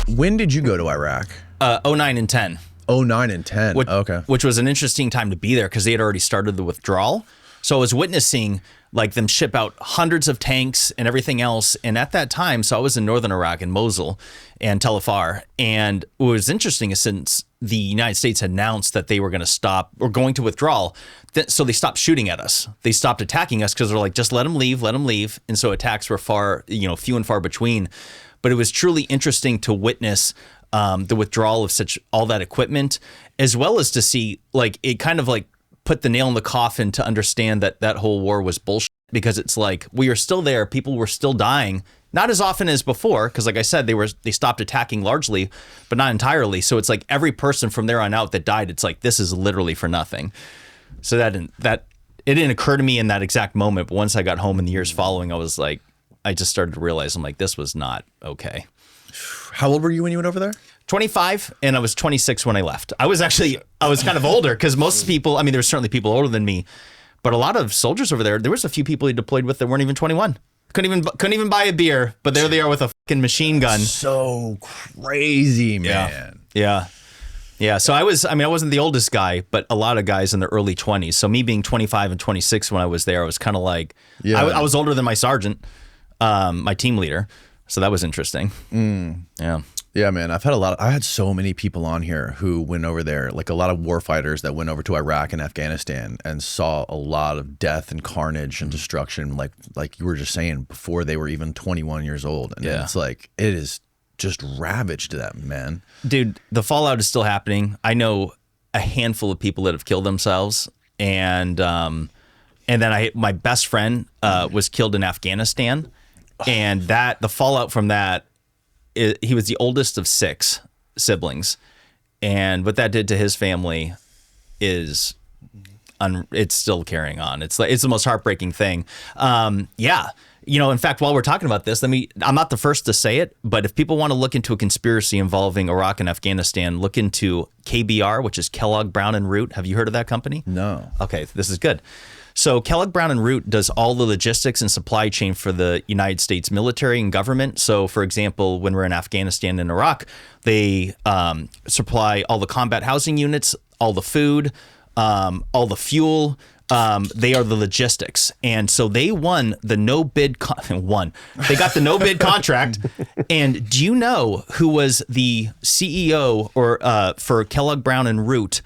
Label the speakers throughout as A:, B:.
A: When did you go to Iraq?
B: 09 and 10.
A: 09 and 10. Okay.
B: Which was an interesting time to be there because they had already started the withdrawal. So I was witnessing like them ship out hundreds of tanks and everything else. And at that time, so I was in northern Iraq in Mosul and Tel Afar. And what was interesting is since the United States had announced that they were going to stop or going to withdraw, so they stopped shooting at us. They stopped attacking us because they're like, just let them leave, let them leave. And so attacks were few and far between. But it was truly interesting to witness the withdrawal of all that equipment, as well as to see like it kind of like put the nail in the coffin to understand that that whole war was bullshit, because it's like we are still there. People were still dying, not as often as before, because like I said, they stopped attacking largely, but not entirely. So it's like every person from there on out that died, it's like this is literally for nothing. So that it didn't occur to me in that exact moment, but once I got home in the years following, I was like, I just started to realize I'm like, this was not okay.
A: How old were you when you went over there?
B: 25, and I was 26 when I left. I was kind of older because most people, I mean, there were certainly people older than me, but a lot of soldiers over there was a few people he deployed with that weren't even 21. Couldn't even buy a beer, but there they are with a fucking machine gun.
A: So crazy, man.
B: Yeah. So I wasn't the oldest guy, but a lot of guys in their early 20s. So me being 25 and 26 when I was there, I was kind of like, I was older than my sergeant, my team leader. So that was interesting. Yeah.
A: Yeah, man. I had so many people on here who went over there, like a lot of war fighters that went over to Iraq and Afghanistan and saw a lot of death and carnage and destruction, like you were just saying, before they were even 21 years old. And it's like, it is just ravaged them, man.
B: Dude, the fallout is still happening. I know a handful of people that have killed themselves. And then my best friend was killed in Afghanistan. And the fallout from that, he was the oldest of 6 siblings, and what that did to his family is it's still carrying on. It's the most heartbreaking thing. In fact, while we're talking about this, I'm not the first to say it, but if people want to look into a conspiracy involving Iraq and Afghanistan, look into KBR, which is Kellogg, Brown and Root. Have you heard of that company?
A: No.
B: Okay, this is good. So Kellogg, Brown and Root does all the logistics and supply chain for the United States military and government. So, for example, when we're in Afghanistan and Iraq, they supply all the combat housing units, all the food, all the fuel. They are the logistics. And so they won the no-bid They got the no-bid contract. And do you know who was the CEO for Kellogg, Brown and Root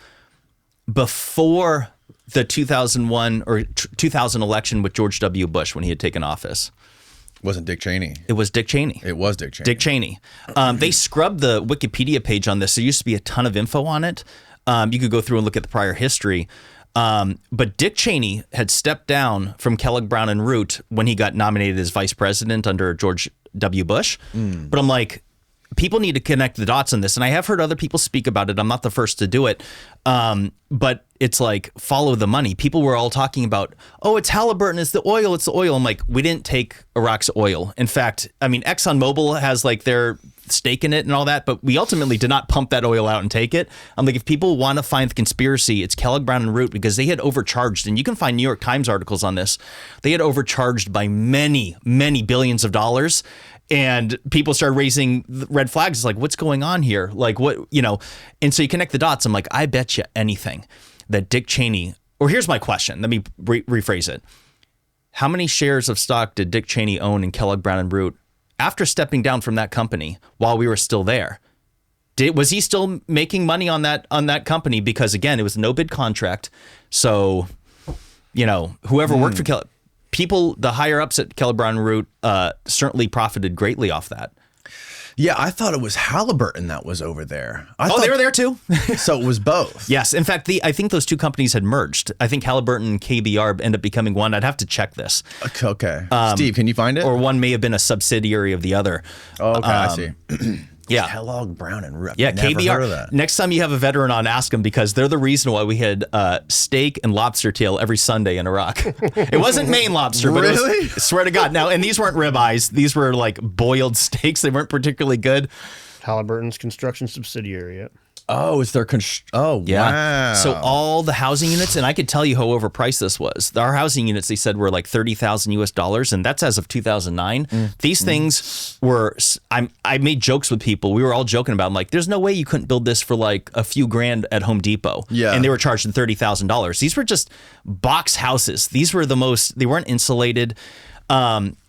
B: before the 2001 or 2000 election with George W. Bush when he had taken office?
A: Wasn't Dick Cheney.
B: It was Dick Cheney.
A: It was Dick Cheney.
B: Dick Cheney. They scrubbed the Wikipedia page on this. There used to be a ton of info on it. You could go through and look at the prior history. But Dick Cheney had stepped down from Kellogg, Brown and Root when he got nominated as vice president under George W. Bush. But I'm like, people need to connect the dots on this. And I have heard other people speak about it. I'm not the first to do it. But it's like, follow the money. People were all talking about, oh, it's Halliburton, it's the oil, it's the oil. I'm like, we didn't take Iraq's oil. In fact, I mean, ExxonMobil has like their stake in it and all that, but we ultimately did not pump that oil out and take it. I'm like, if people want to find the conspiracy, it's Kellogg, Brown and Root, because they had overcharged, and you can find New York Times articles on this. They had overcharged by many, many billions of dollars. And people started raising red flags. It's like, what's going on here? Like, what, and so you connect the dots. I'm like, I bet you anything that Dick Cheney, or here's my question. Let me rephrase it. How many shares of stock did Dick Cheney own in Kellogg, Brown and Root after stepping down from that company while we were still there? Was he still making money on that company? Because again, it was a no bid contract. So, whoever worked for Kellogg, people, the higher ups at Kellogg, Brown and Root certainly profited greatly off that.
A: Yeah, I thought it was Halliburton that was over there.
B: They were there too?
A: So it was both.
B: Yes. In fact, I think those two companies had merged. I think Halliburton and KBR ended up becoming one. I'd have to check this.
A: Okay. Steve, can you find it?
B: Or one may have been a subsidiary of the other.
A: Oh, okay, I see.
B: Yeah.
A: Kellogg, Brown and Root.
B: Yeah,
A: never
B: KBR.
A: Heard of that.
B: Next time you have a veteran on, ask them, because they're the reason why we had steak and lobster tail every Sunday in Iraq. It wasn't Maine lobster, but
A: really?
B: It was, swear to God. Now, and these weren't ribeyes. These were like boiled steaks. They weren't particularly good.
C: Halliburton's construction subsidiary. Yep.
A: Oh, it's their wow.
B: So all the housing units, and I could tell you how overpriced this was. Our housing units, they said, were like $30,000 US, and that's as of 2009. These things were. I made jokes with people. We were all joking about. I'm like, there's no way you couldn't build this for like a few grand at Home Depot.
A: Yeah,
B: and they were charging $30,000. These were just box houses. These were the most. They weren't insulated.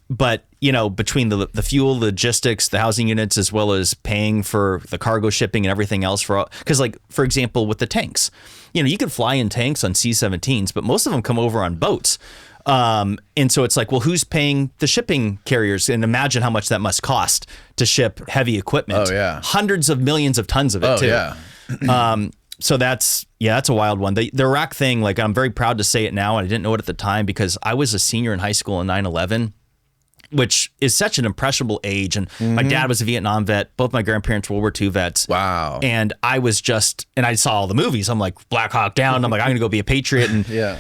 B: But, you know, between the fuel, logistics, the housing units, as well as paying for the cargo shipping and everything else because like, for example, with the tanks, you know, you can fly in tanks on C-17s, but most of them come over on boats. And so it's like, well, who's paying the shipping carriers? And imagine how much that must cost to ship heavy equipment.
A: Oh, yeah.
B: Hundreds of millions of tons of it, too.
A: Yeah.
B: So that's a wild one. The Iraq thing, like, I'm very proud to say it now, and I didn't know it at the time because I was a senior in high school in 9/11. Which is such an impressionable age. And my dad was a Vietnam vet. Both my grandparents were World War II vets.
A: Wow.
B: And I saw all the movies. I'm like, Black Hawk Down. I'm like, I'm going to go be a patriot. And
A: yeah.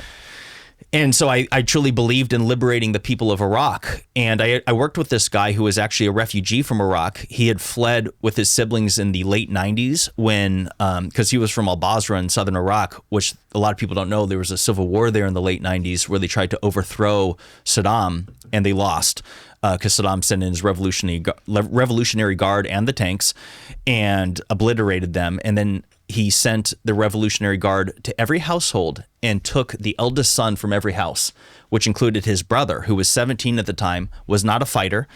B: And so I truly believed in liberating the people of Iraq. And I worked with this guy who was actually a refugee from Iraq. He had fled with his siblings in the late 90s when, because he was from al-Basra in southern Iraq, which a lot of people don't know. There was a civil war there in the late 90s where they tried to overthrow Saddam, and they lost because Saddam sent in his Revolutionary Guard and the tanks and obliterated them. And then he sent the Revolutionary Guard to every household and took the eldest son from every house, which included his brother, who was 17 at the time, was not a fighter,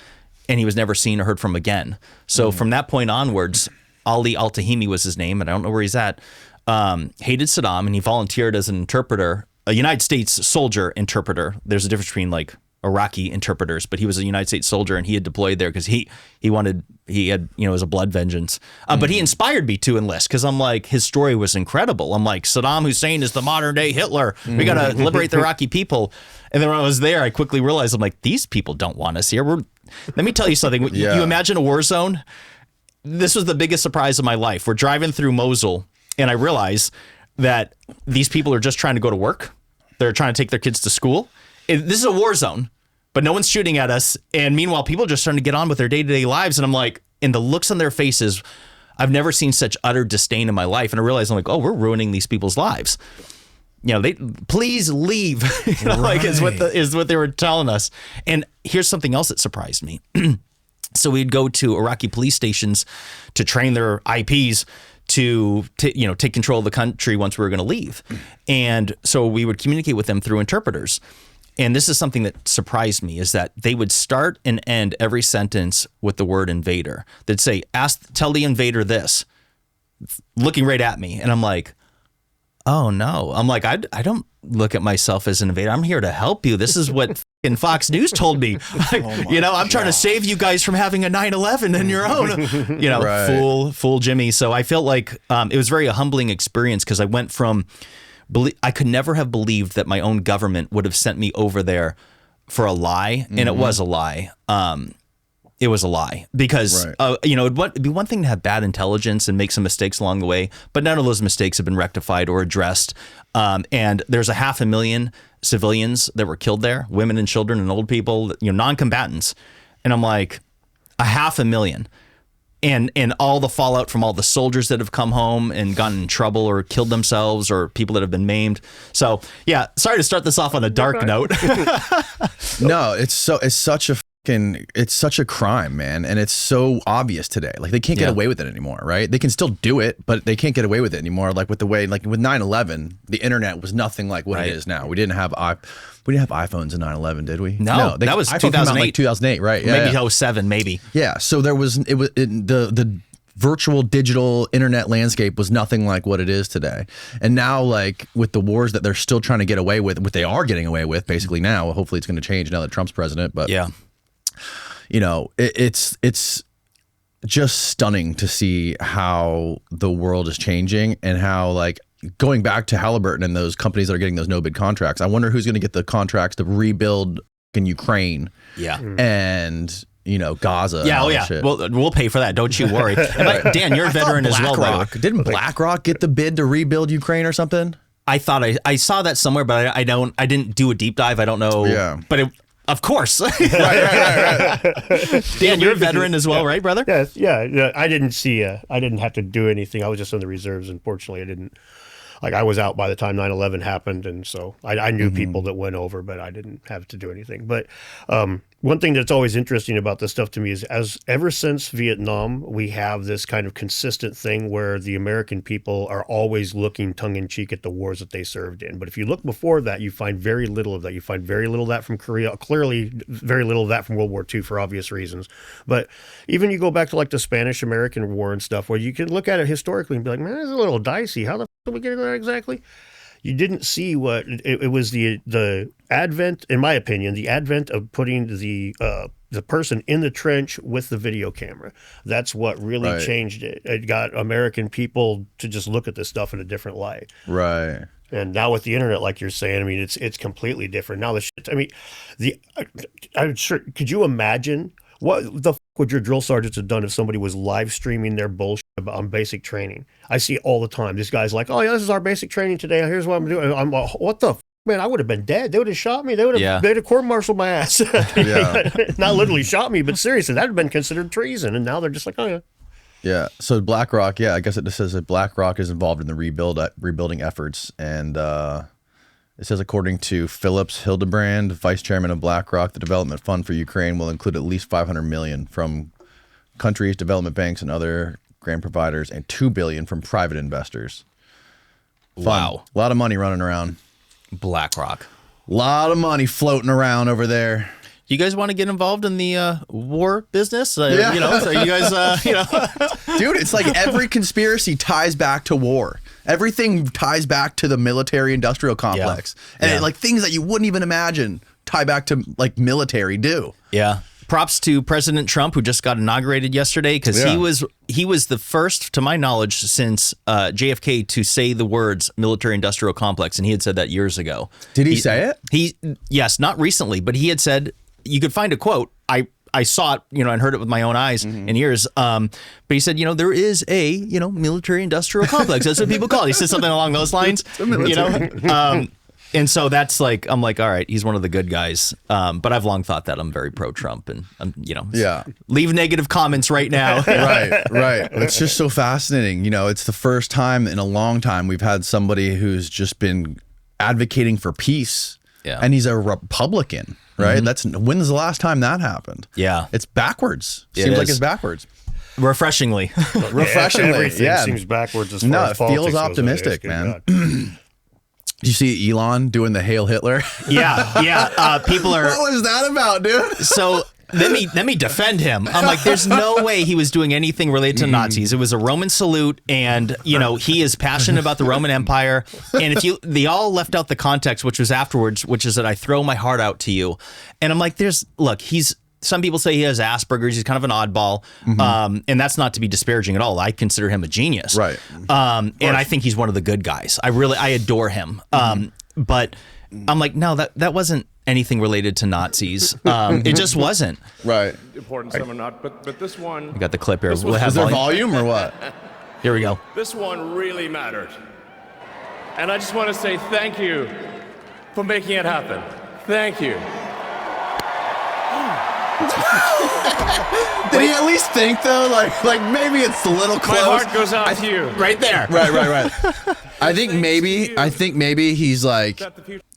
B: and he was never seen or heard from again. So from that point onwards, Ali Al-Tahimi was his name, and I don't know where he's at, hated Saddam, and he volunteered as an interpreter, a United States soldier interpreter. There's a difference between like Iraqi interpreters, but he was a United States soldier and he had deployed there because he had, it was a blood vengeance. But he inspired me to enlist because I'm like, his story was incredible. I'm like, Saddam Hussein is the modern day Hitler. We got to liberate the Iraqi people. And then when I was there, I quickly realized, I'm like, these people don't want us here. Let me tell you something.
A: Yeah.
B: You imagine a war zone? This was the biggest surprise of my life. We're driving through Mosul and I realize that these people are just trying to go to work. They're trying to take their kids to school. This is a war zone, but no one's shooting at us. And meanwhile, people are just starting to get on with their day-to-day lives. And I'm like, and the looks on their faces, I've never seen such utter disdain in my life. And I realized, I'm like, oh, we're ruining these people's lives. They please leave, like is what they were telling us. And here's something else that surprised me. So we'd go to Iraqi police stations to train their IPs to take control of the country once we were going to leave. And so we would communicate with them through interpreters. And this is something that surprised me, is that they would start and end every sentence with the word invader. They'd say, tell the invader this, looking right at me. And I'm like, oh no. I'm like, I don't look at myself as an invader. I'm here to help you. This is what fucking Fox News told me. I'm trying to save you guys from having a 9/11 in your own, right. Fool Jimmy. So I felt like it was a humbling experience because I went from, I could never have believed that my own government would have sent me over there for a lie. And it was a lie. It was a lie because, it'd be one thing to have bad intelligence and make some mistakes along the way, but none of those mistakes have been rectified or addressed. And there's 500,000 civilians that were killed there, women and children and old people, non-combatants. And I'm like, 500,000. And all the fallout from all the soldiers that have come home and gotten in trouble or killed themselves or people that have been maimed. So, yeah, sorry to start this off on a dark note.
A: No, it's such a crime, man. And it's so obvious today. Like they can't get away with it anymore, right? They can still do it, but they can't get away with it anymore. Like with 9/11, the internet was nothing like what it is now. We didn't have iPhones in 9/11, did we?
B: No, that was 2008.
A: Like 2008, right? Yeah,
B: maybe 2007, maybe.
A: Yeah. So the virtual digital internet landscape was nothing like what it is today. And now, like with the wars that they're still trying to get away with, what they are getting away with basically now, hopefully it's going to change now that Trump's president. But
B: yeah,
A: it's just stunning to see how the world is changing and how, like, going back to Halliburton and those companies that are getting those no bid contracts. I wonder who's going to get the contracts to rebuild in Ukraine.
B: Yeah.
A: And Gaza.
B: Yeah, oh yeah.
A: Shit.
B: Well, we'll pay for that. Don't you worry. Dan, you're a veteran as well,
A: right? Didn't BlackRock get the bid to rebuild Ukraine or something?
B: I thought I saw that somewhere, but I didn't do a deep dive. I don't know.
A: Yeah.
B: But Of course.
A: Right.
B: Dan, you're a veteran as well, right, brother?
C: Yeah. I didn't have to do anything. I was just in the reserves. Unfortunately, I didn't. Like, I was out by the time 9/11 happened, and so I knew people that went over, but I didn't have to do anything. But one thing that's always interesting about this stuff to me is, ever since Vietnam, we have this kind of consistent thing where the American people are always looking tongue-in-cheek at the wars that they served in. But if you look before that, you find very little of that. You find very little of that from Korea, clearly very little of that from World War II for obvious reasons. But even you go back to like the Spanish-American War and stuff, where you can look at it historically and be like, man, it's a little dicey. How the f*** did we get into that exactly? You didn't see what it was, the advent, in my opinion, the advent of putting the person in the trench with the video camera. That's what really changed it. It got American people to just look at this stuff in a different light.
A: Right.
C: And now with the internet, like you're saying, I mean, it's completely different. Now the shit, I mean, I'm sure, could you imagine what the f*** would your drill sergeants have done if somebody was live streaming their bullshit on basic training? I see all the time. This guy's like, oh yeah, this is our basic training today. Here's what I'm doing. I'm like, what the f***? Man, I would have been dead. They would have shot me. They would have court-martialed my ass. Not literally shot me, but seriously, that would have been considered treason. And now they're just like, oh yeah.
A: Yeah. So BlackRock, I guess it just says that BlackRock is involved in the rebuilding efforts. And it says, according to Philips Hildebrand, vice chairman of BlackRock, the development fund for Ukraine will include at least $500 million from countries, development banks, and other grant providers, and $2 billion from private investors.
B: Wow.
A: A lot of money running around.
B: BlackRock.
A: A lot of money floating around over there.
B: You guys want to get involved in the war business?
A: Yeah.
B: You know, so you guys,
A: Dude, it's like every conspiracy ties back to war. Everything ties back to the military-industrial complex. Yeah. And like things that you wouldn't even imagine tie back to like military do.
B: Yeah. Props to President Trump, who just got inaugurated yesterday, because he was the first, to my knowledge, since JFK to say the words military-industrial complex, and he had said that years ago.
A: Did he say it?
B: Yes, not recently, but he had said, you could find a quote. I saw it, and heard it with my own eyes and ears. But he said, there is a, military-industrial complex. That's what people call it. He said something along those lines. And so that's like, I'm like, all right, he's one of the good guys. But I've long thought that I'm very pro-Trump, and leave negative comments right now.
A: Right. It's just so fascinating. It's the first time in a long time we've had somebody who's just been advocating for peace. Yeah. And he's a Republican, right? When's the last time that happened?
B: Yeah.
A: It's backwards. Seems like it's backwards.
B: Refreshingly.
C: Everything seems backwards as far as politics
A: feels optimistic, man. Did you see Elon doing the Hail Hitler?
B: Yeah. People are.
A: What was that about, dude?
B: So let me defend him. I'm like, there's no way he was doing anything related to Nazis. It was a Roman salute, and he is passionate about the Roman Empire. And they all left out the context, which was afterwards, which is that I throw my heart out to you. And I'm like, some people say he has Asperger's. He's kind of an oddball. And that's not to be disparaging at all. I consider him a genius.
A: Right.
B: And I think he's one of the good guys. I adore him. But I'm like, no, that wasn't anything related to Nazis. It just wasn't.
A: Right.
D: Important, some are not. But this one.
B: We got the clip here.
A: Is there volume or what?
B: Here we go.
D: This one really mattered. And I just want to say thank you for making it happen. Thank you.
A: Did he at least think though? Like maybe it's a little close.
D: My heart goes out to you.
B: Right there.
A: Right. I think maybe he's like,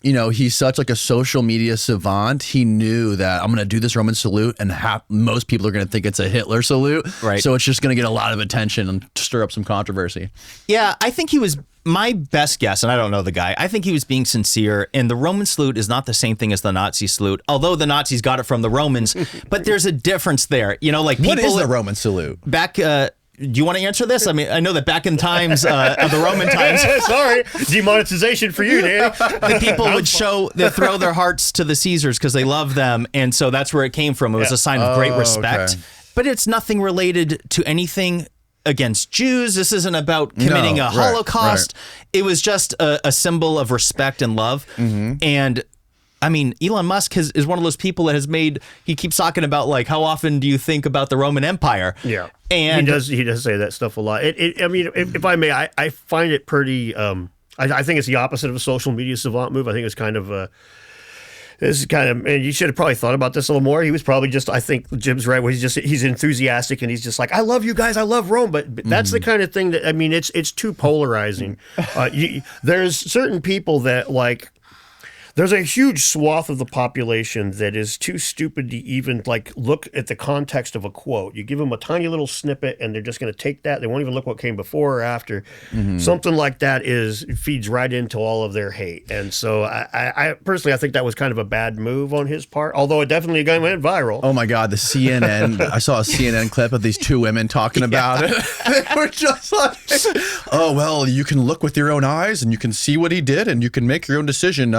A: he's such like a social media savant. He knew that I'm going to do this Roman salute and most people are going to think it's a Hitler salute.
B: Right.
A: So it's just going to get a lot of attention and stir up some controversy.
B: Yeah, I think he was my best guess, and I don't know the guy. I think he was being sincere, and the Roman salute is not the same thing as the Nazi salute, although the Nazis got it from the Romans, but there's a difference there. Like people.
A: What is the Roman salute?
B: Back, do you want to answer this? I mean, I know that back in times of the Roman times.
C: Sorry, demonetization for you, Danny.
B: The people they throw their hearts to the Caesars because they love them, and so that's where it came from. It was a sign of great respect, but it's nothing related to anything against Jews. This isn't about committing a Holocaust. Right. It was just a symbol of respect and love. And I mean, Elon Musk is one of those people that he keeps talking about like, how often do you think about the Roman Empire?
C: Yeah.
B: And
C: he does say that stuff a lot. I mean, if I may, I find it pretty, I think it's the opposite of a social media savant move. I think it's kind of This is kind of, and you should have probably thought about this a little more. He was probably just, I think Jim's right, where he's enthusiastic and he's just like, I love you guys, I love Rome. But that's the kind of thing that, I mean, it's too polarizing. There's certain people that like, there's a huge swath of the population that is too stupid to even like look at the context of a quote. You give them a tiny little snippet and they're just going to take that. They won't even look what came before or after. Something like that feeds right into all of their hate. And so I personally, I think that was kind of a bad move on his part, although it definitely went viral.
A: Oh my God, the CNN, I saw a CNN clip of these two women talking about it. They were just like, oh, well, you can look with your own eyes and you can see what he did and you can make your own decision.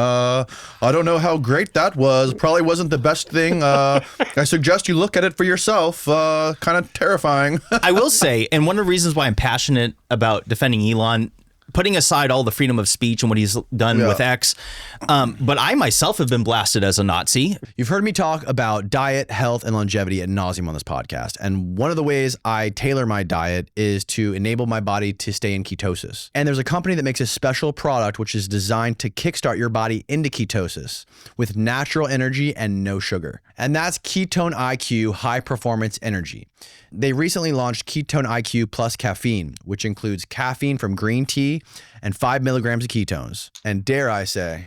A: I don't know how great that was. Probably wasn't the best thing. I suggest you look at it for yourself. Kind of terrifying.
B: I will say, and one of the reasons why I'm passionate about defending Elon, putting aside all the freedom of speech and what he's done with X, but I myself have been blasted as a Nazi.
A: You've heard me talk about diet, health, and longevity ad nauseum on this podcast. And one of the ways I tailor my diet is to enable my body to stay in ketosis. And there's a company that makes a special product which is designed to kickstart your body into ketosis with natural energy and no sugar. And that's Ketone IQ High Performance Energy. They recently launched Ketone IQ Plus Caffeine, which includes caffeine from green tea and 5 milligrams of ketones. And dare I say,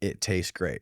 A: it tastes great.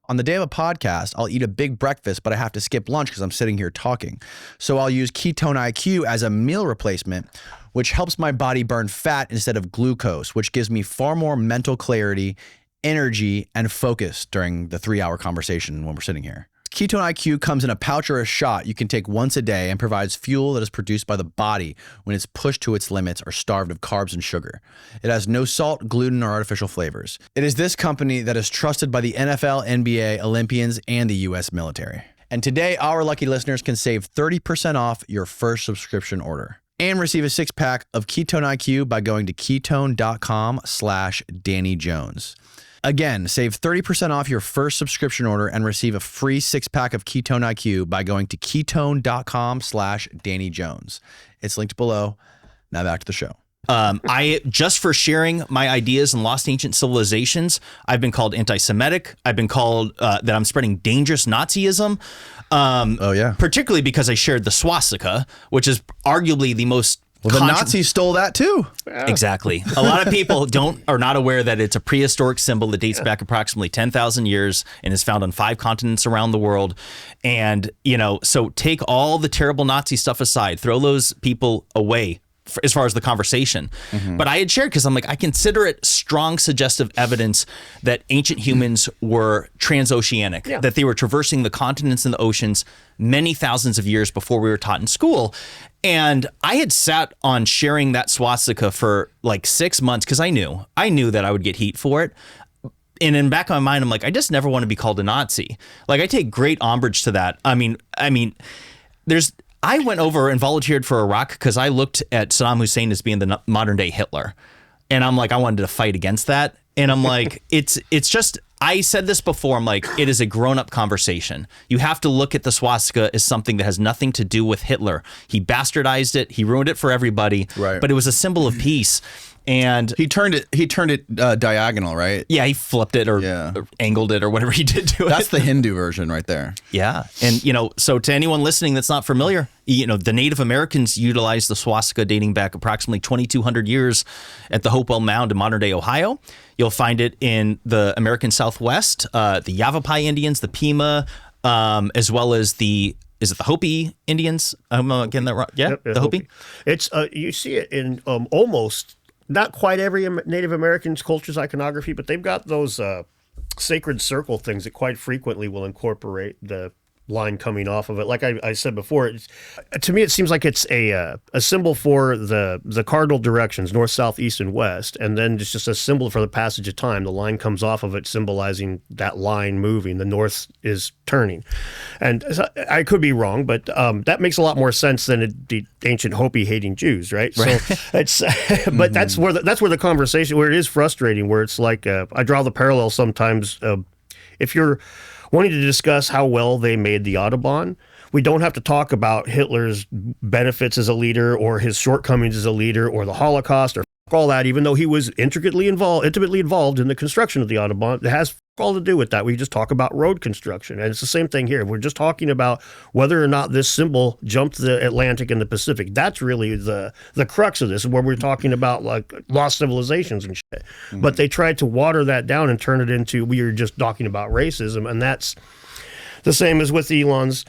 A: On the day of a podcast, I'll eat a big breakfast, but I have to skip lunch because I'm sitting here talking. So I'll use Ketone IQ as a meal replacement, which helps my body burn fat instead of glucose, which gives me far more mental clarity, energy, and focus during the 3-hour conversation when we're sitting here. Ketone IQ comes in a pouch or a shot you can take once a day and provides fuel that is produced by the body when it's pushed to its limits or starved of carbs and sugar. It has no salt, gluten, or artificial flavors. It is this company that is trusted by the NFL, NBA, Olympians, and the U.S. military. And today, our lucky listeners can save 30% off your first subscription order and receive a 6-pack of Ketone IQ by going to ketone.com/Danny Jones. Again, save 30% off your first subscription order and receive a free 6-pack of Ketone IQ by going to ketone.com/Danny Jones. It's linked below. Now back to the show.
B: I just for sharing my ideas in lost ancient civilizations, I've been called anti-Semitic. I've been called that I'm spreading dangerous Nazism. Particularly because I shared the swastika, which is arguably the most.
A: Well, the Nazis stole that too.
B: Exactly. A lot of people are not aware that it's a prehistoric symbol that dates back approximately 10,000 years and is found on 5 continents around the world. And, so take all the terrible Nazi stuff aside, throw those people away as far as the conversation. But I had shared because I'm like, I consider it strong suggestive evidence that ancient humans were transoceanic, that they were traversing the continents and the oceans many thousands of years before we were taught in school. And I had sat on sharing that swastika for like 6 months because I knew that I would get heat for it. And in the back of my mind, I'm like, I just never want to be called a Nazi. Like, I take great umbrage to that. I mean, I went over and volunteered for Iraq because I looked at Saddam Hussein as being the modern day Hitler. And I'm like, I wanted to fight against that. And I'm like, it's just, I said this before, I'm like, it is a grown-up conversation. You have to look at the swastika as something that has nothing to do with Hitler. He bastardized it. He ruined it for everybody.
A: Right.
B: But it was a symbol of peace. And
A: he turned it diagonal, right?
B: Yeah, he flipped it or angled it or whatever he did to it.
A: That's the Hindu version right there.
B: Yeah. And, so to anyone listening that's not familiar, the Native Americans utilized the swastika dating back approximately 2,200 years at the Hopewell Mound in modern day Ohio. You'll find it in the American Southwest, the Yavapai Indians, the Pima, as well as is it the Hopi Indians? I'm getting that wrong. Yeah,
C: Yep,
B: the Hopi.
C: It's you see it in almost not quite every Native American's culture's iconography, but they've got those sacred circle things that quite frequently will incorporate the line coming off of it. Like I said before, to me it seems like it's a symbol for the cardinal directions, north, south, east, and west, and then it's just a symbol for the passage of time. The line comes off of it, symbolizing that line moving. The north is turning, and I could be wrong, but that makes a lot more sense than the ancient Hopi hating Jews, right? So it's, but that's where the conversation, where it is frustrating, where it's like I draw the parallel sometimes. If you're wanting to discuss how well they made the Autobahn, we don't have to talk about Hitler's benefits as a leader or his shortcomings as a leader or the Holocaust or all that, even though he was intimately involved in the construction of the Autobahn. It has all to do with that. We just talk about road construction, and it's the same thing here. We're just talking about whether or not this symbol jumped the Atlantic and the Pacific. That's really the crux of this, where we're talking about like lost civilizations and shit. Mm-hmm. But they tried to water that down and turn it into, we are just talking about racism, and that's the same as with Elon's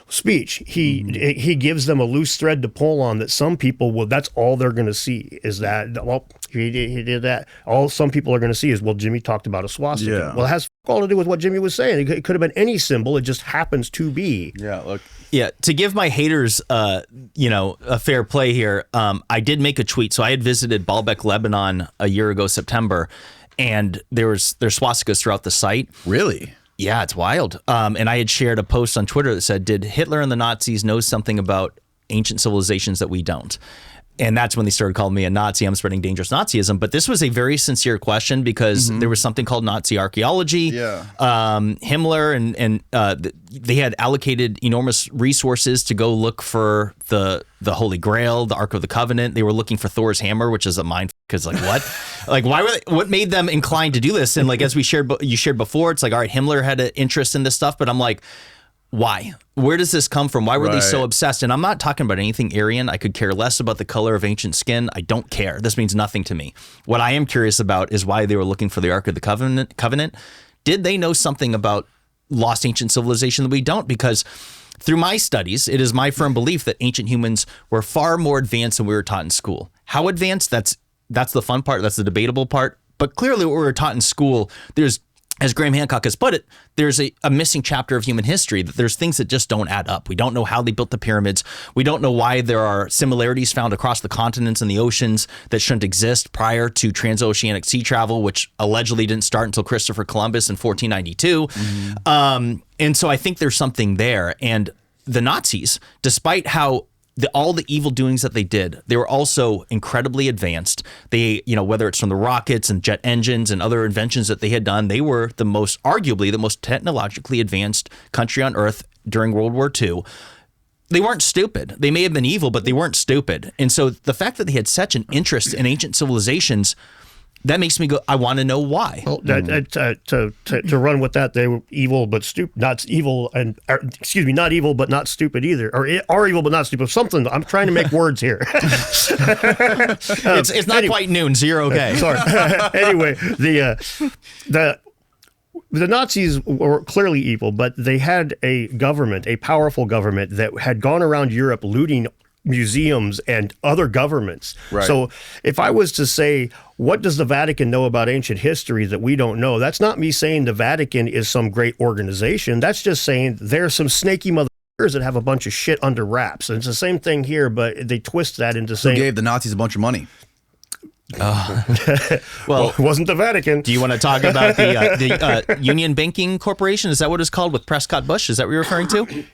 C: speech. He gives them a loose thread to pull on that some people will, that's all they're going to see is that, well, he did that. All some people are going to see is, well, Jimmy talked about a swastika.
A: Yeah.
C: Well, it has all to do with what Jimmy was saying. It could have been any symbol. It just happens to be.
A: Yeah, look.
B: Yeah, to give my haters, a fair play here, I did make a tweet. So I had visited Baalbek, Lebanon a year ago, September, and there's swastikas throughout the site.
A: Really?
B: Yeah, it's wild. And I had shared a post on Twitter that said, did Hitler and the Nazis know something about ancient civilizations that we don't? And that's when they started calling me a Nazi. I'm spreading dangerous Nazism. But this was a very sincere question because there was something called Nazi archaeology.
A: Yeah.
B: Himmler and they had allocated enormous resources to go look for the Holy Grail, the Ark of the Covenant. They were looking for Thor's hammer, which is a mind because like what? Like why were they, what made them inclined to do this? And like as you shared before, it's like all right, Himmler had an interest in this stuff, but I'm like, why? Where does this come from? Why were they so obsessed? And I'm not talking about anything Aryan. I could care less about the color of ancient skin. I don't care. This means nothing to me. What I am curious about is why they were looking for the Ark of the Covenant. Did they know something about lost ancient civilization that we don't? Because through my studies, it is my firm belief that ancient humans were far more advanced than we were taught in school. How advanced? That's the fun part. That's the debatable part. But clearly what we were taught in school, there's, as Graham Hancock has put it, there's a missing chapter of human history, that there's things that just don't add up. We don't know how they built the pyramids. We don't know why there are similarities found across the continents and the oceans that shouldn't exist prior to transoceanic sea travel, which allegedly didn't start until Christopher Columbus in 1492. And so I think there's something there. And the Nazis, despite how all the evil doings that they did, they were also incredibly advanced. They, whether it's from the rockets and jet engines and other inventions that they had done, they were arguably the most technologically advanced country on earth during World War II. They weren't stupid. They may have been evil, but they weren't stupid. And so the fact that they had such an interest in ancient civilizations, that makes me go, I want to know why.
C: Well, to run with that, they were evil but stupid, not evil, not evil but not stupid either, or are evil but not stupid. Something. I'm trying to make words here.
B: It's not quite noon, so you're okay.
C: Sorry. Anyway, the Nazis were clearly evil, but they had a government, a powerful government that had gone around Europe looting museums and other governments.
A: Right.
C: So if I was to say, what does the Vatican know about ancient history that we don't know? That's not me saying the Vatican is some great organization. That's just saying there's some snaky motherfuckers that have a bunch of shit under wraps. And it's the same thing here, but they twist that into saying...
A: Who gave the Nazis a bunch of money?
C: Well, it wasn't the Vatican.
B: Do you want to talk about the Union Banking Corporation? Is that what it's called with Prescott Bush? Is that what you're referring to?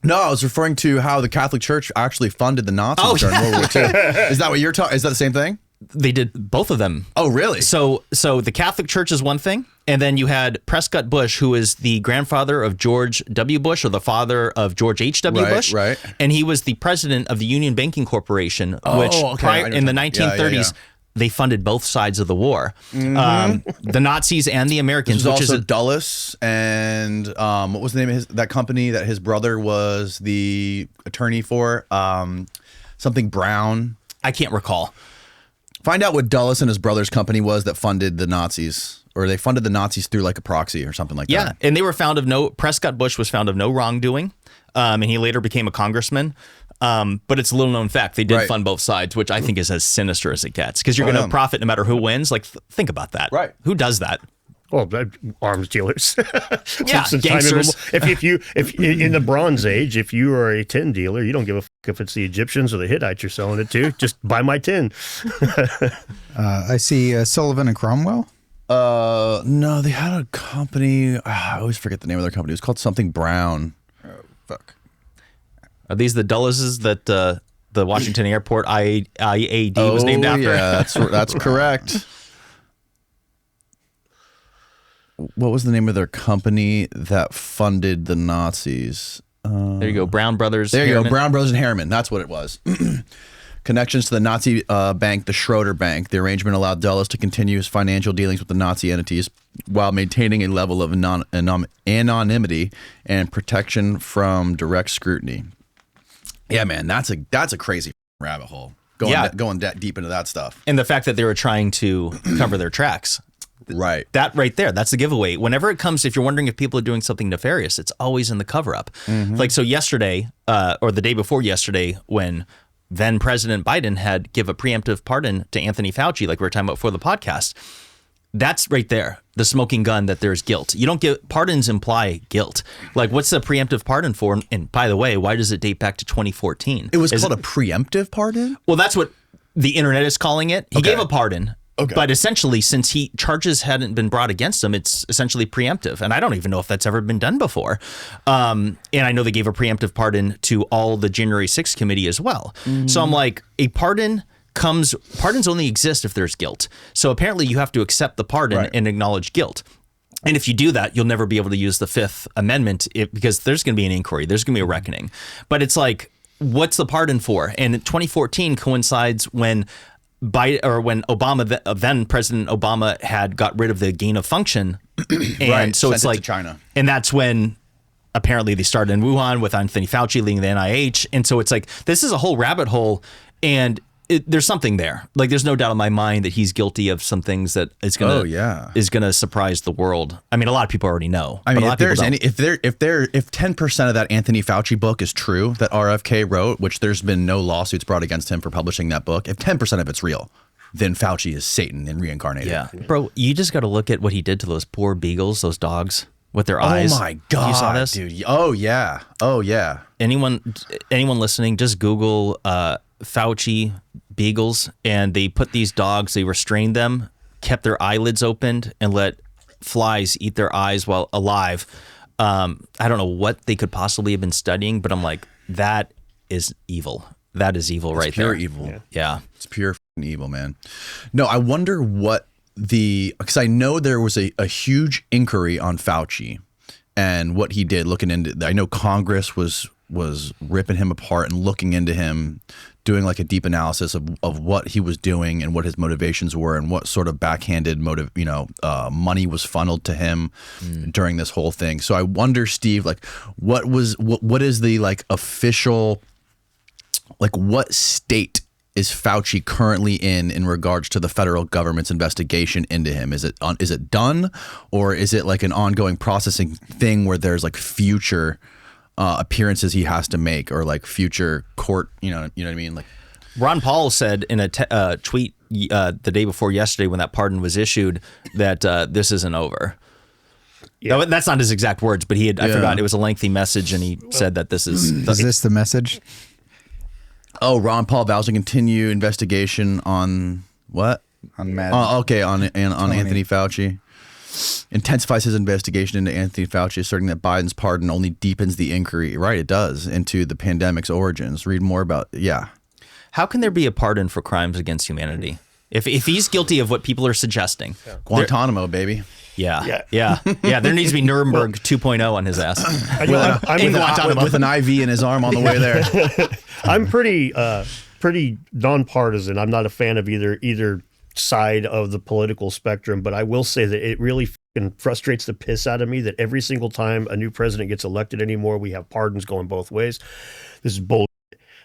A: No, I was referring to how the Catholic Church actually funded the Nazis during World War II. Is that what you're talking? Is that the same thing?
B: They did both of them.
A: Oh, really?
B: So the Catholic Church is one thing, and then you had Prescott Bush, who is the grandfather of George W. Bush, or the father of George H.W. Bush.
A: Right.
B: And he was the president of the Union Banking Corporation, which in the 1930s, they funded both sides of the war. The Nazis and the Americans.
A: Which is also Dulles and what was the name of that company that his brother was the attorney for? Something Brown.
B: I can't recall.
A: Find out what Dulles and his brother's company was that funded the Nazis, or they funded the Nazis through like a proxy or something like that.
B: Yeah, and they were Prescott Bush was found of no wrongdoing, and he later became a congressman. But it's a little known fact they did fund both sides, which I think is as sinister as it gets, because you're going to profit no matter who wins. Like, think about that.
A: Right.
B: Who does that?
C: Well, arms dealers.
B: Yeah, gangsters.
C: If in the Bronze Age, if you are a tin dealer, you don't give a fuck if it's the Egyptians or the Hittites you're selling it to. Just buy my tin.
E: I see Sullivan and Cromwell.
A: No, they had a company. I always forget the name of their company. It was called something Brown. Oh, fuck.
B: Are these the Dulleses that the Washington Airport IAD was named after?
A: Yeah, that's correct. What was the name of their company that funded the Nazis?
B: There you go, Brown Brothers.
A: There you go, Brown Brothers and Harriman. That's what it was. Connections to the Nazi bank, the Schroeder Bank. The arrangement allowed Dulles to continue his financial dealings with the Nazi entities while maintaining a level of anonymity and protection from direct scrutiny. Yeah, man, that's a crazy rabbit hole. Going that deep into that stuff.
B: And the fact that they were trying to cover their tracks.
A: Right.
B: That right there, that's the giveaway. Whenever it comes, if you're wondering if people are doing something nefarious, it's always in the cover-up. Like, so yesterday, or the day before yesterday, when then President Biden had give a preemptive pardon to Anthony Fauci, like we were talking about before the podcast, that's right there, the smoking gun that there's guilt. You don't get, pardons imply guilt. Like, what's the preemptive pardon for? And by the way, why does it date back to 2014?
A: It was called a preemptive pardon?
B: Well, that's what the internet is calling it. He gave a pardon.
A: Okay.
B: But essentially, since charges hadn't been brought against him, it's essentially preemptive. And I don't even know if that's ever been done before. And I know they gave a preemptive pardon to all the January 6th committee as well. So I'm like, pardons only exist if there's guilt. So apparently you have to accept the pardon and acknowledge guilt. And if you do that, you'll never be able to use the Fifth Amendment because there's going to be an inquiry. There's going to be a reckoning. But it's like, what's the pardon for? And 2014 coincides when Obama, then President Obama, had got rid of the gain of function, and so it's like
A: to China,
B: and that's when apparently they started in Wuhan with Anthony Fauci leading the NIH, and so it's like this is a whole rabbit hole, and there's something there. Like, there's no doubt in my mind that he's guilty of some things that is gonna surprise the world. I mean, a lot of people already know.
A: I mean, if 10% of that Anthony Fauci book is true that RFK wrote, which there's been no lawsuits brought against him for publishing that book, if 10% of it's real, then Fauci is Satan and reincarnated.
B: Yeah, bro, you just got to look at what he did to those poor beagles, those dogs with their eyes.
A: Oh my God,
B: you saw this,
A: dude. Oh yeah.
B: Anyone listening, just Google Fauci beagles, and they put these dogs, they restrained them, kept their eyelids opened, and let flies eat their eyes while alive. I don't know what they could possibly have been studying, but I'm like, that is evil. That is evil. It's right
A: pure
B: there.
A: Evil.
B: Yeah.
A: It's pure f***ing evil, man. No, I wonder what because I know there was a huge inquiry on Fauci and what he did, looking into, I know Congress was ripping him apart and looking into him, doing like a deep analysis of what he was doing and what his motivations were and what sort of backhanded money was funneled to him during this whole thing. So I wonder, Steve, like what is the like official, like what state is Fauci currently in regards to the federal government's investigation into him? Is it done, or is it like an ongoing processing thing where there's like future appearances he has to make, or like future court, you know what I mean? Like
B: Ron Paul said in a tweet the day before yesterday when that pardon was issued that this isn't over. Yeah. No, that's not his exact words, but I forgot, it was a lengthy message, and he said that this is.
E: Is this the message?
A: Oh, Ron Paul vows to continue investigation on what?
E: On Madden.
A: On Anthony Fauci. Intensifies his investigation into Anthony Fauci, asserting that Biden's pardon only deepens the inquiry. Right, it does, into the pandemic's origins. Read more about,
B: How can there be a pardon for crimes against humanity? If he's guilty of what people are suggesting.
A: Guantanamo, baby.
B: Yeah. There needs to be Nuremberg 2.0 on his ass.
A: With an IV in his arm on the way there.
C: I'm pretty nonpartisan. I'm not a fan of either side of the political spectrum, but I will say that it really frustrates the piss out of me that every single time a new president gets elected anymore, we have pardons going both ways. This is bullshit.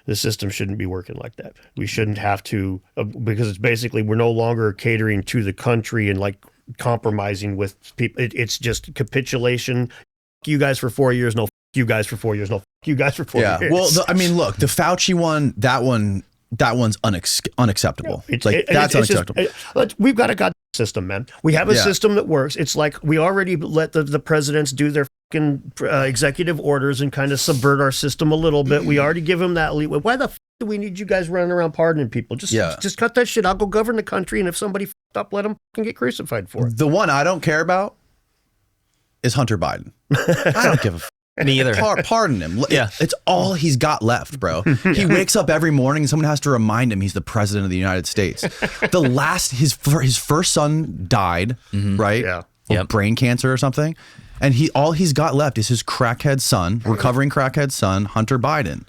C: The system shouldn't be working like that. We shouldn't have to, because it's basically, we're no longer catering to the country and like compromising with people. It's just capitulation. F you guys for 4 years. No, f you guys for 4 years. No, f you guys for 4 years.
A: Well, look, the Fauci one, that one's unacceptable. That's unacceptable.
C: We've got a goddamn system, man. We have a system that works. It's like we already let the presidents do their fucking executive orders and kind of subvert our system a little bit. We already give them that leeway. Why the f do we need you guys running around pardoning people? Just cut that shit. I'll go govern the country, and if somebody f***ed up, let them fucking get crucified for it.
A: The one I don't care about is Hunter Biden. I don't give a f.
B: Me either.
A: Pardon him. Yeah. It's all he's got left, bro. He wakes up every morning and someone has to remind him he's the president of the United States. His first son died, right?
C: Yeah.
A: Of brain cancer or something. And all he's got left is his crackhead son, recovering crackhead son, Hunter Biden.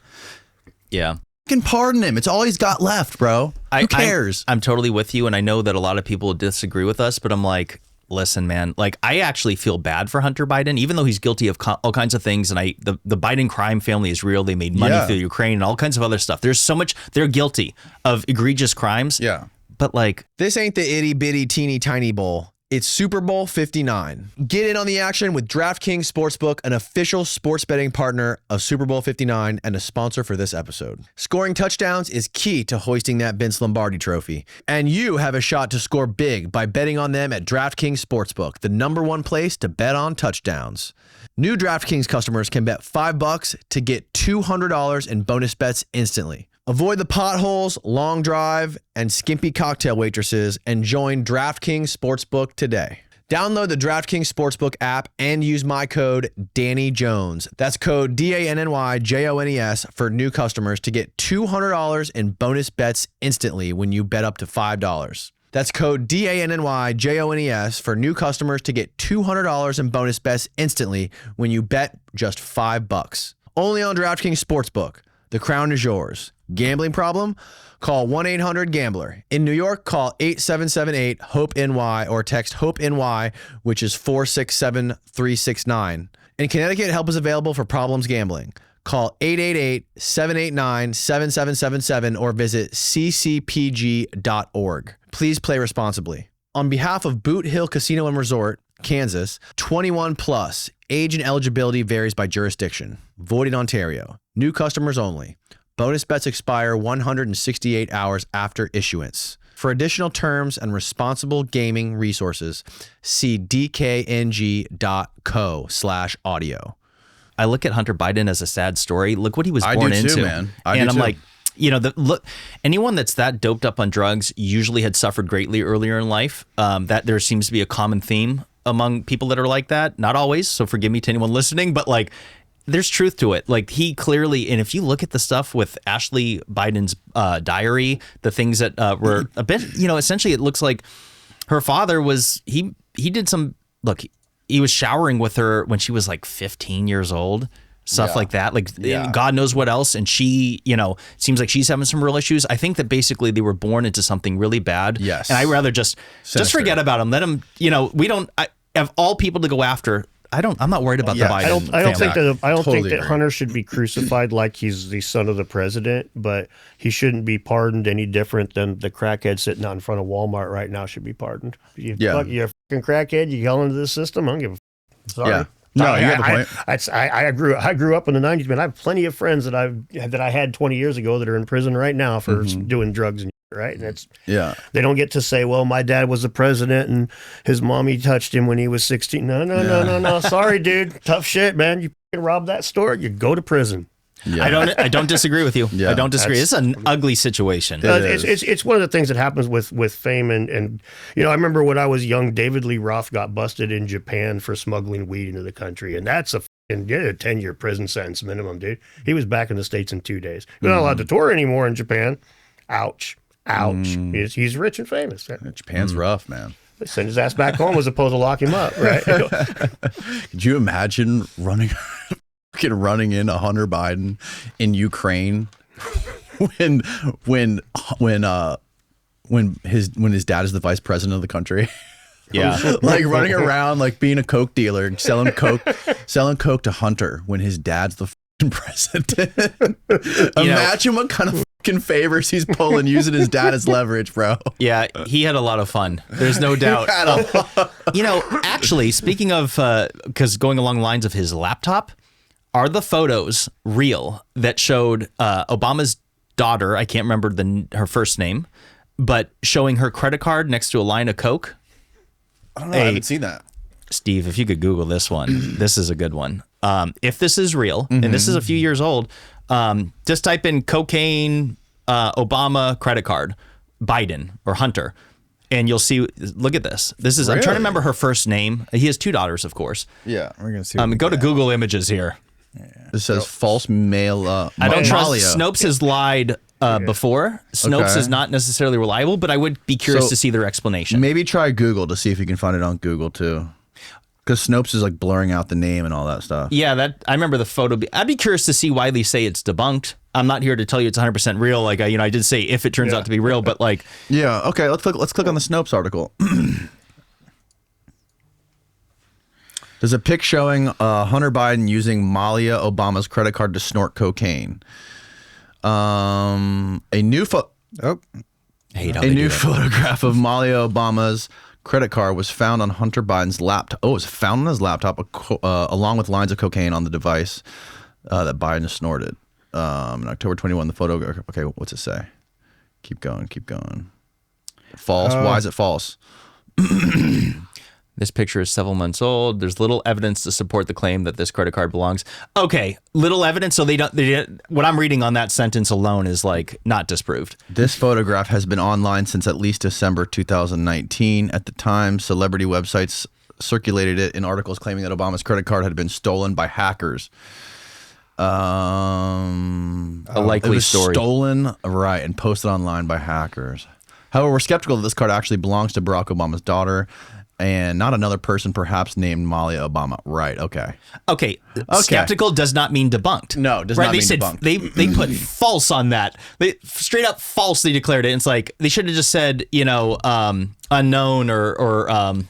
B: Yeah.
A: fucking pardon him. It's all he's got left, bro. Who cares?
B: I'm totally with you, and I know that a lot of people disagree with us, but I'm like, listen, man, like I actually feel bad for Hunter Biden, even though he's guilty of all kinds of things. And the Biden crime family is real. They made money through Ukraine and all kinds of other stuff. There's so much. They're guilty of egregious crimes.
A: Yeah.
B: But like,
F: this ain't the itty bitty teeny tiny bowl. It's Super Bowl 59. Get in on the action with DraftKings Sportsbook, an official sports betting partner of Super Bowl 59 and a sponsor for this episode. Scoring touchdowns is key to hoisting that Vince Lombardi trophy. And you have a shot to score big by betting on them at DraftKings Sportsbook, the #1 place to bet on touchdowns. New DraftKings customers can bet $5 to get $200 in bonus bets instantly. Avoid the potholes, long drive, and skimpy cocktail waitresses and join DraftKings Sportsbook today. Download the DraftKings Sportsbook app and use my code Danny Jones. That's code DANNYJONES for new customers to get $200 in bonus bets instantly when you bet up to $5. That's code DANNYJONES for new customers to get $200 in bonus bets instantly when you bet just $5. Only on DraftKings Sportsbook. The crown is yours. Gambling problem? Call 1-800-GAMBLER. In New York, call 8778-HOPE-NY or text HOPE-NY, which is 467-369. In Connecticut, help is available for problems gambling. Call 888-789-7777 or visit ccpg.org. Please play responsibly. On behalf of Boot Hill Casino and Resort, Kansas, 21 plus. Age and eligibility varies by jurisdiction. Void in Ontario. New customers only. Bonus bets expire 168 hours after issuance. For additional terms and responsible gaming resources, see dkng.co/audio.
B: I look at Hunter Biden as a sad story. Look what he was born
A: do too,
B: into,
A: man.
B: And I'm like, you know, look, anyone that's that doped up on drugs usually had suffered greatly earlier in life. That there seems to be a common theme among people that are like that. Not always, so forgive me to anyone listening, but like, there's truth to it. Like he clearly, and if you look at the stuff with Ashley Biden's diary, the things that were a bit, you know, essentially it looks like her father was, he did some, look, he was showering with her when she was like 15 years old. Stuff like that, like God knows what else. And she, you know, seems like she's having some real issues. I think that basically they were born into something really bad.
A: Yes.
B: And I'd rather just forget about them. Let them, you know, we don't, of all people to go after, I'm not worried about the Biden.
C: I don't think
A: Totally
C: that
A: agree.
C: Hunter should be crucified like he's the son of the president, but he shouldn't be pardoned any different than the crackhead sitting out in front of Walmart right now should be pardoned. You're a fucking crackhead. You yell into the system. I don't give a sorry.
A: Yeah. No, you got the point.
C: I grew up in the 90s, man. I have plenty of friends that I had 20 years ago that are in prison right now for doing drugs and right. And it's they don't get to say, well, my dad was the president and his mommy touched him when he was 16. No. Sorry, dude. Tough shit, man. You robbed that store, you go to prison.
A: Yeah.
B: I don't disagree with you.
A: Yeah.
B: I don't disagree. It's an ugly situation.
C: It's one of the things that happens with fame and you know, I remember when I was young, David Lee Roth got busted in Japan for smuggling weed into the country, and that's a 10-year prison sentence minimum, dude. He was back in the States in 2 days. He's not allowed to tour anymore in Japan. Ouch. He's rich and famous.
A: Japan's rough, man.
C: They send his ass back home as opposed to lock him up, right?
A: Could you imagine running in a Hunter Biden in Ukraine when his dad is the vice president of the country?
B: Yeah.
A: Like running around like being a coke dealer, selling coke to Hunter when his dad's the president. Imagine what kind of favors he's pulling using his dad as leverage, bro.
B: Yeah, he had a lot of fun. There's no doubt. You know, actually, speaking of, because going along the lines of his laptop, are the photos real that showed Obama's daughter? I can't remember her first name, but showing her credit card next to a line of Coke.
A: I don't know. I haven't seen that.
B: Steve, if you could Google this one, this is a good one. If this is real, and this is a few years old, just type in cocaine, Obama credit card, Biden or Hunter, and you'll see. Look at this. This is. I'm trying to remember her first name. He has 2 daughters, of course.
A: Yeah, we're gonna see.
B: Go to Google Images here.
A: It says false mail.
B: I don't trust. Snopes has lied before. Snopes is not necessarily reliable, but I would be curious to see their explanation.
A: Maybe try Google to see if you can find it on Google too. Because Snopes is like blurring out the name and all that stuff.
B: Yeah, I remember the photo. I'd be curious to see why they say it's debunked. I'm not here to tell you it's 100% real. Like I did say if it turns out to be real, but like,
A: Yeah. Okay. Let's click on the Snopes article. There's a pic showing Hunter Biden using Malia Obama's credit card to snort cocaine. A new photograph of Malia Obama's credit card was found on Hunter Biden's laptop. Oh, it was found on his laptop, along with lines of cocaine on the device that Biden snorted. In October 21, the photo. Okay, what's it say? Keep going. False. Why is it false?
B: This picture is several months old. There's little evidence to support the claim that this credit card belongs. Okay, little evidence. So what I'm reading on that sentence alone is like not disproved.
A: This photograph has been online since at least December 2019. At the time, celebrity websites circulated it in articles claiming that Obama's credit card had been stolen by hackers.
B: A likely
A: it was
B: story.
A: Stolen, right, and posted online by hackers. However, we're skeptical that this card actually belongs to Barack Obama's daughter and not another person perhaps named Malia Obama. Right, okay.
B: Okay. Skeptical does not mean debunked.
A: No, does not mean debunked.
B: They put false on that. They straight up falsely declared it. And it's like they should have just said, unknown or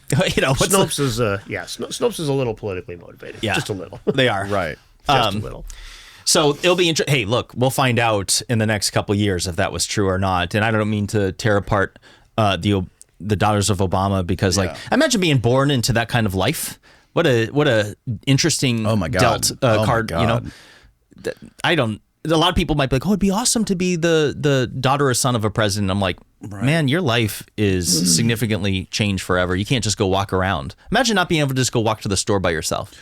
C: Snopes is Snopes is a little politically motivated.
B: Yeah.
C: Just a little.
B: They are.
A: Right.
C: Just a little.
B: So it'll be interesting. Hey, look, we'll find out in the next couple of years if that was true or not. And I don't mean to tear apart the daughters of Obama because, imagine being born into that kind of life. What a interesting dealt card.
A: God.
B: A lot of people might be like, oh, it'd be awesome to be the daughter or son of a president. I'm like, man, your life is significantly changed forever. You can't just go walk around. Imagine not being able to just go walk to the store by yourself.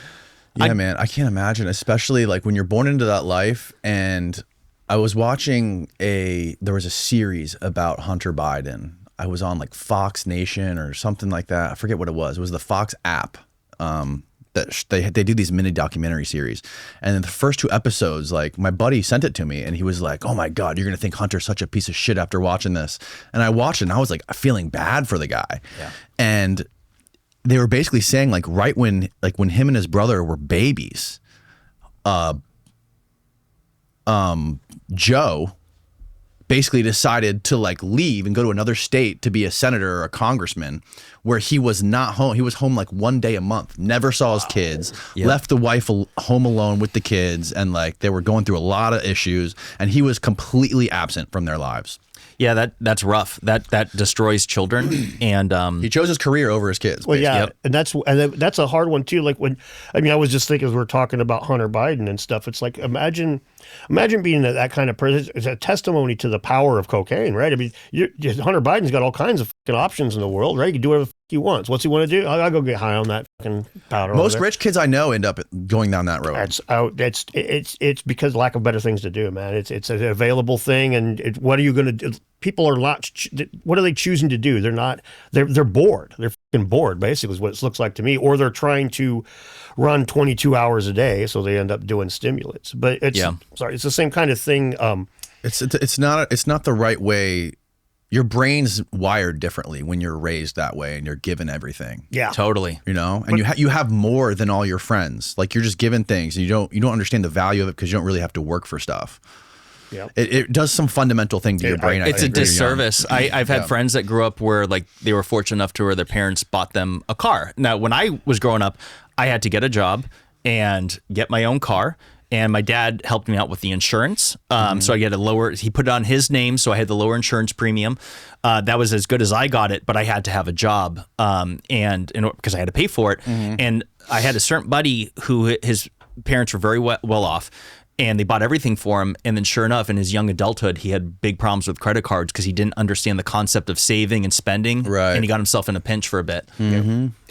A: Yeah, man, I can't imagine, especially like when you're born into that life. And I was watching there was a series about Hunter Biden. I was on like Fox Nation or something like that. I forget what it was. It was the Fox app that they do these mini documentary series. And in the first 2 episodes, like my buddy sent it to me and he was like, oh my God, you're going to think Hunter's such a piece of shit after watching this. And I watched it and I was like feeling bad for the guy. Yeah. And they were basically saying like right when him and his brother were babies, Joe basically decided to like leave and go to another state to be a senator or a congressman where he was not home. He was home like 1 day a month, never saw his kids, left the wife home alone with the kids. And like they were going through a lot of issues and he was completely absent from their lives.
B: Yeah, that's rough. That destroys children, and
A: he chose his career over his kids.
C: Well, yeah, and that's a hard one too. Like I was just thinking as we're talking about Hunter Biden and stuff. It's like imagine being that kind of person. It's a testimony to the power of cocaine, right? I mean, Hunter Biden's got all kinds of fucking options in the world, right? He can do whatever he wants. What's he want to do? I'll go get high on that fucking powder.
A: Most rich kids I know end up going down that road.
C: It's because lack of better things to do, man. It's an available thing, and what are you going to do? People are not. What are they choosing to do? They're not. They're bored. They're fucking bored. Basically, is what it looks like to me. Or they're trying to run 22 hours a day, so they end up doing stimulants. But it's the same kind of thing.
A: It's not the right way. Your brain's wired differently when you're raised that way and you're given everything.
C: Yeah,
B: totally.
A: And you have more than all your friends. Like you're just given things and you don't understand the value of it because you don't really have to work for stuff. Yeah, it does some fundamental thing to your brain.
B: It's a disservice. I've had friends that grew up where like they were fortunate enough to where their parents bought them a car. Now, when I was growing up, I had to get a job and get my own car. And my dad helped me out with the insurance. So I get he put it on his name. So I had the lower insurance premium. That was as good as I got it, but I had to have a job because I had to pay for it. And I had a certain buddy who his parents were very well off. And they bought everything for him. And then sure enough, in his young adulthood, he had big problems with credit cards because he didn't understand the concept of saving and spending. Right. And he got himself in a pinch for a bit.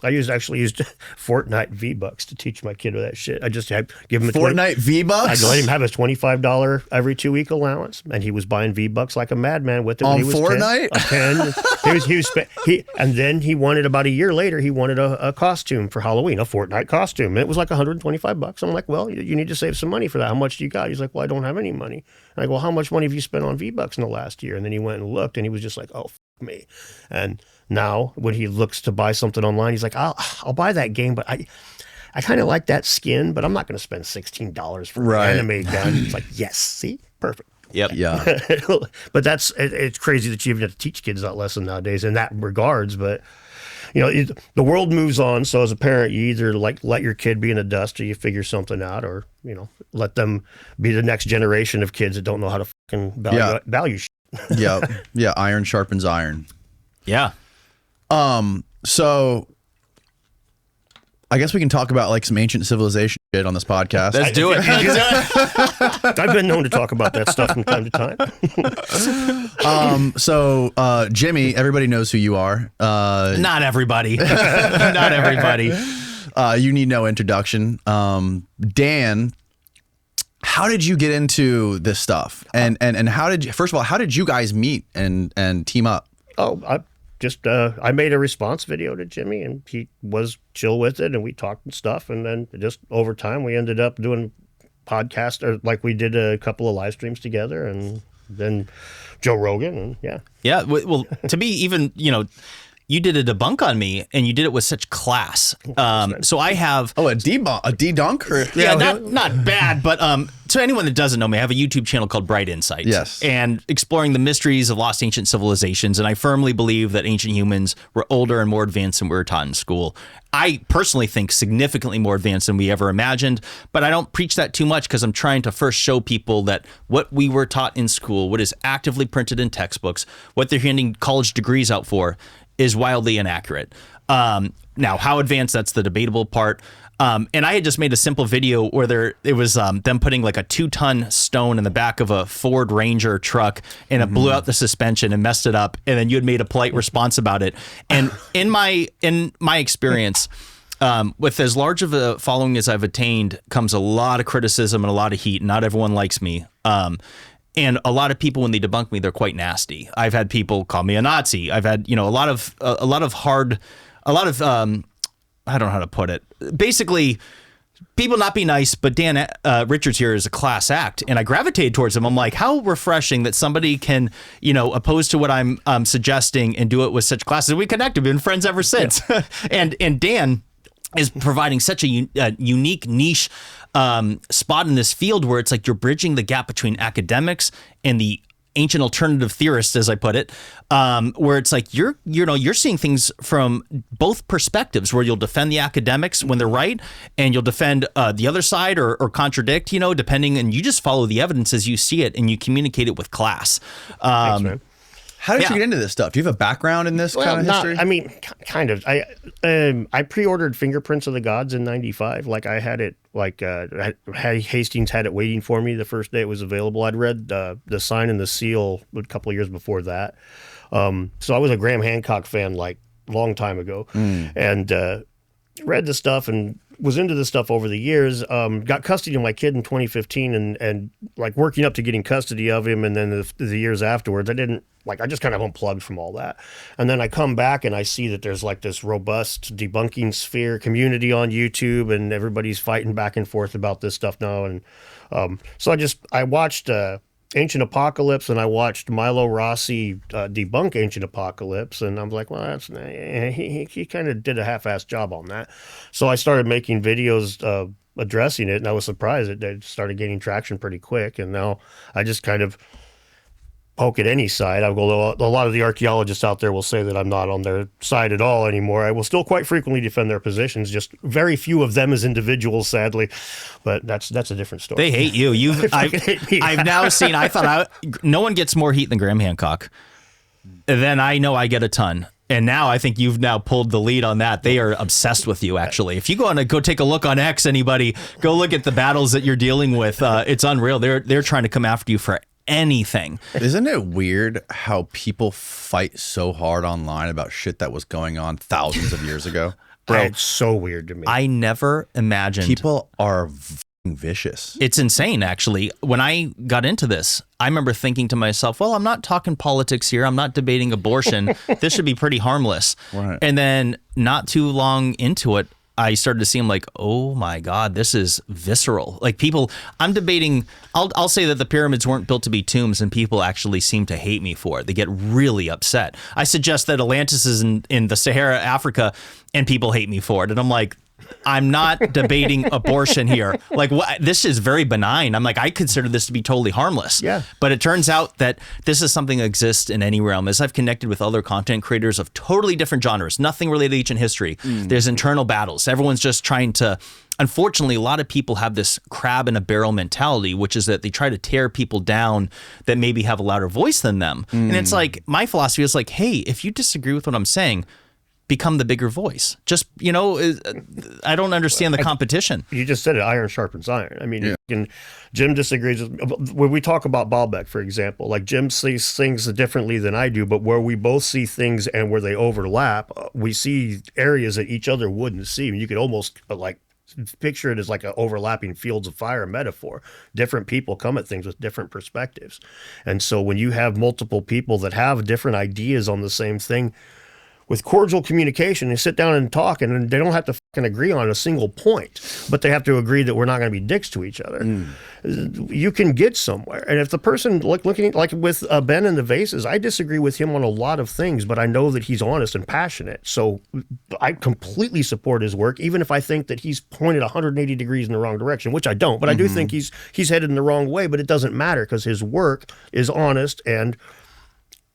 C: I actually used Fortnite V-Bucks to teach my kid that shit. I just give him
A: Fortnite V-Bucks?
C: I let him have a $25 every 2-week allowance, and he was buying V-Bucks like a madman with it when he was
A: Fortnite?
C: 10. And then he wanted, about a year later, he wanted a costume for Halloween, a Fortnite costume. It was like $125. I'm like, well, you need to save some money for that. How much do you got? He's like, well, I don't have any money. I'm like, well, how much money have you spent on V-Bucks in the last year? And then he went and looked, and he was just like, oh, f*** me. And now when he looks to buy something online, he's like, I'll buy that game, but I kind of like that skin, but I'm not going to spend $16 for an anime gun. It's like, yes, see? perfect.
B: Yep.
A: Yeah.
C: But it's crazy that you even have to teach kids that lesson nowadays in that regards. But the world moves on. So as a parent, you either let your kid be in the dust, or you figure something out, or let them be the next generation of kids that don't know how to fucking value shit.
A: Yeah. Iron sharpens iron.
B: Yeah.
A: So I guess we can talk about like some ancient civilization shit on this podcast.
B: Let's do it.
C: I've been known to talk about that stuff from time to time.
A: So Jimmy, everybody knows who you are.
B: Not everybody. Not everybody.
A: You need no introduction. Dan, how did you get into this stuff? And first of all, how did you guys meet and team up?
C: I made a response video to Jimmy, and he was chill with it, and we talked and stuff, and then just over time we ended up doing podcast, or like we did a couple of live streams together, and then Joe Rogan, and
B: yeah. Well, to be even, you did a debunk on me, and you did it with such class. So I have
A: a debunk, or
B: yeah, not bad, but so anyone that doesn't know me, I have a YouTube channel called Bright Insights.
A: Yes.
B: And exploring the mysteries of lost ancient civilizations. And I firmly believe that ancient humans were older and more advanced than we were taught in school. I personally think significantly more advanced than we ever imagined, but I don't preach that too much because I'm trying to first show people that what we were taught in school, what is actively printed in textbooks, what they're handing college degrees out for, is wildly inaccurate. Now, how advanced, that's the debatable part. And I had just made a simple video where it was them putting like a 2-ton stone in the back of a Ford Ranger truck, and it blew out the suspension and messed it up. And then you had made a polite response about it. And in my experience, with as large of a following as I've attained comes a lot of criticism and a lot of heat. Not everyone likes me. And a lot of people, when they debunk me, they're quite nasty. I've had people call me a Nazi. I've had, a lot of I don't know how to put it. Basically, people not be nice, but Dan Richards here is a class act, and I gravitated towards him. I'm like, how refreshing that somebody can, oppose to what I'm suggesting and do it with such class. And we connected, we've been friends ever since. Yeah. and Dan is providing such a unique niche spot in this field where it's like you're bridging the gap between academics and the ancient alternative theorists, as I put it, where it's like you're seeing things from both perspectives, where you'll defend the academics when they're right, and you'll defend the other side or contradict, depending, and you just follow the evidence as you see it, and you communicate it with class.
C: Thanks, man.
A: How did you get into this stuff? Do you have a background in this kind of history?
C: I mean, kind of. I pre-ordered Fingerprints of the Gods in '95. Like I had it, Hastings had it waiting for me the first day it was available. I'd read The Sign and the Seal a couple of years before that. So I was a Graham Hancock fan like a long time ago, and read the stuff and was into this stuff over the years. Got custody of my kid in 2015, and like working up to getting custody of him, and then the years afterwards, I just kind of unplugged from all that. And then I come back and I see that there's like this robust debunking sphere community on YouTube, and everybody's fighting back and forth about this stuff now. And so I watched Ancient Apocalypse, and I watched Milo Rossi debunk Ancient Apocalypse, and I'm like, well, he kind of did a half-assed job on that. So I started making videos addressing it, and I was surprised that it started gaining traction pretty quick. And now I just kind of poke at any side. Although a lot of the archaeologists out there will say that I'm not on their side at all anymore. I will still quite frequently defend their positions, just very few of them as individuals, sadly. But that's a different story.
B: They hate you. I've now seen, no one gets more heat than Graham Hancock. Then I know I get a ton. And now I think you've now pulled the lead on that. They are obsessed with you, actually. If you go take a look on X, anybody, go look at the battles that you're dealing with. It's unreal. They're trying to come after you for anything.
A: Isn't it weird how people fight so hard online about shit that was going on thousands of years ago?
C: Bro, it's so weird to me.
B: I never imagined.
A: People are vicious.
B: It's insane, actually. When I got into this, I remember thinking to myself, well, I'm not talking politics here. I'm not debating abortion. This should be pretty harmless.
A: Right.
B: And then not too long into it, I started to see them like, oh my God, this is visceral. Like people, I'm debating, I'll say that the pyramids weren't built to be tombs, and people actually seem to hate me for it. They get really upset. I suggest that Atlantis is in the Sahara, Africa, and people hate me for it. And I'm like, I'm not debating abortion here. Like, this is very benign. I'm like, I consider this to be totally harmless.
C: Yeah.
B: But it turns out that this is something that exists in any realm. As I've connected with other content creators of totally different genres, nothing related to ancient history, there's internal battles. Everyone's just trying to. Unfortunately, a lot of people have this crab in a barrel mentality, which is that they try to tear people down that maybe have a louder voice than them. And it's like, my philosophy is like, hey, if you disagree with what I'm saying, become the bigger voice. Just, I don't understand the competition.
C: You just said it, iron sharpens iron. I mean, Jim disagrees. When we talk about Baalbek, for example, like Jim sees things differently than I do, but where we both see things and where they overlap, we see areas that each other wouldn't see. You could almost picture it as like an overlapping fields of fire metaphor. Different people come at things with different perspectives. And so when you have multiple people that have different ideas on the same thing, with cordial communication, they sit down and talk, and they don't have to fucking agree on a single point, but they have to agree that we're not going to be dicks to each other. You can get somewhere. And if the person looking like with Ben and the vases, I disagree with him on a lot of things, but I know that he's honest and passionate. So I completely support his work, even if I think that he's pointed 180 degrees in the wrong direction, which I don't. But I do think he's headed in the wrong way. But it doesn't matter because his work is honest and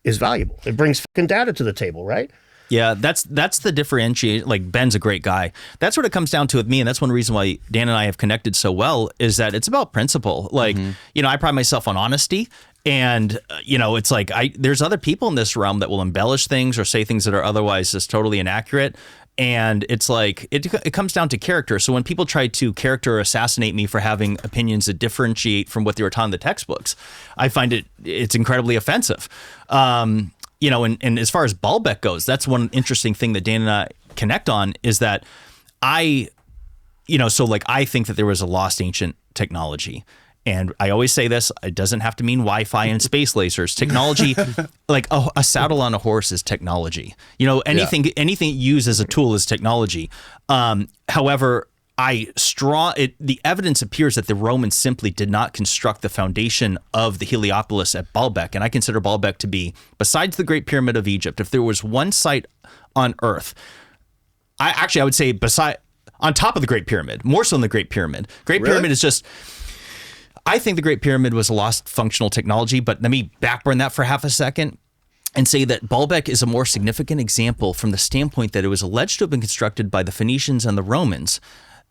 C: is valuable. It brings fucking data to the table, right?
B: Yeah, that's the differentiation. Like, Ben's a great guy. That's what it comes down to with me, and that's one reason why Dan and I have connected so well, is that it's about principle. Like, I pride myself on honesty, and it's like there's other people in this realm that will embellish things or say things that are otherwise just totally inaccurate. And it's like it comes down to character. So when people try to character assassinate me for having opinions that differentiate from what they were taught in the textbooks, I find it's incredibly offensive. And as far as Baalbek goes, that's one interesting thing that Dan and I connect on, is that I think that there was a lost ancient technology. And I always say this, it doesn't have to mean Wi-Fi and space lasers. Technology, like a saddle on a horse is technology. Anything used as a tool is technology. However, the evidence appears that the Romans simply did not construct the foundation of the Heliopolis at Baalbek. And I consider Baalbek to be, besides the Great Pyramid of Egypt, if there was one site on Earth, I would say on top of the Great Pyramid, more so than the Great Pyramid. Pyramid is just, I think the Great Pyramid was a lost functional technology, but let me backburn that for half a second and say that Baalbek is a more significant example from the standpoint that it was alleged to have been constructed by the Phoenicians and the Romans,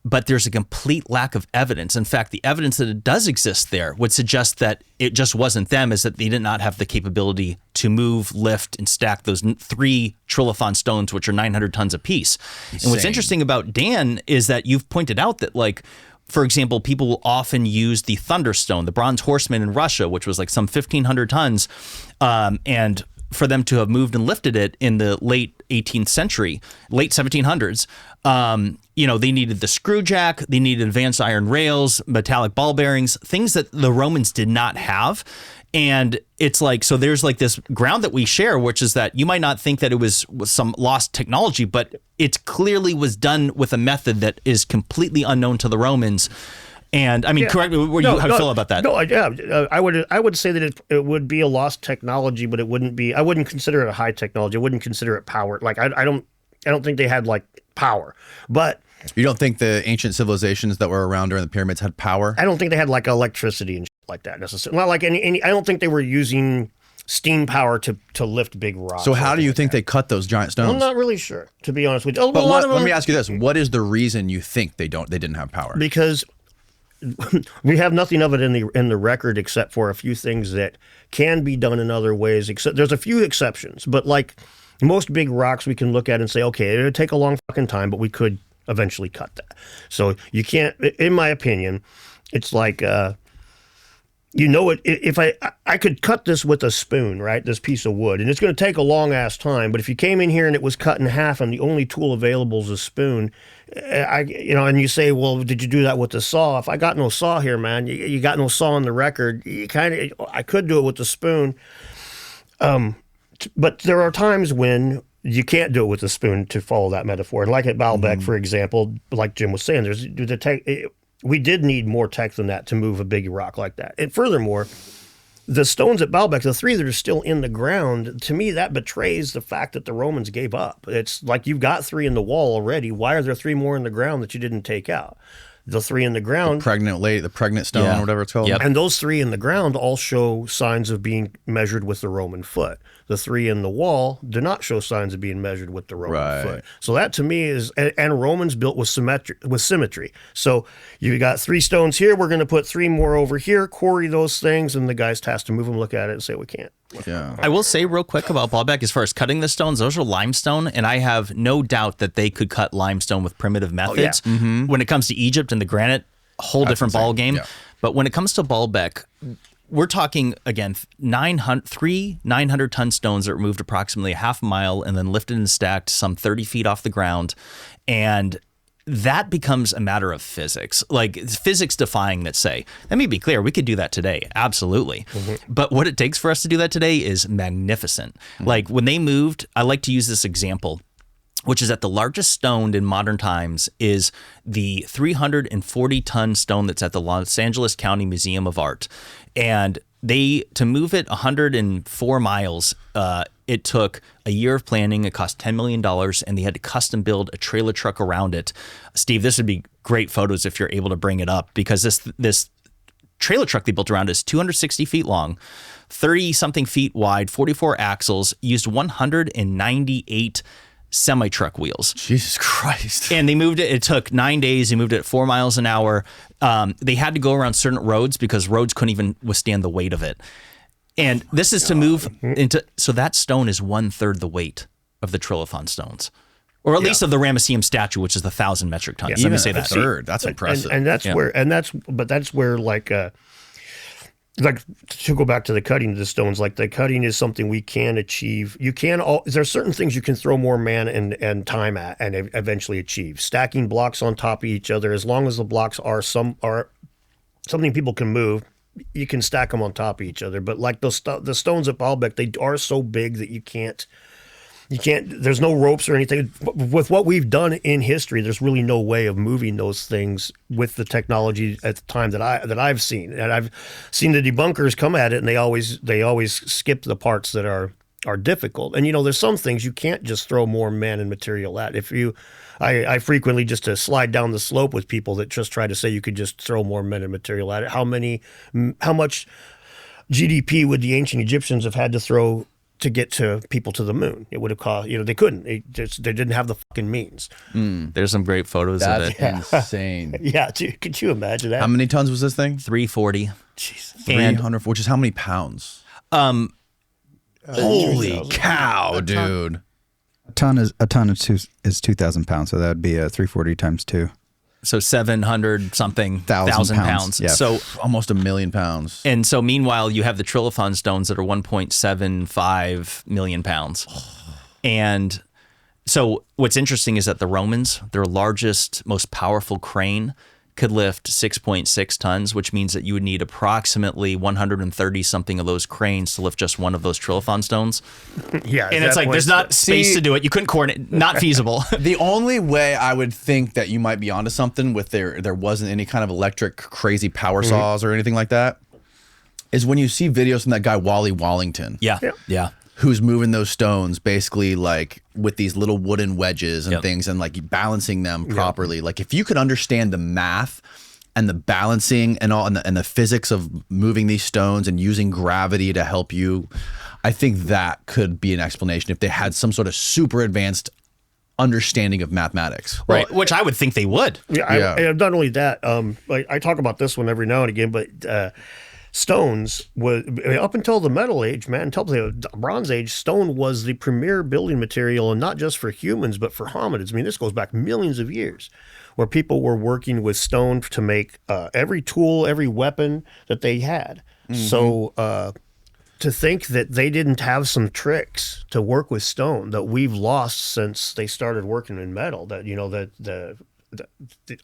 B: but there's a complete lack of evidence. In fact, the evidence that it does exist there would suggest that it just wasn't them, is that they did not have the capability to move, lift, and stack those 3 trilithon stones, which are 900 tons apiece. And what's interesting about Dan is that you've pointed out that, like, for example, people will often use the Thunderstone, the bronze horseman in Russia, which was like some 1,500 tons, and for them to have moved and lifted it in the late 18th century, late 1700s, they needed the screw jack, they needed advanced iron rails, metallic ball bearings, things that the Romans did not have. And it's like, so there's like this ground that we share, which is that you might not think that it was some lost technology, but it clearly was done with a method that is completely unknown to the Romans. And I mean, correct me, how do you feel about that?
C: I would say that it would be a lost technology, but it wouldn't be. I wouldn't consider it a high technology. I wouldn't consider it power. Like I don't think they had like power. But
A: you don't think the ancient civilizations that were around during the pyramids had power?
C: I don't think they had like electricity and shit like that necessarily. Not like any. I don't think they were using steam power to lift big rocks.
A: So how do you think they cut those giant stones?
C: I'm not really sure, to be honest with you.
A: But let me ask you this: what is the reason you think they didn't have power?
C: Because we have nothing of it in the record except for a few things that can be done in other ways. Except there's a few exceptions, but like most big rocks, we can look at and say, okay, it would take a long fucking time, but we could eventually cut that. So you can't, in my opinion, it's like, if I could cut this with a spoon, right? This piece of wood, and it's going to take a long ass time. But if you came in here and it was cut in half, and the only tool available is a spoon, and you say, well, did you do that with the saw? If I got no saw here, man, you got no saw on the record. I could do it with the spoon, but there are times when you can't do it with a spoon, to follow that metaphor. And like at Baalbek, for example, like Jim was saying, we did need more tech than that to move a big rock like that. And furthermore, the stones at Baalbek, the 3 that are still in the ground, to me, that betrays the fact that the Romans gave up. It's like you've got 3 in the wall already. Why are there 3 more in the ground that you didn't take out? The 3 in the ground.
A: The pregnant stone,
B: Yeah.
A: or whatever it's called.
B: Yep.
C: And those 3 in the ground all show signs of being measured with the Roman foot. The 3 in the wall do not show signs of being measured with the Roman
A: Right.
C: foot. So that to me is, and Romans built with symmetry. So you got 3 stones here. We're going to put 3 more over here, quarry those things, and the guy's tasked to move them, look at it, and say we can't.
A: Yeah.
B: I will say real quick about Baalbek, as far as cutting the stones, those are limestone, and I have no doubt that they could cut limestone with primitive methods. When it comes to Egypt and the granite, a whole different ball game.
A: Yeah.
B: But when it comes to Baalbek, we're talking, again, 900-ton stones that were moved approximately a half mile and then lifted and stacked some 30 feet off the ground. And that becomes a matter of physics, like physics defying that say. Let me be clear, we could do that today, absolutely. But what it takes for us to do that today is magnificent. Like when they moved, I like to use this example, which is that the largest stone in modern times is the 340-ton stone that's at the Los Angeles County Museum of Art. And to move it 104 miles, it took a year of planning. It cost $10 million, and they had to custom build a trailer truck around it. Steve, this would be great photos if you're able to bring it up, because this trailer truck they built around it is 260 feet long, 30-something feet wide, 44 axles, used 198 semi-truck wheels.
A: Jesus Christ.
B: And they moved it. It took 9 days. They moved it at 4 miles an hour. They had to go around certain roads because roads couldn't even withstand the weight of it. And this is to move into, so that stone is 1/3 the weight of the Trilithon stones, or at least of the Ramesseum statue, which is 1,000 metric tons. Let me say that.
A: Third. That's impressive.
C: And that's where like to go back to the cutting of the stones, like the cutting is something we can achieve. There's certain things you can throw more man and time at and eventually achieve. Stacking blocks on top of each other, as long as the blocks are something people can move, you can stack them on top of each other. But like the stones at Baalbek, they are so big that you can't, there's no ropes or anything. With what we've done in history, there's really no way of moving those things with the technology at the time that I've seen. And I've seen the debunkers come at it, and they always skip the parts that are difficult. And there's some things you can't just throw more man and material at. I frequently just to slide down the slope with people that just try to say you could just throw more men and material at it. How much GDP would the ancient Egyptians have had to throw to get to people to the moon? It would have cost, they couldn't. They didn't have the fucking means.
B: There's some great photos of it.
A: That's insane.
C: Yeah, dude, could you imagine that?
A: How many tons was this thing?
B: 340.
C: Jesus.
A: 300, which is how many pounds? Holy cow, dude.
E: A ton is 2,000 pounds, so that would be 340 times 2.
B: So 700 something thousand pounds.
E: Yeah.
B: So
A: Almost 1 million pounds.
B: And so meanwhile, you have the Trilithon stones that are 1.75 million pounds. And so what's interesting is that the Romans, their largest, most powerful crane could lift 6.6 tons, which means that you would need approximately 130 something of those cranes to lift just one of those Trilithon stones.
C: Yeah.
B: And it's like, there's not space to do it. You couldn't coordinate, not feasible.
A: The only way I would think that you might be onto something with there wasn't any kind of electric crazy power saws or anything like that is when you see videos from that guy Wally Wallington.
B: Yeah.
A: Who's moving those stones basically like with these little wooden wedges and things and like balancing them properly. Like if you could understand the math and the balancing and all and the physics of moving these stones and using gravity to help you, I think that could be an explanation if they had some sort of super advanced understanding of mathematics.
B: Right. Which I would think they would.
C: And not only that, like I talk about this one every now and again, but stones was up until the Metal Age, man, until the Bronze Age, stone was the premier building material, and not just for humans, but for hominids. I mean, this goes back millions of years, where people were working with stone to make every tool, every weapon that they had. So to think that they didn't have some tricks to work with stone that we've lost since they started working in metal, that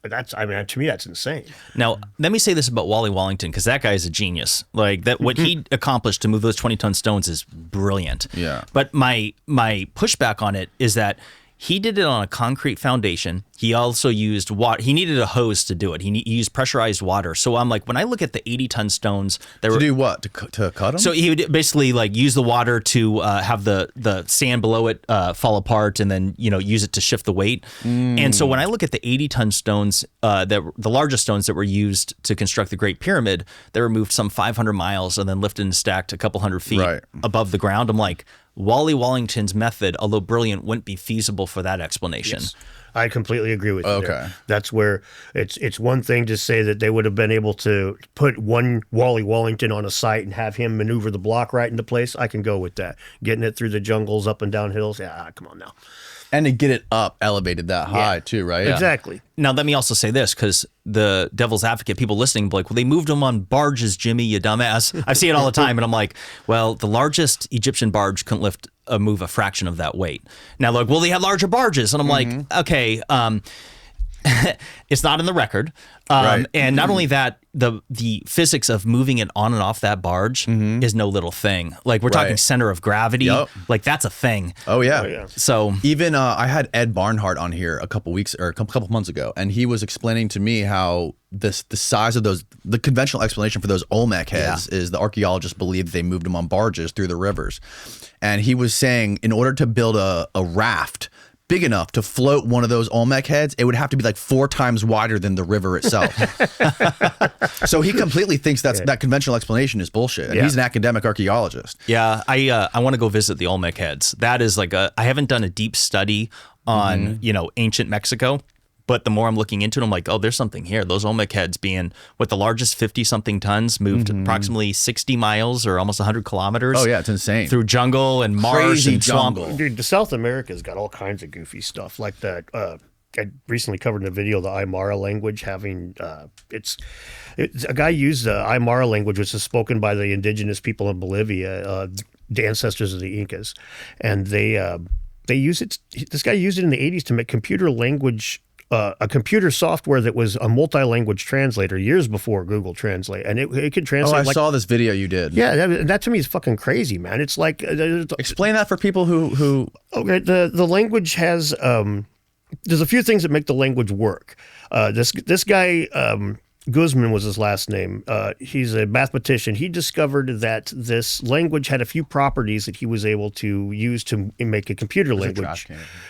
C: that's, I mean, to me, that's insane.
B: Now, let me say this about Wally Wallington, because that guy is a genius. Like that, what he accomplished to move those 20-ton stones is brilliant.
A: Yeah.
B: But my pushback on it is that He did it on a concrete foundation. He also used water. He needed a hose to do it. He used pressurized water. So I'm like, when I look at the 80-ton stones,
A: To do what? To cut them?
B: So he would basically like use the water to have the sand below it fall apart, and then use it to shift the weight. And so when I look at the 80-ton stones, the largest stones that were used to construct the Great Pyramid, they were moved some 500 miles and then lifted and stacked a couple hundred feet above the ground. I'm like, Wally Wallington's method, although brilliant, wouldn't be feasible for that explanation.
C: Yes. I completely agree with you.
A: Okay.
C: There. That's where it's one thing to say that they would have been able to put one Wally Wallington on a site and have him maneuver the block right into place. I can go with that. Getting it through the jungles, up and down hills. Yeah, come on now.
A: And to get it up elevated that high too, right?
C: Exactly.
B: Now, let me also say this, because the devil's advocate, people listening, be like, well, they moved them on barges, Jimmy, you dumbass. I see it all the time, and I'm like, well, the largest Egyptian barge couldn't move a fraction of that weight. Now, like, well, they had larger barges, and I'm like, okay, it's not in the record. And not only that, the physics of moving it on and off that barge is no little thing. Like, we're talking center of gravity. Like, that's a thing.
A: Oh yeah.
B: So
A: even I had Ed Barnhart on here a couple months ago, and he was explaining to me how the size of the conventional explanation for those Olmec heads is the archaeologists believed they moved them on barges through the rivers. And he was saying in order to build a raft big enough to float one of those Olmec heads, it would have to be like 4 times wider than the river itself. So he completely thinks that conventional explanation is bullshit. And he's an academic archaeologist.
B: yeah, I want to go visit the Olmec heads. That is like I haven't done a deep study on ancient Mexico. But the more I'm looking into it, I'm like, oh, there's something here. Those Olmec heads being the largest 50-something tons moved approximately 60 miles or almost 100 kilometers.
A: Oh yeah, it's insane.
B: Through jungle and marsh
A: Crazy
B: and swamp.
A: jungle.
C: Dude, the South America's got all kinds of goofy stuff like that. I recently covered in a video the Aymara language having a guy used the Aymara language, which is spoken by the indigenous people in Bolivia, the ancestors of the Incas, and they use it. This guy used it in the 80s to make computer language. A computer software that was a multi-language translator years before Google Translate, and it could translate.
A: Oh, I saw this video you did.
C: Yeah, that to me is fucking crazy, man. It's like
A: Explain that for people who
C: okay. The language has there's a few things that make the language work. This guy Guzman was his last name. He's a mathematician. He discovered that this language had a few properties that he was able to use to make a computer language.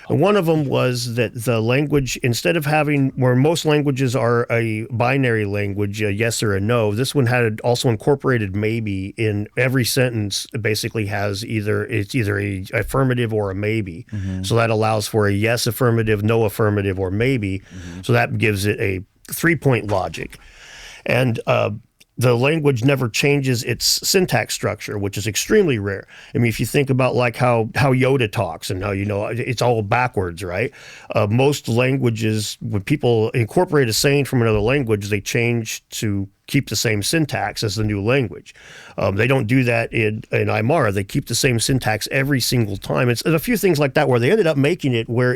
C: And one of them was that the language, instead of having where most languages are a binary language, a yes or a no, this one had also incorporated maybe in every sentence. It basically has either a affirmative or a maybe. So that allows for a yes affirmative, no affirmative, or maybe. So that gives it a 3-point logic. And the language never changes its syntax structure, which is extremely rare. I mean, if you think about like how Yoda talks and how, it's all backwards, right? Most languages, when people incorporate a saying from another language, they change to keep the same syntax as the new language. They don't do that in Aymara. They keep the same syntax every single time. It's a few things like that where they ended up making it where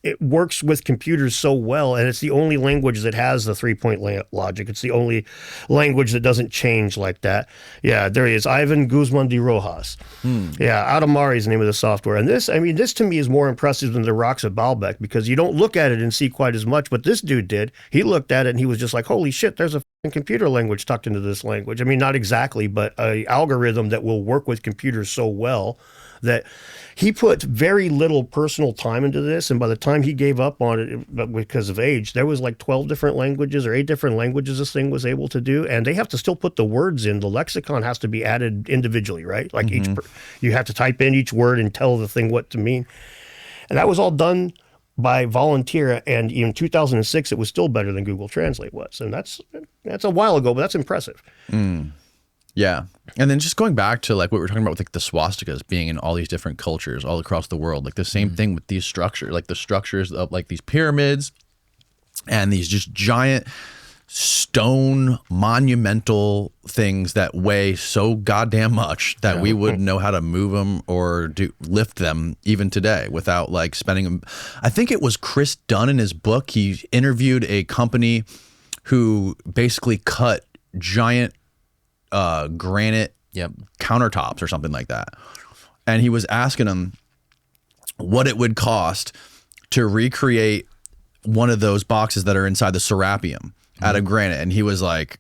C: it works with computers so well, and it's the only language that has the 3-point logic. It's the only language that doesn't change like that. Yeah, there he is, Ivan Guzman de Rojas. Yeah, Aymara is the name of the software. And this to me is more impressive than the rocks of Baalbek because you don't look at it and see quite as much, but this dude did. He looked at it and he was just like, holy shit, there's a computer language tucked into this language. I mean, not exactly, but an algorithm that will work with computers so well that he put very little personal time into this, and by the time he gave up on it because of age, there was like 12 different languages or 8 different languages this thing was able to do, and they have to still put the words in. The lexicon has to be added individually, right? Like you have to type in each word and tell the thing what to mean, and that was all done by volunteer, and in 2006 it was still better than Google Translate was, and that's a while ago, but that's impressive.
A: Yeah. And then just going back to like what we were talking about with like the swastikas being in all these different cultures all across the world, like the same thing with these structures, like the structures of like these pyramids and these just giant stone monumental things that weigh so goddamn much that we wouldn't know how to move them or lift them even today without like spending them. I think it was Chris Dunn in his book. He interviewed a company who basically cut giant granite countertops or something like that. And he was asking them, what it would cost to recreate one of those boxes that are inside the Serapeum out of granite. And he was like,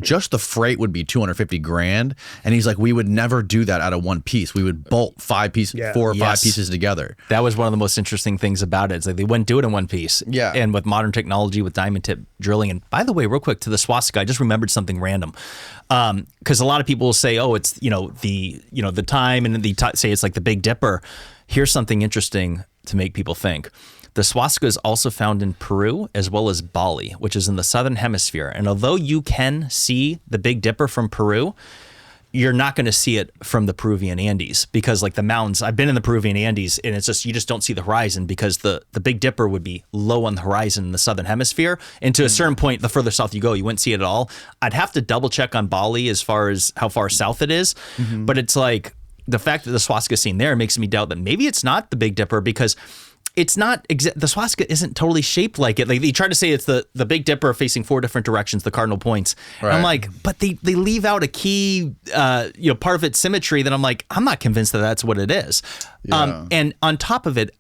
A: just the freight would be 250 grand. And he's like, we would never do that out of one piece. We would bolt 4 or 5 pieces together.
B: That was one of the most interesting things about it. It's like they wouldn't do it in one piece.
A: Yeah.
B: And with modern technology, with diamond tip drilling. And by the way, real quick to the swastika, I just remembered something random. Because a lot of people will say, oh, it's, the time, and say it's like the Big Dipper. Here's something interesting to make people think. The swastika is also found in Peru as well as Bali, which is in the southern hemisphere. And although you can see the Big Dipper from Peru, you're not going to see it from the Peruvian Andes, because like the mountains, I've been in the Peruvian Andes, and it's just, you just don't see the horizon, because the Big Dipper would be low on the horizon in the southern hemisphere. And to a certain point, the further south you go, you wouldn't see it at all. I'd have to double check on Bali as far as how far south it is. But it's like the fact that the swastika is seen there makes me doubt that maybe it's not the Big Dipper, because it's not the swastika isn't totally shaped like it. Like they try to say it's the Big Dipper facing 4 different directions, the cardinal points. Right. I'm like, but they leave out a key, part of its symmetry that I'm like, I'm not convinced that that's what it is. Yeah. And on top of it,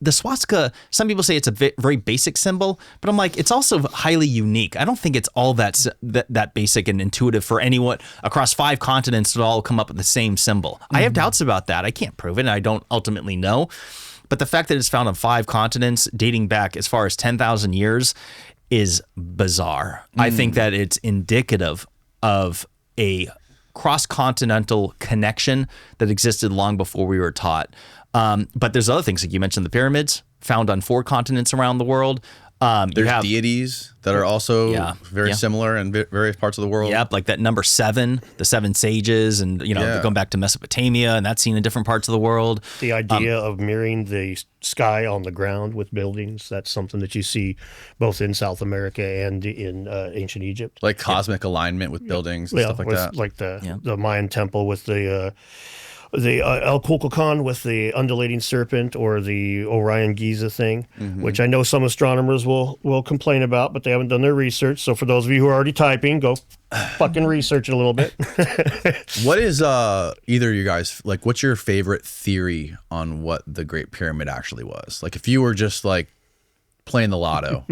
B: the swastika, some people say it's a very basic symbol, but I'm like, it's also highly unique. I don't think it's all that basic and intuitive for anyone across 5 continents to all come up with the same symbol. I have doubts about that. I can't prove it, and I don't ultimately know. But the fact that it's found on 5 continents, dating back as far as 10,000 years, is bizarre. I think that it's indicative of a cross-continental connection that existed long before we were taught. But there's other things, like you mentioned the pyramids, found on 4 continents around the world.
A: There's deities that are also very similar in various parts of the world.
B: Yep, like that number 7, the 7 sages, and going back to Mesopotamia, and that's seen in different parts of the world.
C: The idea of mirroring the sky on the ground with buildings, that's something that you see both in South America and in ancient Egypt.
A: Like cosmic alignment with buildings and stuff like that.
C: Like the Mayan temple with the El Kukulkan with the undulating serpent, or the Orion Giza thing, which I know some astronomers will complain about, but they haven't done their research. So for those of you who are already typing, go fucking research it a little bit.
A: What is either of you guys, like, what's your favorite theory on what the Great Pyramid actually was? Like, if you were just like playing the lotto.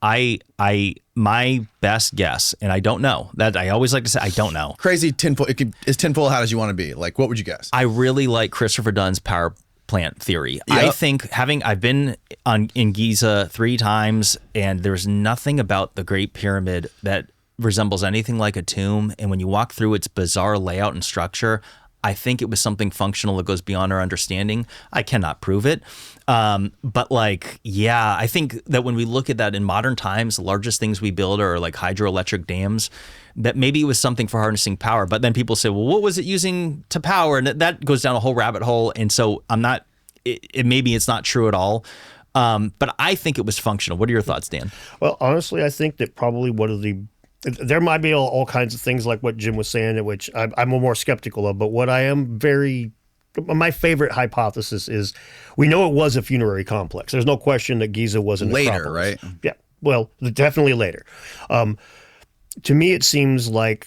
B: My best guess, and I don't know, that I always like to say I don't know.
A: Crazy tinfoil. As tinfoil hat as you want to be. Like, what would you guess?
B: I really like Christopher Dunn's power plant theory. Yep. I think I've been in Giza 3 times, and there's nothing about the Great Pyramid that resembles anything like a tomb. And when you walk through its bizarre layout and structure, I think it was something functional that goes beyond our understanding. I cannot prove it. But I think that when we look at that in modern times, the largest things we build are like hydroelectric dams, that maybe it was something for harnessing power. But then people say, well, what was it using to power? And that goes down a whole rabbit hole. And so maybe it's not true at all. But I think it was functional. What are your thoughts, Dan?
C: Well, honestly, I think that probably there might be all kinds of things like what Jim was saying, which I'm more skeptical of. But what I am my favorite hypothesis is, we know it was a funerary complex. There's no question that Giza was an
A: later,
C: acropolis.
A: Right?
C: Yeah, well, definitely later. To me, it seems like,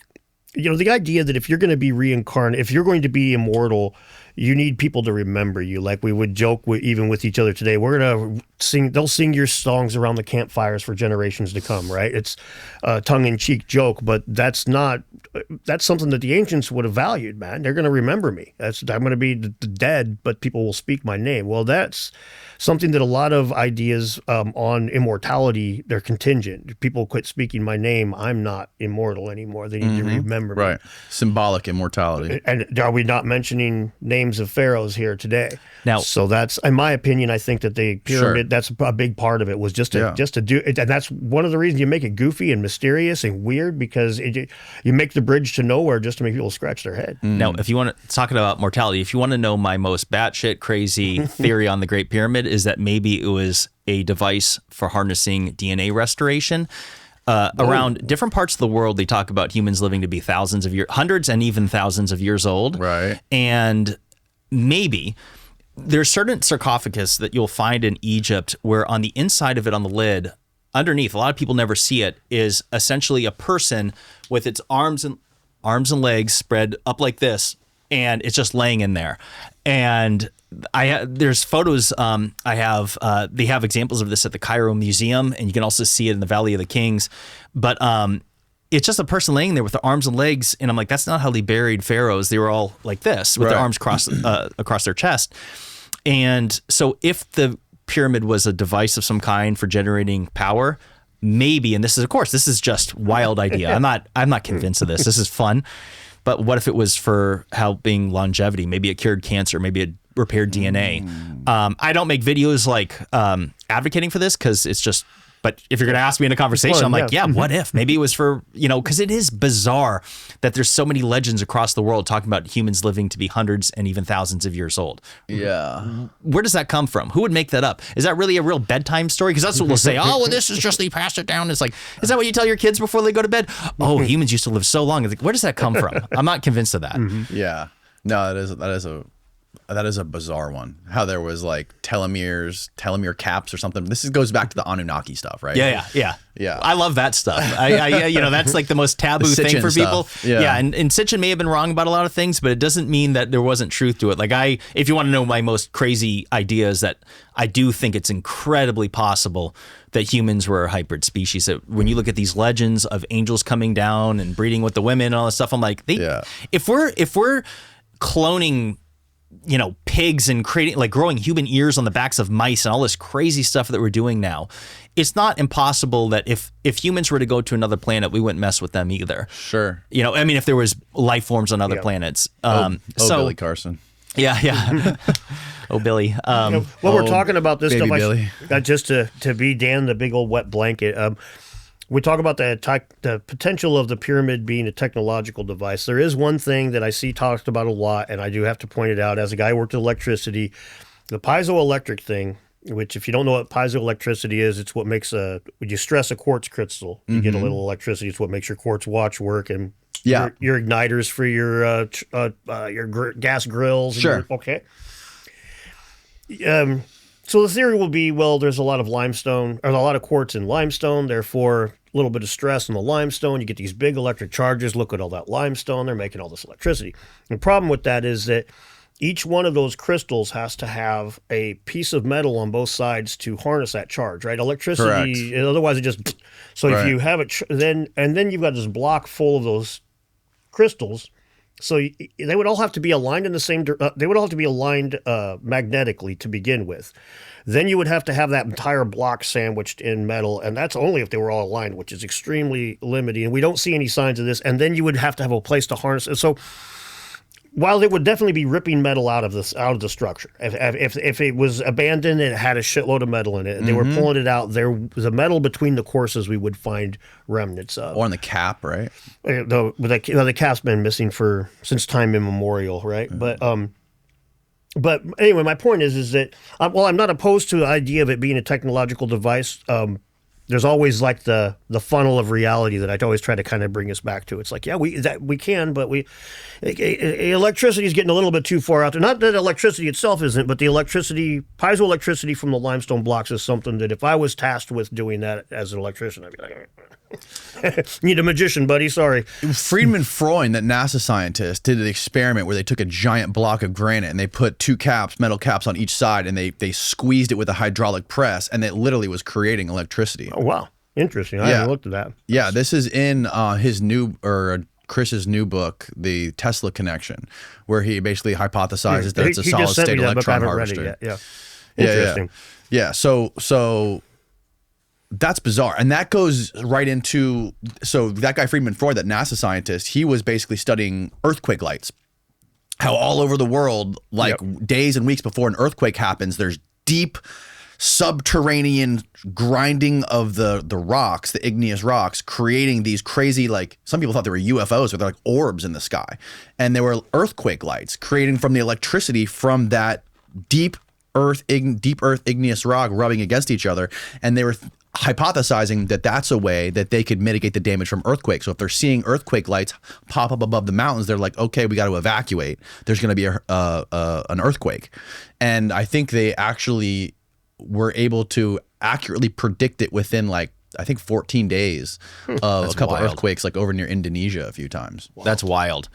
C: the idea that if you're going to be reincarnated, if you're going to be immortal, you need people to remember you. Like we would joke even with each other today, we're going to they'll sing your songs around the campfires for generations to come, right? It's a tongue-in-cheek joke, but that's something that the ancients would have valued, man. They're going to remember me. I'm going to be dead, but people will speak my name. Well, that's something that a lot of ideas on immortality, they're contingent. People quit speaking my name, I'm not immortal anymore. They need to remember me.
A: Right. Symbolic immortality.
C: And are we not mentioning names of pharaohs here today?
B: Now,
C: so that's, in my opinion, I think that the pyramid, that's a big part of it, was just to do it. And that's one of the reasons you make it goofy and mysterious and weird, because you make the bridge to nowhere just to make people scratch their head.
B: Now, if you want to talk about mortality, if you want to know my most batshit crazy theory on the Great Pyramid, is that maybe it was a device for harnessing DNA restoration. Around different parts of the world, they talk about humans living to be thousands of years, hundreds and even thousands of years old.
A: Right.
B: And maybe there's certain sarcophagus that you'll find in Egypt where on the inside of it, on the lid, underneath, a lot of people never see it, is essentially a person with its arms and legs spread up like this, and it's just laying in there. And there's photos. They have examples of this at the Cairo Museum, and you can also see it in the Valley of the Kings. But it's just a person laying there with their arms and legs, and I'm like, that's not how they buried pharaohs. They were all like this with their arms crossed across their chest. And so, if the pyramid was a device of some kind for generating power, maybe, and this is just wild idea. I'm not convinced of this. This is fun. But what if it was for helping longevity? Maybe it cured cancer. Maybe it repaired DNA. I don't make videos like advocating for this because it's just, but if you're going to ask me in a conversation, I'm like, yeah, what if? Maybe it was for, because it is bizarre that there's so many legends across the world talking about humans living to be hundreds and even thousands of years old.
A: Yeah.
B: Where does that come from? Who would make that up? Is that really a real bedtime story? Because that's what we'll say. Oh, well, this is just they passed it down. It's like, is that what you tell your kids before they go to bed? Oh, humans used to live so long. It's like, where does that come from? I'm not convinced of that.
A: Yeah. No, that is a bizarre one. How there was like telomere caps or something. This goes back to the Anunnaki stuff, right?
B: Yeah.
A: Yeah.
B: I love that stuff. That's like the most taboo thing for people.
A: Stuff. Yeah.
B: And Sitchin may have been wrong about a lot of things, but it doesn't mean that there wasn't truth to it. Like if you want to know my most crazy ideas, that I do think it's incredibly possible that humans were a hybrid species. That when you look at these legends of angels coming down and breeding with the women and all this stuff, I'm like, if we're cloning pigs and creating, like, growing human ears on the backs of mice and all this crazy stuff that we're doing now, it's not impossible that if humans were to go to another planet, we wouldn't mess with them either.
A: Sure.
B: If there was life forms on other planets.
A: Billy Carson.
B: Yeah. Oh, Billy.
C: When we're talking about this
A: baby
C: stuff,
A: Billy.
C: Just to be Dan the big old wet blanket, we talk about the potential of the pyramid being a technological device. There is one thing that I see talked about a lot, and I do have to point it out. As a guy who worked with electricity, the piezoelectric thing, which, if you don't know what piezoelectricity is, it's what makes when you stress a quartz crystal, you get a little electricity. It's what makes your quartz watch work, and your igniters for your gas grills.
A: Sure.
C: Okay. So the theory will be, well, there's a lot of limestone, or a lot of quartz in limestone, therefore a little bit of stress in the limestone. You get these big electric charges. Look at all that limestone. They're making all this electricity. The problem with that is that each one of those crystals has to have a piece of metal on both sides to harness that charge, right? Electricity,
A: correct.
C: Otherwise it just, so if you have it, then you've got this block full of those crystals. So they would all have to be aligned in the same. They would all have to be aligned magnetically to begin with. Then you would have to have that entire block sandwiched in metal, and that's only if they were all aligned, which is extremely limiting. And we don't see any signs of this. And then you would have to have a place to harness it. So while it would definitely be ripping metal out of the structure, if it was abandoned and it had a shitload of metal in it, and they were pulling it out, there was a metal between the courses we would find remnants of.
A: Or on the cap, right?
C: The cap's been missing since time immemorial, right? But anyway, my point is that I'm not opposed to the idea of it being a technological device. There's always like the funnel of reality that I always try to kind of bring us back to. It's like, yeah, we can, but electricity is getting a little bit too far out there. Not that electricity itself isn't, but the piezoelectricity from the limestone blocks is something that if I was tasked with doing that as an electrician, I'd be like, need a magician, buddy. Sorry.
A: Friedman Freund, that NASA scientist, did an experiment where they took a giant block of granite and they put two metal caps on each side, and they squeezed it with a hydraulic press, and it literally was creating electricity.
C: Oh, wow. Interesting. I haven't looked at that.
A: Yeah, this is in Chris's new book, The Tesla Connection, where he basically hypothesizes that it's a solid-state electron harvester.
C: Yeah. Interesting.
A: Yeah. So that's bizarre. And that goes right into, so that guy Friedman Freund, that NASA scientist, he was basically studying earthquake lights. How all over the world, days and weeks before an earthquake happens, there's deep subterranean grinding of the rocks, the igneous rocks, creating these crazy, like, some people thought they were UFOs, but they're like orbs in the sky. And they were earthquake lights creating from the electricity from that deep earth igneous rock rubbing against each other. And they were hypothesizing that that's a way that they could mitigate the damage from earthquakes. So if they're seeing earthquake lights pop up above the mountains, they're like, okay, we got to evacuate. There's going to be an earthquake. And I think they actually were able to accurately predict it within, like, I think 14 days of a couple earthquakes, like over near Indonesia a few times.
B: Wow. That's wild.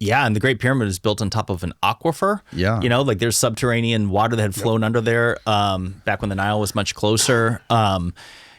B: Yeah, and the Great Pyramid is built on top of an aquifer.
A: Yeah.
B: You know, like there's subterranean water that had flown under there back when the Nile was much closer.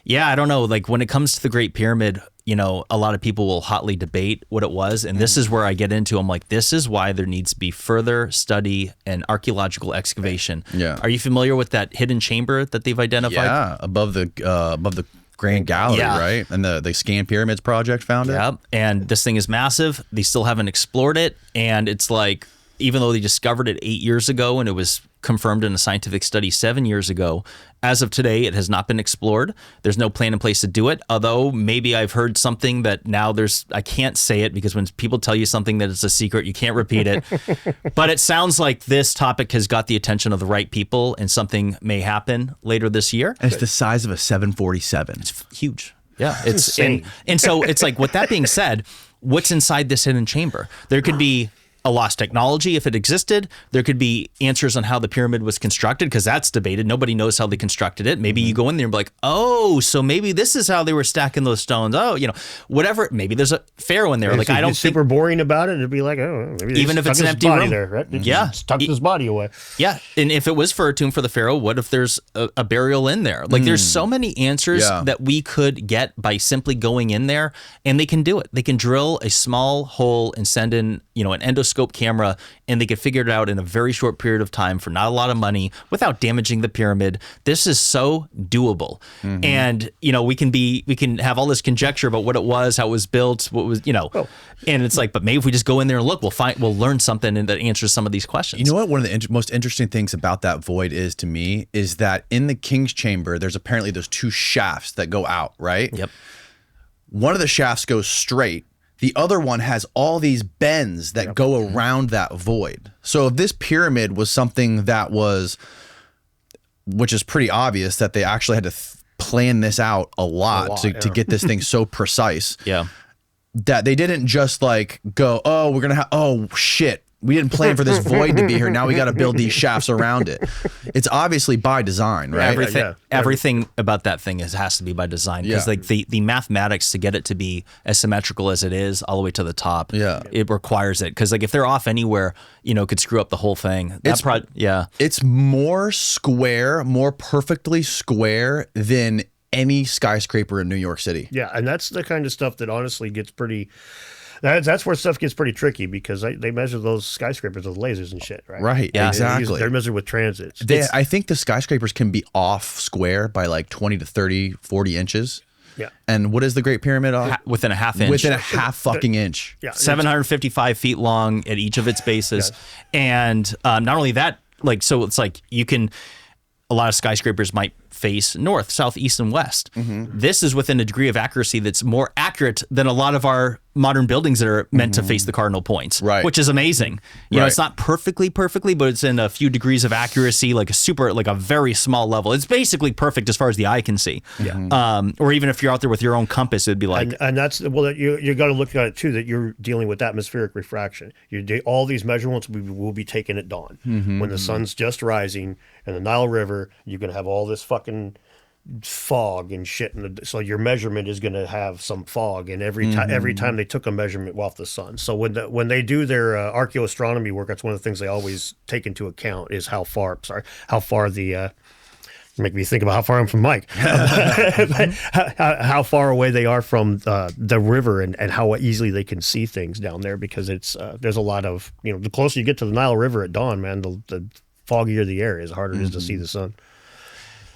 B: Yeah, I don't know. Like when it comes to the Great Pyramid, you know, a lot of people will hotly debate what it was. And this is where I get into, I'm like, this is why there needs to be further study and archaeological excavation.
A: Yeah.
B: Are you familiar with that hidden chamber that they've identified?
A: Yeah, above the Grand Gallery,
B: Yeah.
A: right? And the Scan Pyramids Project found it.
B: Yeah, and this thing is massive. They still haven't explored it, and it's like, even though they discovered it 8 years ago and it was confirmed in a scientific study 7 years ago, as of today, it has not been explored. There's no plan in place to do it, although maybe I've heard something that now I can't say it because when people tell you something that is a secret, you can't repeat it. But it sounds like this topic has got the attention of the right people and something may happen later this year.
A: And it's the size of a 747.
B: It's huge. Yeah, it's
C: insane.
B: and so it's like, with that being said, what's inside this hidden chamber? There could be a lost technology if it existed. There could be answers on how the pyramid was constructed, because that's debated. Nobody knows how they constructed it. Maybe you go in there and be like, oh, so maybe this is how they were stacking those stones. Oh, you know, whatever. Maybe there's a pharaoh in there. Like, I don't think
C: super boring about it. It'd be like, oh, maybe they
B: Even if
C: stuck
B: it's an
C: his
B: empty
C: body
B: room.
C: there, right? They
B: Yeah.
C: just tucked his body away.
B: Yeah, and if it was for a tomb for the pharaoh, what if there's a burial in there? Like, there's so many answers
A: Yeah.
B: that we could get by simply going in there, and they can do it. They can drill a small hole and send in, you know, an endoscope camera, and they could figure it out in a very short period of time for not a lot of money without damaging the pyramid. This is so doable. And, you know, we can have all this conjecture about what it was, how it was built, what was, you know, and it's like, but maybe if we just go in there and look, we'll learn something and that answers some of these questions.
A: You know what? One of the most interesting things about that void is, to me, is that in the King's Chamber, there's apparently those two shafts that go out, right?
B: Yep.
A: One of the shafts goes straight. The other one has all these bends that go around that void. So if this pyramid was something that was, which is pretty obvious that they actually had to plan this out a lot to get this thing so precise.
B: Yeah.
A: That they didn't just like go, oh, we're going to have, oh shit, we didn't plan for this void to be here. Now we got to build these shafts around it. It's obviously by design, right?
B: Everything about that thing has to be by design, because like the mathematics to get it to be as symmetrical as it is all the way to the top, it requires it. Because like if they're off anywhere, you know, it could screw up the whole thing.
A: It's more square, more perfectly square than any skyscraper in New York City.
C: Yeah, and that's the kind of stuff that honestly gets pretty. That's where stuff gets pretty tricky, because they measure those skyscrapers with lasers and shit, right?
A: Right,
B: Yeah.
A: exactly.
C: They're measured with transits.
A: I think the skyscrapers can be off square by like 20 to 30, 40 inches.
C: Yeah.
A: And what is the Great Pyramid off?
B: within a half inch.
A: Within a half fucking inch.
C: Yeah,
B: 755 feet long at each of its bases. And not only that, like, so it's like a lot of skyscrapers might face north, south, east, and west. This is within a degree of accuracy that's more accurate than a lot of our modern buildings that are meant to face the cardinal points,
A: Right.
B: which is amazing. You know, it's not perfectly, but it's in a few degrees of accuracy, like a very small level. It's basically perfect as far as the eye can see. Or even if you're out there with your own compass, it'd be like,
C: and that's, well, you got to look at it too, that you're dealing with atmospheric refraction. All these measurements will be taken at dawn when the sun's just rising, and the Nile River, you're going to have all this fucking fog and shit, so your measurement is going to have some fog, and every time they took a measurement off the sun. So when they do their archaeoastronomy work, that's one of the things they always take into account is how far the make me think about how far I'm from Mike. how far away they are from the river, and how easily they can see things down there, because it's there's a lot of, you know, the closer you get to the Nile River at dawn, man, the foggier the air is, the harder it is to see the sun.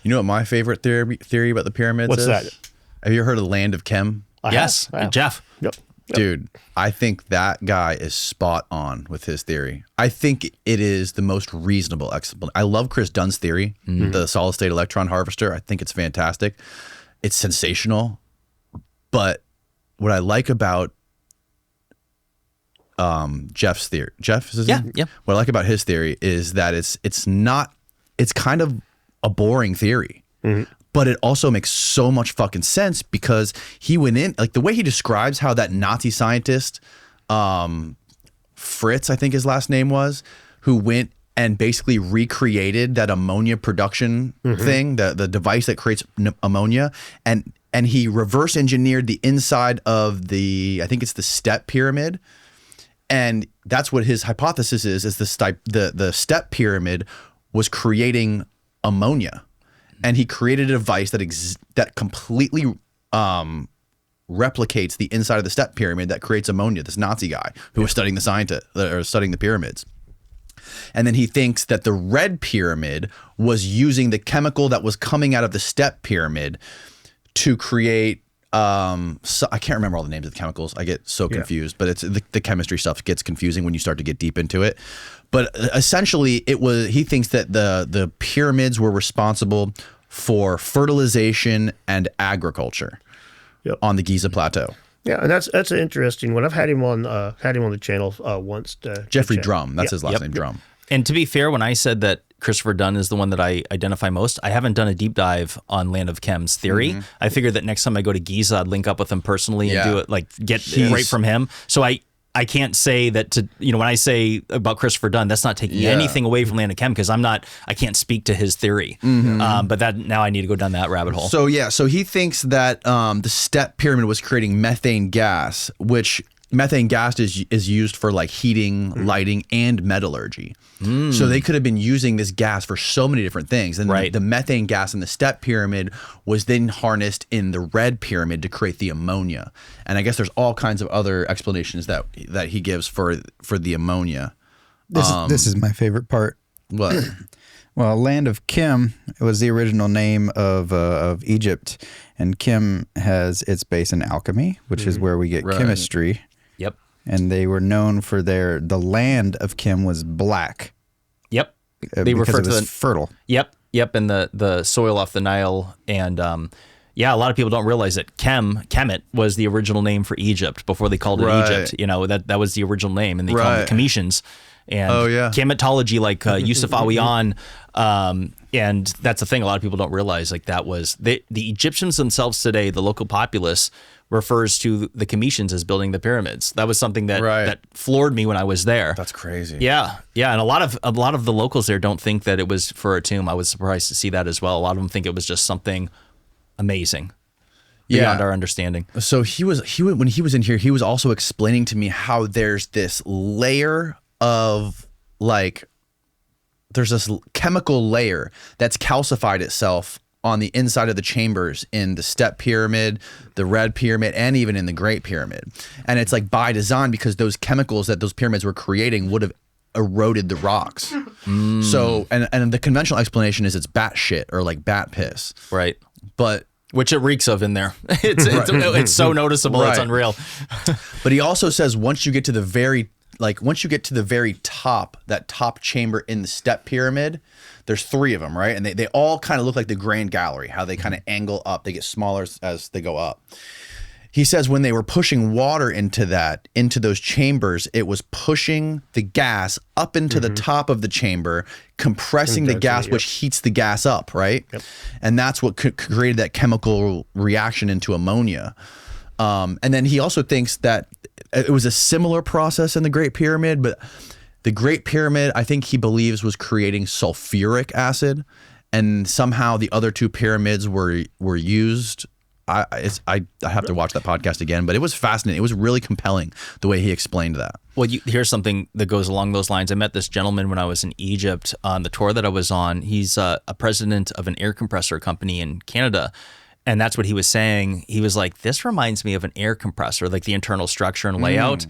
A: You know what my favorite theory about the pyramids is?
C: What's that?
A: Have you heard of the land of Chem?
B: yes, Jeff.
C: Yep.
A: Dude, I think that guy is spot on with his theory. I think it is the most reasonable explanation. I love Chris Dunn's theory, the solid state electron harvester. I think it's fantastic. It's sensational. But what I like about Jeff's theory, Jeff is his name?
B: Yeah.
A: What I like about his theory is that it's kind of a boring theory. But it also makes so much fucking sense, because he went in, like the way he describes how that Nazi scientist, Fritz, I think his last name was, who went and basically recreated that ammonia production thing, the device that creates ammonia, and he reverse engineered the inside of I think it's the step pyramid, And that's what his hypothesis is the step pyramid was creating ammonia. And he created a device that completely replicates the inside of the step pyramid that creates ammonia, this Nazi guy who was studying the pyramids. And then he thinks that the red pyramid was using the chemical that was coming out of the step pyramid to create so I can't remember all the names of the chemicals. I get so confused, but it's the chemistry stuff gets confusing when you start to get deep into it. But essentially he thinks that the pyramids were responsible for fertilization and agriculture on the Giza Plateau.
C: Yeah, and that's an interesting one. I've had him on the channel once.
A: Jeffrey Drum, that's his last name, Drum.
B: And to be fair, when I said that Christopher Dunn is the one that I identify most, I haven't done a deep dive on Land of Chem's theory. I figured that next time I go to Giza, I'd link up with him personally and do it, like get right from him. So I can't say that when I say about Christopher Dunn, that's not taking anything away from Land of Chem because I can't speak to his theory. But that now I need to go down that rabbit hole.
A: So he thinks that the step pyramid was creating methane gas, which methane gas is used for like heating, lighting, and metallurgy. So they could have been using this gas for so many different things. And the methane gas in the step pyramid was then harnessed in the red pyramid to create the ammonia. And I guess there's all kinds of other explanations that he gives for the ammonia.
E: This is my favorite part.
A: What?
E: Well, Land of Chem was the original name of Egypt, and Chem has its base in alchemy, which is where we get chemistry.
B: Yep.
E: And they were known for the land of Chem was black.
B: Yep. They refer to
E: fertile.
B: Yep. And the soil off the Nile. And a lot of people don't realize that Kemet was the original name for Egypt before they called it Egypt. That was the original name, and they called it Cometians. And chematology, like Yusuf Awiyan, and that's the thing a lot of people don't realize. Like that was the Egyptians themselves today. The local populace refers to the Cometians as building the pyramids. That was something that floored me when I was there.
A: That's crazy.
B: Yeah, and a lot of the locals there don't think that it was for a tomb. I was surprised to see that as well. A lot of them think it was just something amazing beyond our understanding.
A: So when he was in here, he was also explaining to me how there's this layer of there's this chemical layer that's calcified itself on the inside of the chambers in the step pyramid, the red pyramid, and even in the great pyramid. And it's like by design because those chemicals that those pyramids were creating would have eroded the rocks. So, and the conventional explanation is it's bat shit or like bat piss.
B: Right.
A: But
B: which it reeks of in there. It's so noticeable. It's unreal.
A: But he also says once you get to the very top, that top chamber in the step pyramid, there's 3 of them, right? And they all kind of look like the Grand Gallery, how they kind of angle up. They get smaller as they go up. He says when they were pushing water into those chambers, it was pushing the gas up into the top of the chamber, compressing the gas, which heats the gas up, right? Yep. And that's what created that chemical reaction into ammonia. And then he also thinks that it was a similar process in the Great Pyramid, but the Great Pyramid, I think he believes, was creating sulfuric acid, and somehow the other 2 pyramids were used. I have to watch that podcast again, but it was fascinating. It was really compelling the way he explained that.
B: Well, here's something that goes along those lines. I met this gentleman when I was in Egypt on the tour that I was on. He's a president of an air compressor company in Canada. And that's what he was saying. He was like, this reminds me of an air compressor, like the internal structure and layout.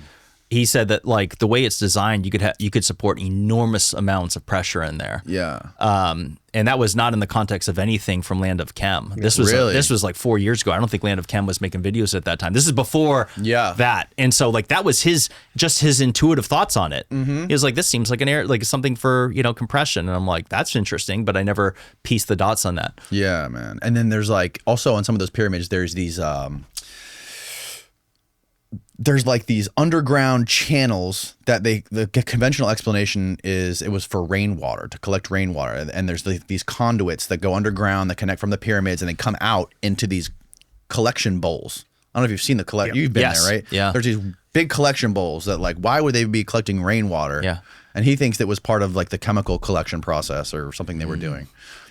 B: He said that like the way it's designed, you could support enormous amounts of pressure in there.
A: Yeah.
B: And that was not in the context of anything from Land of Chem. This was like 4 years ago. I don't think Land of Chem was making videos at that time. This is before that. And so like that was his intuitive thoughts on it. He was like, this seems like an air, like something for, compression. And I'm like, that's interesting, but I never pieced the dots on that.
A: Yeah, man. And then there's like also on some of those pyramids, there's these there's like these underground channels that the conventional explanation is it was for rainwater, to collect rainwater. And there's these conduits that go underground that connect from the pyramids and they come out into these collection bowls. I don't know if you've seen the you've been there, right?
B: Yeah.
A: There's these big collection bowls that like, why would they be collecting rainwater?
B: Yeah.
A: And he thinks that was part of like the chemical collection process or something they were doing.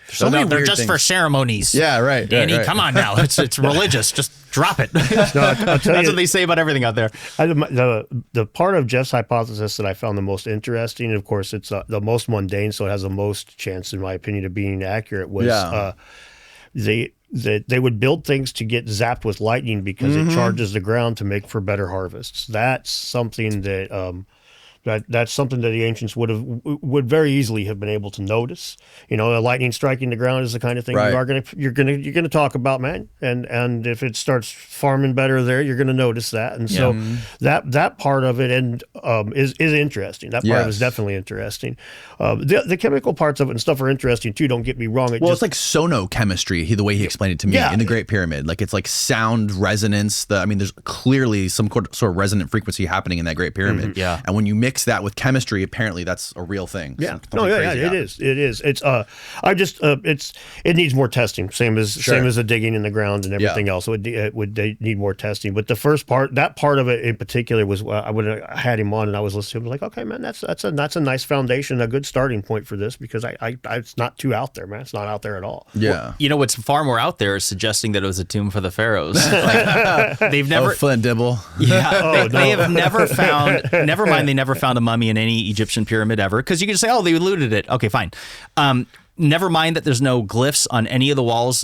B: So they're just for ceremonies.
A: Yeah, right.
B: Danny, come on now. It's religious. Just drop it.
C: I'll tell
B: That's
C: you,
B: what they say about everything out there.
C: the part of Jeff's hypothesis that I found the most interesting, and of course it's the most mundane, so it has the most chance, in my opinion, of being accurate, was they would build things to get zapped with lightning because it charges the ground to make for better harvests. That's something that that's something that the ancients would very easily have been able to notice. You know, a lightning striking the ground is the kind of thing you're gonna talk about, man. And if it starts farming better there, you're gonna notice that. And so that part of it is interesting. That part of it is definitely interesting. The chemical parts of it and stuff are interesting too. Don't get me wrong.
A: It's like sonochemistry. The way he explained it to me in the Great Pyramid, like it's like sound resonance. There's clearly some sort of resonant frequency happening in that Great Pyramid.
B: Yeah,
A: and when you mix that with chemistry, apparently that's a real thing.
C: Yeah, it is. It's it needs more testing. Same as the digging in the ground and everything else. It would need more testing. But the first part, that part of it in particular, was I would have had him on and I was listening to him, like, okay, man, that's a nice foundation, a good starting point for this, because I it's not too out there, man. It's not out there at all.
A: Yeah.
B: Well, you know what's far more out there is suggesting that it was a tomb for the pharaohs. Like, they've never
A: Flint, Dibble.
B: Yeah, they have never found. Never mind, they never found a mummy in any Egyptian pyramid ever, because you could say, oh, they looted it. Okay, fine. Never mind that there's no glyphs on any of the walls.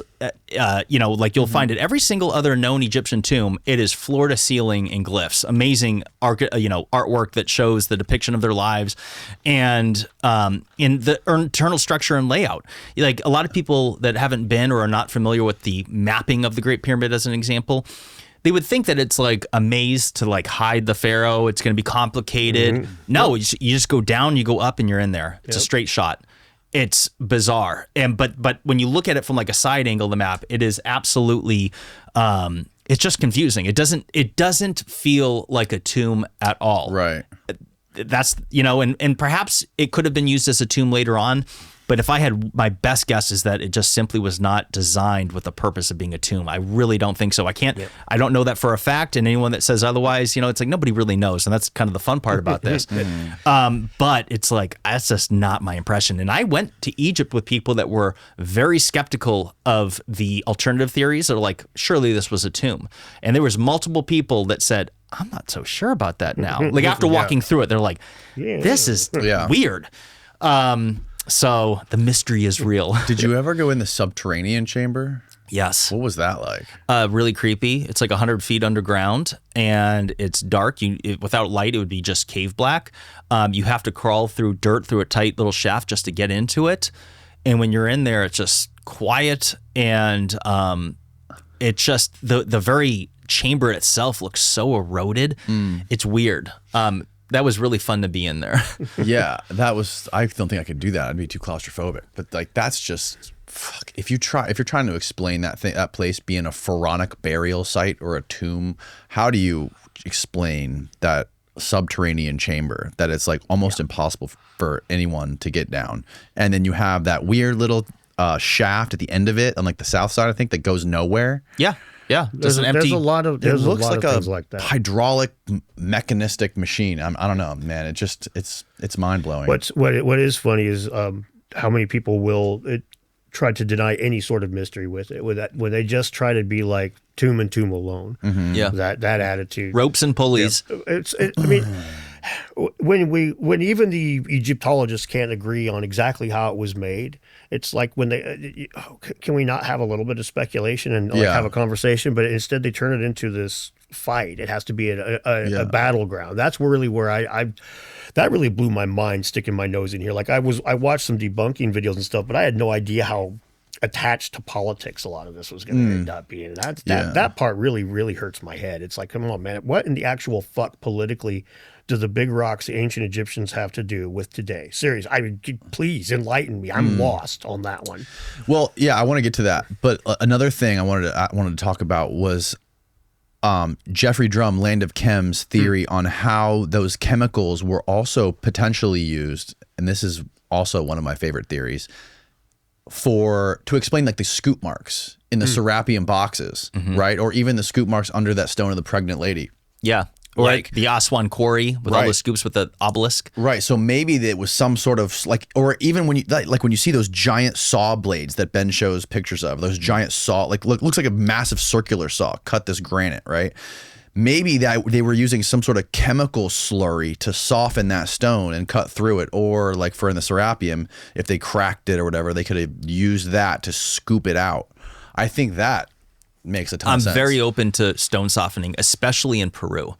B: Like you'll find at every single other known Egyptian tomb, it is floor to ceiling in glyphs. Amazing artwork that shows the depiction of their lives, and in the internal structure and layout. Like a lot of people that haven't been or are not familiar with the mapping of the Great Pyramid, as an example, they would think that it's like a maze to like hide the pharaoh. It's going to be complicated. No, you just go down, you go up, and you're in there. It's a straight shot. It's bizarre. But when you look at it from like a side angle of the map, it is absolutely it's just confusing. It doesn't feel like a tomb at all.
A: Right.
B: That's and perhaps it could have been used as a tomb later on. But if I had, my best guess is that it just simply was not designed with the purpose of being a tomb. I really don't think so. I don't know that for a fact. And anyone that says otherwise, it's like nobody really knows. And that's kind of the fun part about this. But it's like, that's just not my impression. And I went to Egypt with people that were very skeptical of the alternative theories. They're like, surely this was a tomb. And there was multiple people that said, I'm not so sure about that now. Like after walking through it, they're like, this is weird. So the mystery is real.
A: Did you ever go in the subterranean chamber?
B: Yes.
A: What was that like?
B: Really creepy. It's like 100 feet underground, and it's dark. Without light, it would be just cave black. You have to crawl through dirt through a tight little shaft just to get into it. And when you're in there, it's just quiet, and it's just the very chamber itself looks so eroded. It's weird. That was really fun to be in there.
A: Yeah, I don't think I could do that. I'd be too claustrophobic. But like, that's just, fuck. If you're trying to explain that place being a pharaonic burial site or a tomb, how do you explain that subterranean chamber that it's like almost impossible for anyone to get down? And then you have that weird little shaft at the end of it on like the south side, I think, that goes nowhere.
B: Yeah. Yeah,
C: there's a lot of
A: it looks like
C: things like that.
A: Hydraulic mechanistic machine. I don't know, man. It's mind blowing.
C: What is funny is how many people will try to deny any sort of mystery with it. When they just try to be like tomb and tomb alone.
B: Yeah,
C: that attitude.
B: Ropes and pulleys.
C: Yeah. I mean, when even the Egyptologists can't agree on exactly how it was made, it's like when they can we not have a little bit of speculation and have a conversation? But instead they turn it into this fight. It has to be a battleground. That's really where I that really blew my mind, sticking my nose in here. Like I watched some debunking videos and stuff, but I had no idea how attached to politics a lot of this was going to end up being. That part really, really hurts my head. It's like, come on, man, what in the actual fuck politically do the big rocks the ancient Egyptians have to do with today? Seriously, please enlighten me. I'm lost on that one.
A: Well, yeah, I want to get to that, but another thing I wanted to talk about was Jeffrey Drum, Land of Chem's theory on how those chemicals were also potentially used, and this is also one of my favorite theories, to explain like the scoop marks in the Serapeum boxes, right? Or even the scoop marks under that stone of the pregnant lady.
B: Yeah. Like the Aswan Quarry with all the scoops with the obelisk.
A: Right. So maybe it was some sort of like, or even when you like when you see those giant saw blades that Ben shows pictures of, those giant saw, like looks like a massive circular saw cut this granite, right? Maybe that they were using some sort of chemical slurry to soften that stone and cut through it, or like for in the Serapeum, if they cracked it or whatever, they could have used that to scoop it out. I think that makes a ton of sense.
B: I'm very open to stone softening, especially in Peru.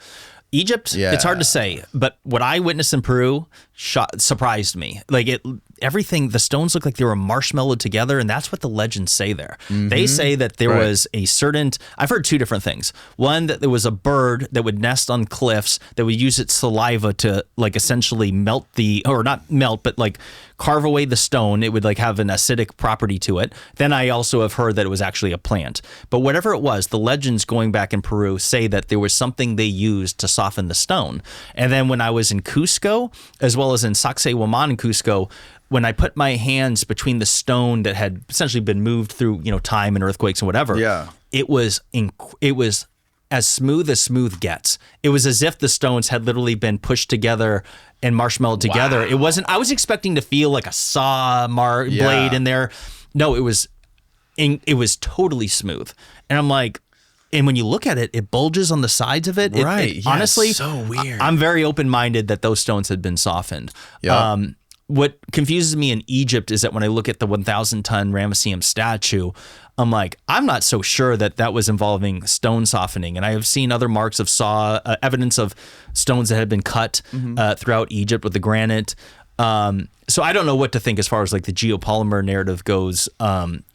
B: Egypt, it's hard to say, but what I witnessed in Peru surprised me. Like everything, the stones look like they were marshmallowed together, and that's what the legends say there. They say that there was a certain, I've heard two different things. One, that there was a bird that would nest on cliffs that would use its saliva to like essentially melt or not melt, but like carve away the stone. It would like have an acidic property to it. Then I also have heard that it was actually a plant. But whatever it was, the legends going back in Peru say that there was something they used to soften the stone. And then when I was in Cusco, as well as in Sacsayhuaman in Cusco, when I put my hands between the stone that had essentially been moved through, time and earthquakes and whatever, it was as smooth gets. It was as if the stones had literally been pushed together and marshmallowed together. It wasn't. I was expecting to feel like a saw blade in there. No, it was totally smooth. And I'm like, and when you look at it, it bulges on the sides of it. Honestly,
A: so weird.
B: I'm very open-minded that those stones had been softened.
A: Yeah.
B: What confuses me in Egypt is that when I look at the 1,000-ton Ramesseum statue, I'm like, I'm not so sure that was involving stone softening. And I have seen other marks of evidence of stones that had been cut throughout Egypt with the granite. So I don't know what to think as far as like the geopolymer narrative goes.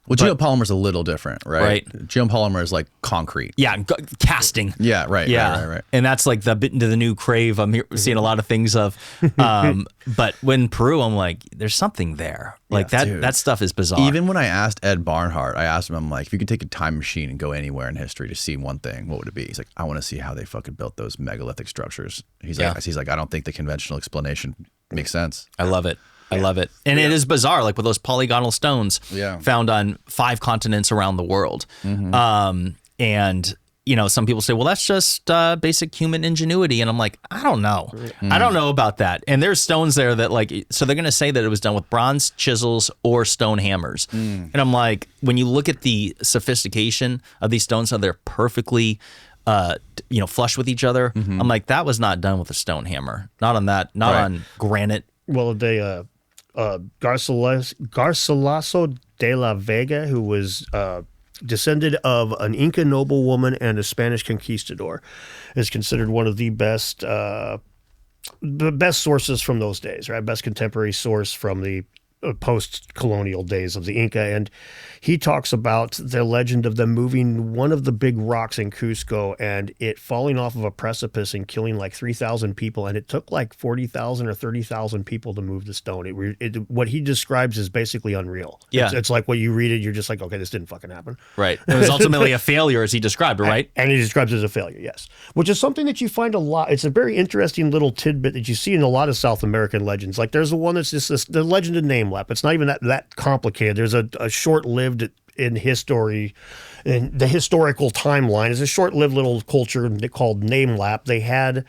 A: Geopolymer is a little different, right?
B: Right.
A: Geopolymer is like concrete.
B: Yeah, casting.
A: Yeah, right. Right.
B: And that's like the bit into the new crave I'm seeing a lot of things of. But when Peru, I'm like, there's something there. Like that stuff is bizarre.
A: Even when I asked Ed Barnhart, I asked him, I'm like, if you could take a time machine and go anywhere in history to see one thing, what would it be? He's like, I want to see how they fucking built those megalithic structures. He's like, I don't think the conventional explanation makes sense.
B: I love it. I love it. And it is bizarre, like with those polygonal stones found on 5 continents around the world. And, some people say, well, that's just basic human ingenuity. And I'm like, I don't know. I don't know about that. And there's stones there that so they're going to say that it was done with bronze chisels or stone hammers. And I'm like, when you look at the sophistication of these stones, how they're perfectly flush with each other. I'm like, that was not done with a stone hammer. Not on that. Not on granite.
C: Well, they Garcilaso de la Vega, who was descended of an Inca noblewoman and a Spanish conquistador, is considered one of the best sources from those days, right? Best contemporary source from the post-colonial days of the Inca. And he talks about the legend of them moving one of the big rocks in Cusco and it falling off of a precipice and killing like 3,000 people. And it took like 40,000 or 30,000 people to move the stone. What he describes is basically unreal.
B: Yeah.
C: It's like what you read it, you're just like, okay, this didn't fucking happen.
B: Right. It was ultimately a failure as he described it, right?
C: And he describes it as a failure, yes. Which is something that you find a lot. It's a very interesting little tidbit that you see in a lot of South American legends. Like there's the one that's just the legend of Name Lap. It's not even that complicated. There's a short-lived in history, in the historical timeline, is a short-lived little culture called Name Lap. They had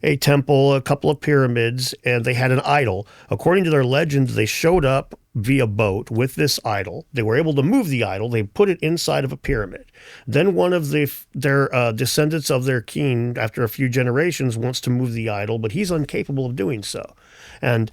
C: a temple, a couple of pyramids, and they had an idol. According to their legends, they showed up via boat with this idol. They were able to move the idol. They put it inside of a pyramid. Then one of their descendants of their king, after a few generations, wants to move the idol, but he's incapable of doing so. And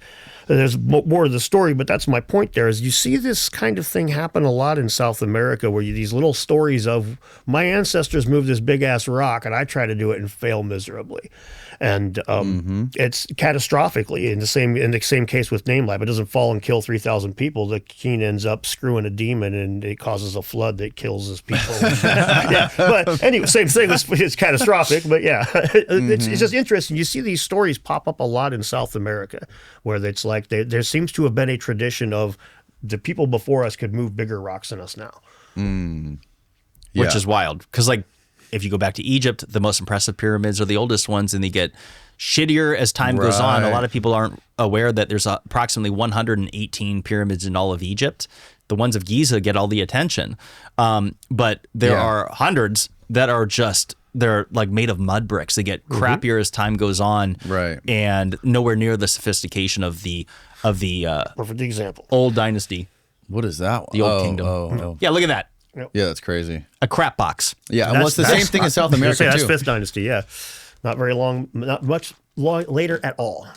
C: there's more to the story, but that's my point there, is you see this kind of thing happen a lot in South America, where these little stories of my ancestors moved this big-ass rock, and I try to do it and fail miserably. And it's catastrophically in the same case with Name Lab. It doesn't fall and kill 3,000 people. The king ends up screwing a demon, and it causes a flood that kills his people. But anyway, same thing. It's catastrophic, but it's just interesting. You see these stories pop up a lot in South America, where it's like there seems to have been a tradition of the people before us could move bigger rocks than us now.
B: Which is wild, because if you go back to Egypt, the most impressive pyramids are the oldest ones, and they get shittier as time goes on. A lot of people aren't aware that there's approximately 118 pyramids in all of Egypt. The ones of Giza get all the attention. But there are hundreds that are just they're like made of mud bricks. They get crappier as time goes on,
A: Right.
B: and nowhere near the sophistication of the
C: Perfect example.
B: old dynasty.
A: What is that one?
B: The old kingdom.
A: Oh.
B: Yeah, look at that.
A: Yeah, that's crazy.
B: A crap box.
A: Yeah, well, it's the same thing in South America
C: That's
A: too.
C: Fifth Dynasty. Yeah, not very long, not much later at all.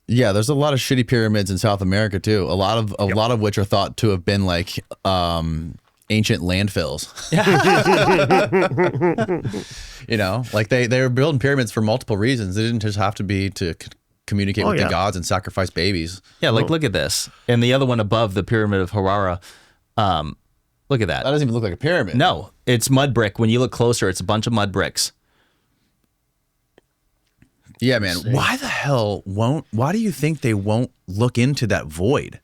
A: Yeah, there's a lot of shitty pyramids in South America too. A lot of which are thought to have been like ancient landfills. You know, like they were building pyramids for multiple reasons. They didn't just have to be to communicate with the gods and sacrifice babies.
B: Yeah, like look at this. And the other one above the pyramid of Harara. Look at that.
A: That doesn't even look like a pyramid.
B: No, it's mud brick. When you look closer, it's a bunch of mud bricks.
A: Yeah, man. Why do you think they won't look into that void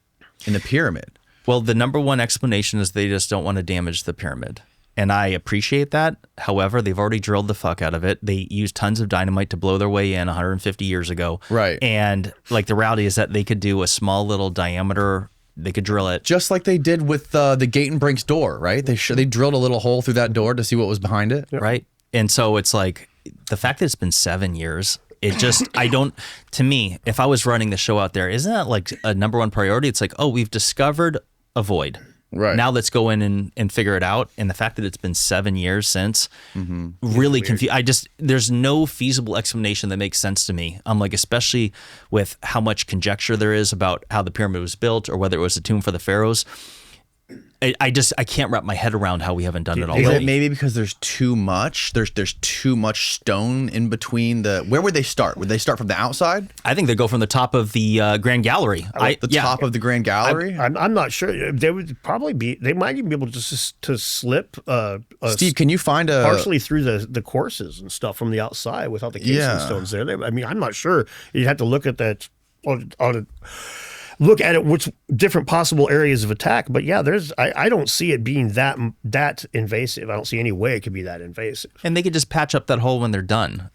A: in the pyramid?
B: Well, the number one explanation is they just don't want to damage the pyramid. And I appreciate that. However, they've already drilled the fuck out of it. They used tons of dynamite to blow their way in 150 years ago.
A: Right.
B: And like the reality is that they could do a small little diameter. They could drill it.
A: Just like they did with the Gate and Brink's door, right? They drilled a little hole through that door to see what was behind it.
B: Right. And so it's like the fact that it's been 7 years, it just, to me, if I was running the show out there, isn't that like a number one priority? It's like, oh, we've discovered a void.
A: Right.
B: Now let's go in and figure it out. And the fact that it's been 7 years since really confused. There's no feasible explanation that makes sense to me. I'm like, especially with how much conjecture there is about how the pyramid was built or whether it was a tomb for the pharaohs. I can't wrap my head around how we haven't done it already.
A: Is it maybe because there's too much? There's too much stone in between the. Where would they start? Would they start from the outside?
B: I think they go from the top of the Grand Gallery.
A: Top of the Grand Gallery.
C: I'm not sure. They would probably be. They might even be able to slip.
A: Steve, can you find
C: partially through the courses and stuff from the outside without the casing stones there? I'm not sure. You'd have to look at that look at it, which different possible areas of attack. But yeah, I don't see it being that invasive. I don't see any way it could be that invasive.
B: And they could just patch up that hole when they're done.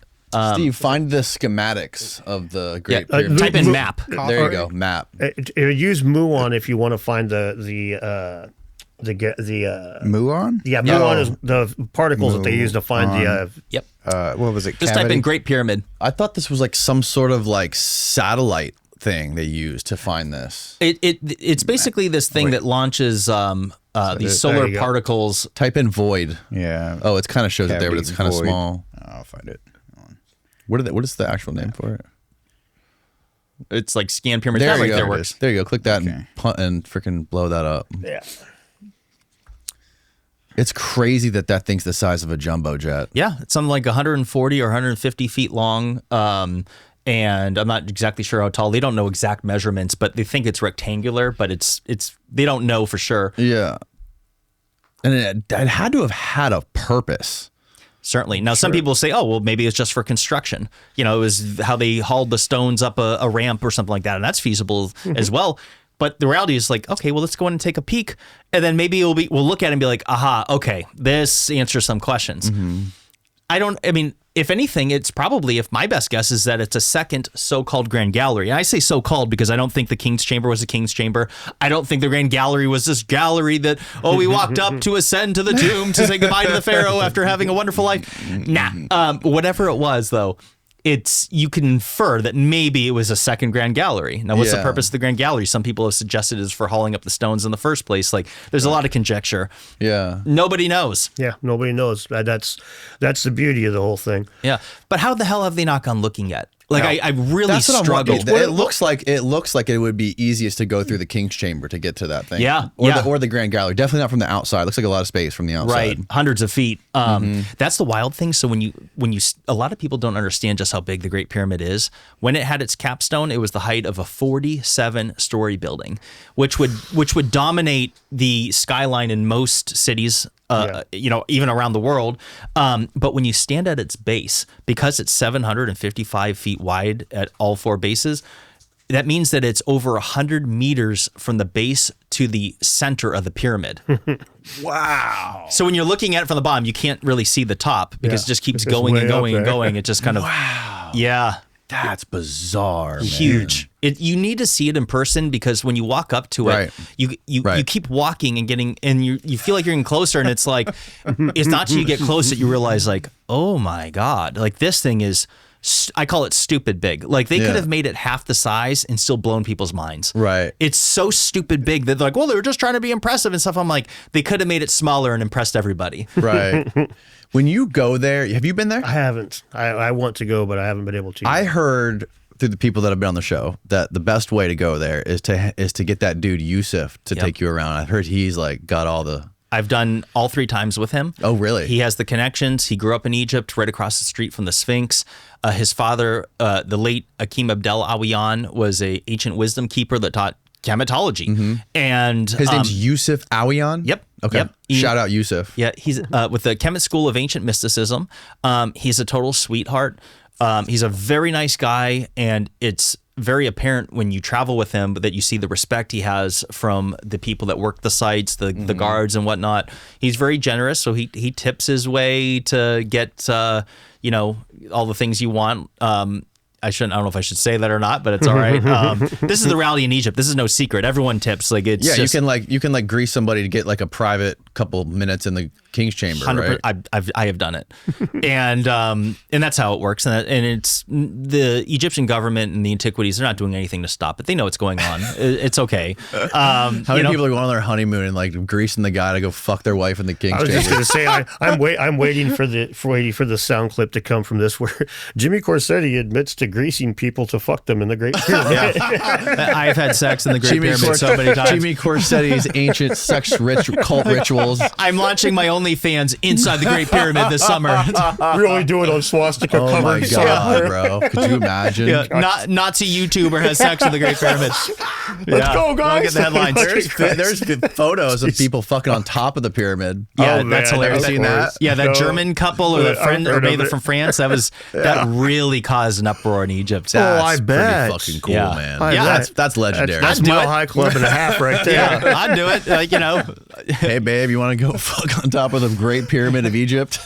A: Steve, find the schematics of the Great Pyramid.
B: Type in map.
A: There you go, map.
C: Use Muon if you want to find the
E: Muon?
C: Yeah, Muon is the particles that they use to find the.
B: Yep.
E: What was it?
B: Just type in Great Pyramid.
A: I thought this was like some sort of like satellite thing they use to find this.
B: It's basically this thing that launches these solar particles.
A: Type in void.
E: Yeah.
A: Oh, it kind of shows it there, but it's kind of
E: void.
A: small.
E: I'll find it.
A: What is the actual name for it?
B: It's like scan pyramid.
A: There
B: That
A: you
B: right
A: go.
B: there works.
A: There you go. Click that
E: Okay.
A: and freaking blow that up.
C: Yeah.
A: It's crazy that thing's the size of a jumbo jet.
B: Yeah, it's something like 140 or 150 feet long. And I'm not exactly sure how tall. They don't know exact measurements, but they think it's rectangular, but it's they don't know for sure.
A: Yeah. And it had to have had a purpose.
B: Certainly. Now, some people say, oh, well, maybe it's just for construction. You know, it was how they hauled the stones up a ramp or something like that. And that's feasible as well. But the reality is like, okay, well, let's go in and take a peek. And then maybe we'll look at it and be like, aha, okay, this answers some questions. If anything, it's probably, if my best guess is that it's a second so-called Grand Gallery. And I say so-called because I don't think the King's Chamber was a King's Chamber. I don't think the Grand Gallery was this gallery that, we walked up to ascend to the tomb to say goodbye to the Pharaoh after having a wonderful life. Nah. Whatever it was, though, you can infer that maybe it was a second Grand Gallery. Now, what's the purpose of the Grand Gallery? Some people have suggested is for hauling up the stones in the first place. Like, there's a lot of conjecture.
A: Yeah.
B: Nobody knows.
C: Yeah, nobody knows. That's the beauty of the whole thing.
B: Yeah. But how the hell have they not gone looking yet? Like, I really struggled.
A: It looks like it would be easiest to go through the King's Chamber to get to that thing.
B: Yeah,
A: or the Grand Gallery. Definitely not from the outside. Looks like a lot of space from the outside.
B: Right, hundreds of feet. That's the wild thing. So when you, a lot of people don't understand just how big the Great Pyramid is. When it had its capstone, it was the height of a 47-story building, which would dominate the skyline in most cities. Even around the world. But when you stand at its base, because it's 755 feet wide at all four bases, that means that it's over 100 meters from the base to the center of the pyramid.
A: Wow.
B: So when you're looking at it from the bottom, you can't really see the top because it just keeps going and going and going. It just kind of, yeah.
A: That's bizarre, man.
B: Huge. You need to see it in person because when you walk up to it, you keep walking and getting, and you feel like you're getting closer, and it's like, it's not till you get close that you realize like, oh my God, like this thing is, I call it stupid big. Like they could have made it half the size and still blown people's minds.
A: Right.
B: It's so stupid big that they're like, well, they were just trying to be impressive and stuff. I'm like, they could have made it smaller and impressed everybody.
A: Right. When you go there, have you been there?
C: I haven't. I want to go, but I haven't been able to.
A: I heard through the people that have been on the show that the best way to go there is to get that dude Yusuf to take you around. I've heard he's like got all the.
B: I've done all 3 times with him.
A: Oh, really?
B: He has the connections. He grew up in Egypt, right across the street from the Sphinx. His father, the late Akim Abdel Awiyan, was a ancient wisdom keeper that taught chematology. And
A: his name's Yusuf Awiyan?
B: Yep.
A: Okay.
B: Yep.
A: Shout out Yusuf.
B: Yeah, he's with the Kemet School of Ancient Mysticism. He's a total sweetheart. He's a very nice guy, and it's very apparent when you travel with him that you see the respect he has from the people that work the sites, the guards and whatnot. He's very generous, so he tips his way to get all the things you want. I don't know if I should say that or not, but it's all right. This is the reality in Egypt. This is no secret. Everyone tips. Like it's just,
A: you can grease somebody to get like a private couple minutes in the king's chamber. 100%.
B: Right? I have done it, and that's how it works. And it's the Egyptian government and the antiquities. They're not doing anything to stop it. They know what's going on. It's okay.
A: How many people are going on their honeymoon and like greasing the guy to go fuck their wife in the king's chamber?
C: I was just going to say I'm waiting for the sound clip to come from this where Jimmy Corsetti admits to greasing people to fuck them in the Great Pyramid.
B: I've had sex in the Great Pyramid so many times.
A: Jimmy Corsetti's ancient sex cult rituals.
B: I'm launching my OnlyFans inside the Great Pyramid this summer.
C: Really do it on swastika covered.
A: Oh my God, bro. Could you imagine?
B: Yeah, Nazi YouTuber has sex in the Great Pyramid.
C: Let's go, guys.
B: I'll get the headlines.
A: There's good photos of people fucking on top of the pyramid.
B: Yeah, that's hilarious.
A: Have you seen that?
B: Yeah, that German couple or the friend or maybe from France, that really caused an uproar in Egypt.
C: I bet.
A: Pretty fucking cool,
B: Yeah.
A: man. That's legendary.
C: That's Mile High Club and a half right there.
B: Yeah, I'd do it.
A: Hey, babe, you want to go fuck on top of the Great Pyramid of Egypt?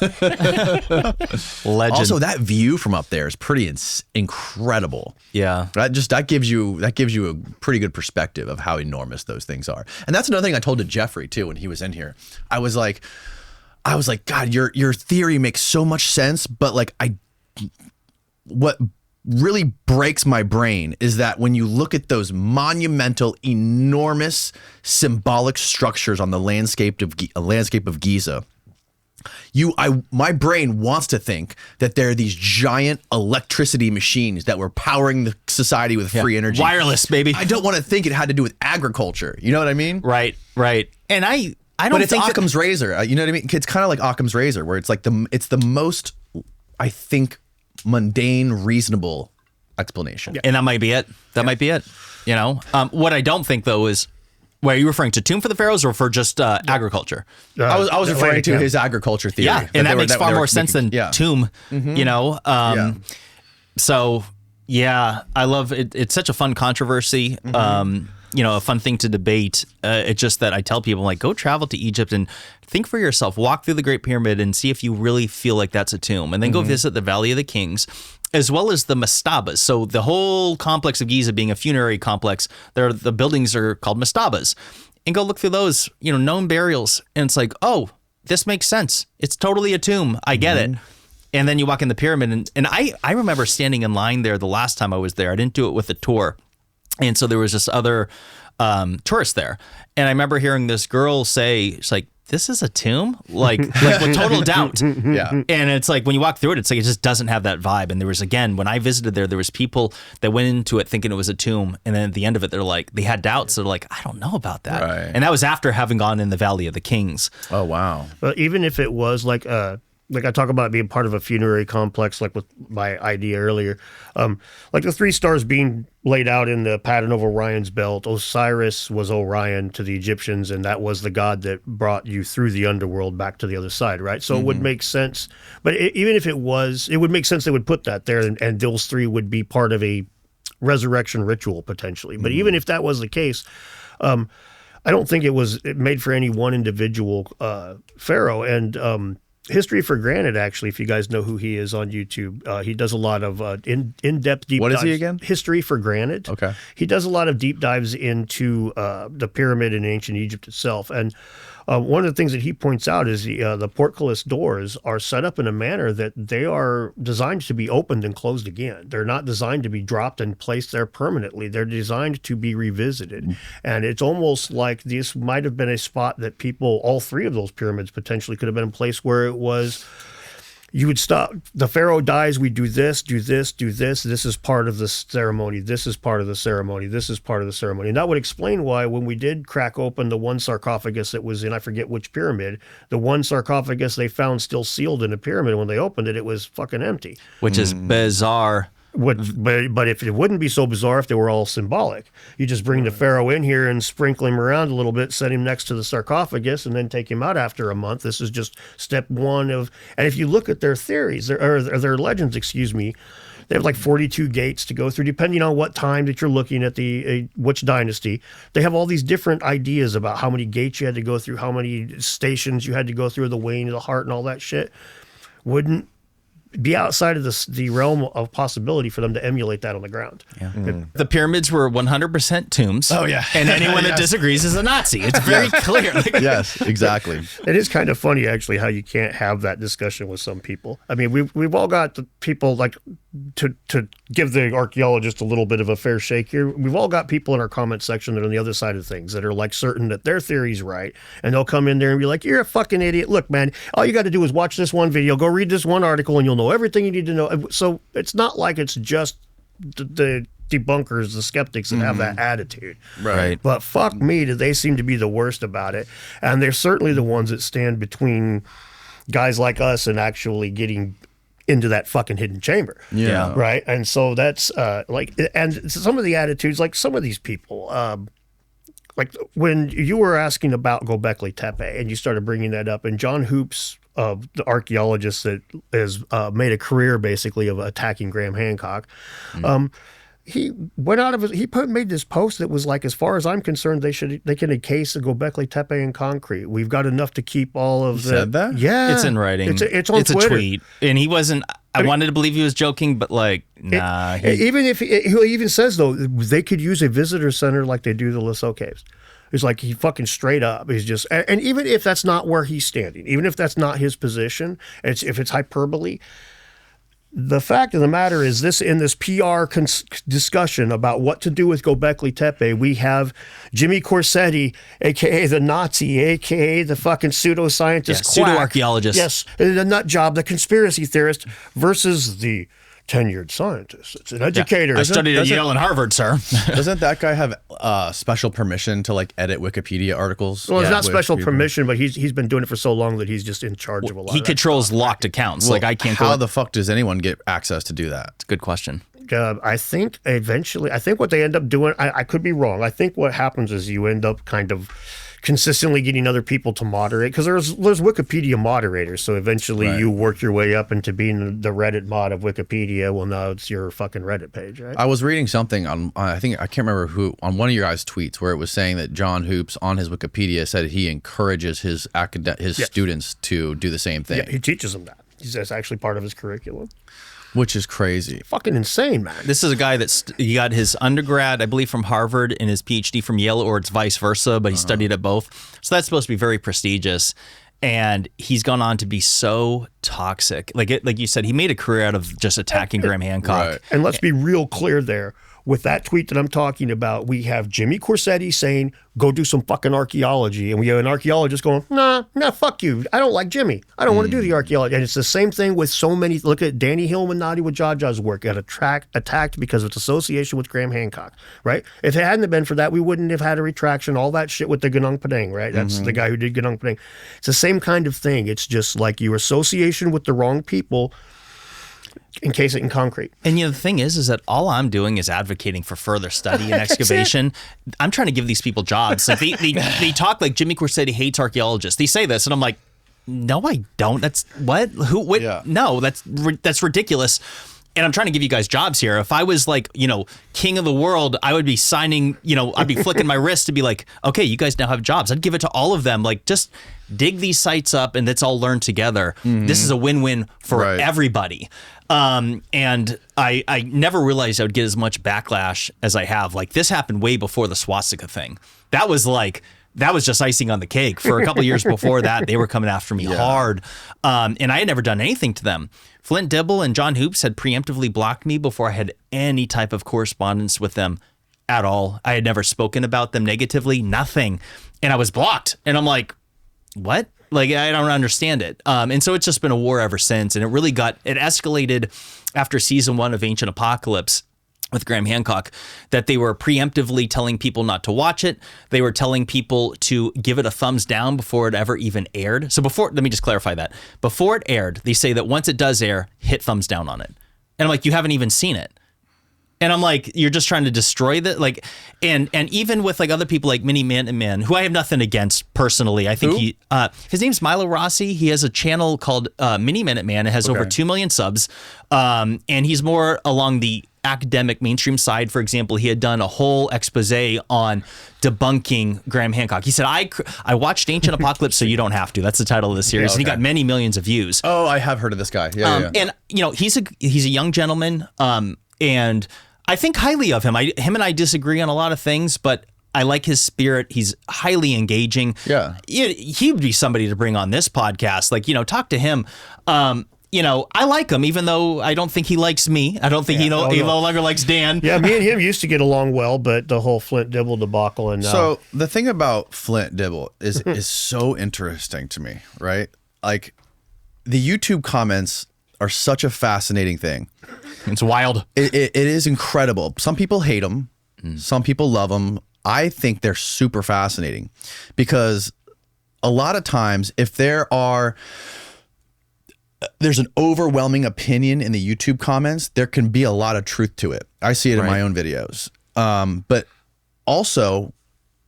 B: Legend.
A: Also, that view from up there is pretty incredible.
B: Yeah.
A: That gives you a pretty good perspective of how enormous those things are. And that's another thing I told to Jeffrey too when he was in here. I was like, God, your theory makes so much sense, but like what really breaks my brain is that when you look at those monumental, enormous, symbolic structures on the landscape of Giza, my brain wants to think that there are these giant electricity machines that were powering the society with free energy.
B: Wireless, baby.
A: I don't want to think it had to do with agriculture. You know what I mean?
B: Right. And I don't
A: but it's
B: think
A: Occam's razor. You know what I mean? It's kind of like Occam's razor, where it's like it's the most, I think, mundane, reasonable explanation.
B: And that might be it. That might be it. What I don't think though is, are you referring to tomb for the pharaohs or for just agriculture?
A: I was referring to his agriculture theory.
B: Yeah, and that makes far more sense than tomb. So yeah, I love it. It's such a fun controversy. A fun thing to debate. It's just that I tell people, like, go travel to Egypt and think for yourself, walk through the Great Pyramid and see if you really feel like that's a tomb. And then go visit the Valley of the Kings, as well as the mastabas. So the whole complex of Giza being a funerary complex, the buildings are called mastabas. And go look through those, known burials. And it's like, oh, this makes sense. It's totally a tomb. I get it. And then you walk in the pyramid. And I remember standing in line there the last time I was there. I didn't do it with a tour. And so there was this other tourist there. And I remember hearing this girl say, she's like, this is a tomb? Like with total doubt.
A: Yeah.
B: And it's like, when you walk through it, it's like, it just doesn't have that vibe. And there was, again, when I visited there was people that went into it thinking it was a tomb. And then at the end of it, they had doubts. They're like, I don't know about that.
A: Right.
B: And that was after having gone in the Valley of the Kings.
A: Oh, wow.
C: But even if it was like I talk about being part of a funerary complex, like with my idea earlier, like the 3 stars being laid out in the pattern of Orion's belt. Osiris was Orion to the Egyptians, and that was the god that brought you through the underworld back to the other side, right? So it would make sense. But even if it would make sense they would put that there, and those 3 would be part of a resurrection ritual potentially. But even if that was the case, I don't think it made for any one individual pharaoh. And History for Granted, actually, if you guys know who he is on YouTube, he does a lot of in-depth deep
A: What
C: dives.
A: is he again?
C: History for Granted.
A: Okay.
C: He does a lot of deep dives into the pyramid in ancient Egypt itself. And one of the things that he points out is the portcullis doors are set up in a manner that they are designed to be opened and closed again. They're not designed to be dropped and placed there permanently. They're designed to be revisited. And it's almost like this might have been a spot that people, all three of those pyramids potentially could have been a place where it was, you would stop, the pharaoh dies, we do this, do this, do this. This is part of the ceremony. This is part of the ceremony. This is part of the ceremony. And that would explain why when we did crack open the one sarcophagus that was in, I forget which pyramid, the one sarcophagus they found still sealed in the pyramid, when they opened it, it was fucking empty.
B: Which is bizarre.
C: But if it wouldn't be so bizarre if they were all symbolic. You just bring the pharaoh in here and sprinkle him around a little bit, set him next to the sarcophagus, and then take him out after a month. This is just step one of. And if you look at their theories, or their legends, excuse me, they have like 42 gates to go through, depending on what time that you're looking at which dynasty. They have all these different ideas about how many gates you had to go through, how many stations you had to go through, the weighing of the heart and all that shit. Wouldn't be outside of the realm of possibility for them to emulate that on the ground.
B: Yeah. The pyramids were 100% tombs.
A: Oh, yeah.
B: And anyone that disagrees is a Nazi. It's very clear.
A: Yes, exactly.
C: It is kind of funny, actually, how you can't have that discussion with some people. I mean, we've all got the people, like, to give the archaeologist a little bit of a fair shake here, we've all got people in our comment section that are on the other side of things that are like certain that their theory's right, and they'll come in there and be like, you're a fucking idiot. Look, man, all you got to do is watch this one video, go read this one article, and you'll know everything you need to know. So it's not like it's just the debunkers, the skeptics that have that attitude.
A: Right.
C: But fuck me, do they seem to be the worst about it. And they're certainly the ones that stand between guys like us and actually getting into that fucking hidden chamber.
A: Yeah.
C: Right. And so that's and some of the attitudes, like some of these people, like when you were asking about Gobekli Tepe and you started bringing that up, and John Hoops, the archaeologist that has made a career basically of attacking Graham Hancock, he went out of his, made this post that was like, as far as I'm concerned, they can encase the Gobekli Tepe in concrete. We've got enough to keep all of the.
A: Said that?
C: Yeah,
B: It's in writing.
C: It's on Twitter.
B: a tweet, and he wasn't. I wanted to believe he was joking, but like, nah.
C: Even if he even says though, they could use a visitor center like they do the Lascaux Caves. It's like he fucking straight up. He's just, and even if that's not where he's standing, even if that's not his position, if it's hyperbole. The fact of the matter is, in this PR discussion about what to do with Gobekli Tepe, we have Jimmy Corsetti, a.k.a. the Nazi, a.k.a. the fucking pseudoscientist,
B: pseudo-archaeologist.
C: Yes, the nut job, the conspiracy theorist, versus the tenured scientist. It's an educator.
B: I studied at Yale and Harvard, sir.
A: Doesn't that guy have special permission to like edit Wikipedia articles?
C: Well, it's not special permission, but he's been doing it for so long that he's just in charge of a lot.
B: He controls locked accounts.
A: Well,
B: like I can't.
A: How the fuck does anyone get access to do that?
B: It's a good question.
C: I think eventually, what they end up doing, I could be wrong. I think what happens is you end up kind of consistently getting other people to moderate, because there's Wikipedia moderators. So eventually you work your way up into being the Reddit mod of Wikipedia. Well, now it's your fucking Reddit page, right?
A: I was reading something on, I can't remember who, on one of your guys' tweets where it was saying that John Hoops on his Wikipedia said he encourages his students to do the same thing.
C: Yeah, he teaches them that. That's actually part of his curriculum.
A: Which is crazy.
C: Fucking insane, man.
B: This is a guy he got his undergrad, I believe, from Harvard and his PhD from Yale, or it's vice versa, but he studied at both. So that's supposed to be very prestigious. And he's gone on to be so toxic. Like you said, he made a career out of just attacking Graham Hancock.
A: Right.
C: And let's be real clear there. With that tweet that I'm talking about, we have Jimmy Corsetti saying, go do some fucking archaeology. And we have an archaeologist going, nah, fuck you. I don't like Jimmy. I don't want to do the archaeology. And it's the same thing with so many. Look at Danny Hilmanati with Jaja's work. Got attacked because of its association with Graham Hancock, right? If it hadn't been for that, we wouldn't have had a retraction, all that shit with the Gunung Padang, right? That's the guy who did Gunung Padang. It's the same kind of thing. It's just like your association with the wrong people, encase it in concrete.
B: And the thing is that all I'm doing is advocating for further study and excavation. I'm trying to give these people jobs. Like they talk like Jimmy Corsetti hates archaeologists. They say this, and I'm like, no, I don't. That's what? Who? What?
A: Yeah.
B: No, that's ridiculous. and I'm trying to give you guys jobs here. If I was like, king of the world, I would be signing, I'd be flicking my wrist to be like, okay, you guys now have jobs. I'd give it to all of them. Like, just dig these sites up and let's all learn together. This is a win-win for everybody. And I never realized I would get as much backlash as I have. Like, this happened way before the swastika thing. That was just icing on the cake. For a couple of years before that, they were coming after me hard. And I had never done anything to them. Flint Dibble and John Hoops had preemptively blocked me before I had any type of correspondence with them at all. I had never spoken about them negatively, nothing. And I was blocked. And I'm like, what? Like, I don't understand it. And so it's just been a war ever since. And it escalated after season 1 of Ancient Apocalypse with Graham Hancock, that they were preemptively telling people not to watch it. They were telling people to give it a thumbs down before it ever even aired. So let me just clarify that. Before it aired, they say that once it does air, hit thumbs down on it. And I'm like, you haven't even seen it. And I'm like, you're just trying to destroy that. Like, and even with like other people like Mini Man, who I have nothing against personally. I think his name's Milo Rossi. He has a channel called Mini Man. It has over 2 million subs. And he's more along the academic mainstream side. For example, he had done a whole expose on debunking Graham Hancock. He said, I watched Ancient Apocalypse, so you don't have to. That's the title of the series. And he got many millions of views.
A: Oh, I have heard of this guy. Yeah.
B: And he's a young gentleman. And I think highly of him. Him and I disagree on a lot of things, but I like his spirit. He's highly engaging.
A: Yeah.
B: He would be somebody to bring on this podcast. Like, talk to him. I like him, even though I don't think he likes me. I don't think he no longer likes Dan.
C: Yeah, me and him used to get along well, but the whole Flint Dibble debacle and
A: so the thing about Flint Dibble is so interesting to me, right? Like, the YouTube comments are such a fascinating thing.
B: It's wild.
A: It is incredible. Some people hate them. Some people love them. I think they're super fascinating because a lot of times if there's an overwhelming opinion in the YouTube comments, there can be a lot of truth to it. I see it in my own videos. But also,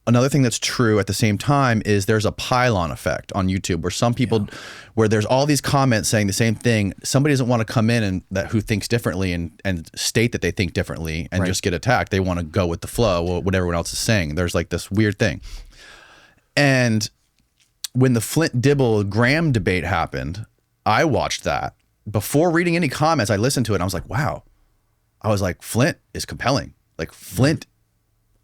A: another thing that's true at the same time is there's a pylon effect on YouTube where some people, where there's all these comments saying the same thing. Somebody doesn't want to come in and who thinks differently and state that they think differently and just get attacked. They want to go with the flow, what everyone else is saying. There's like this weird thing. And when the Flint Dibble Graham debate happened, I watched that. Before reading any comments, I listened to it and I was like, wow. I was like, Flint is compelling. Like, Flint,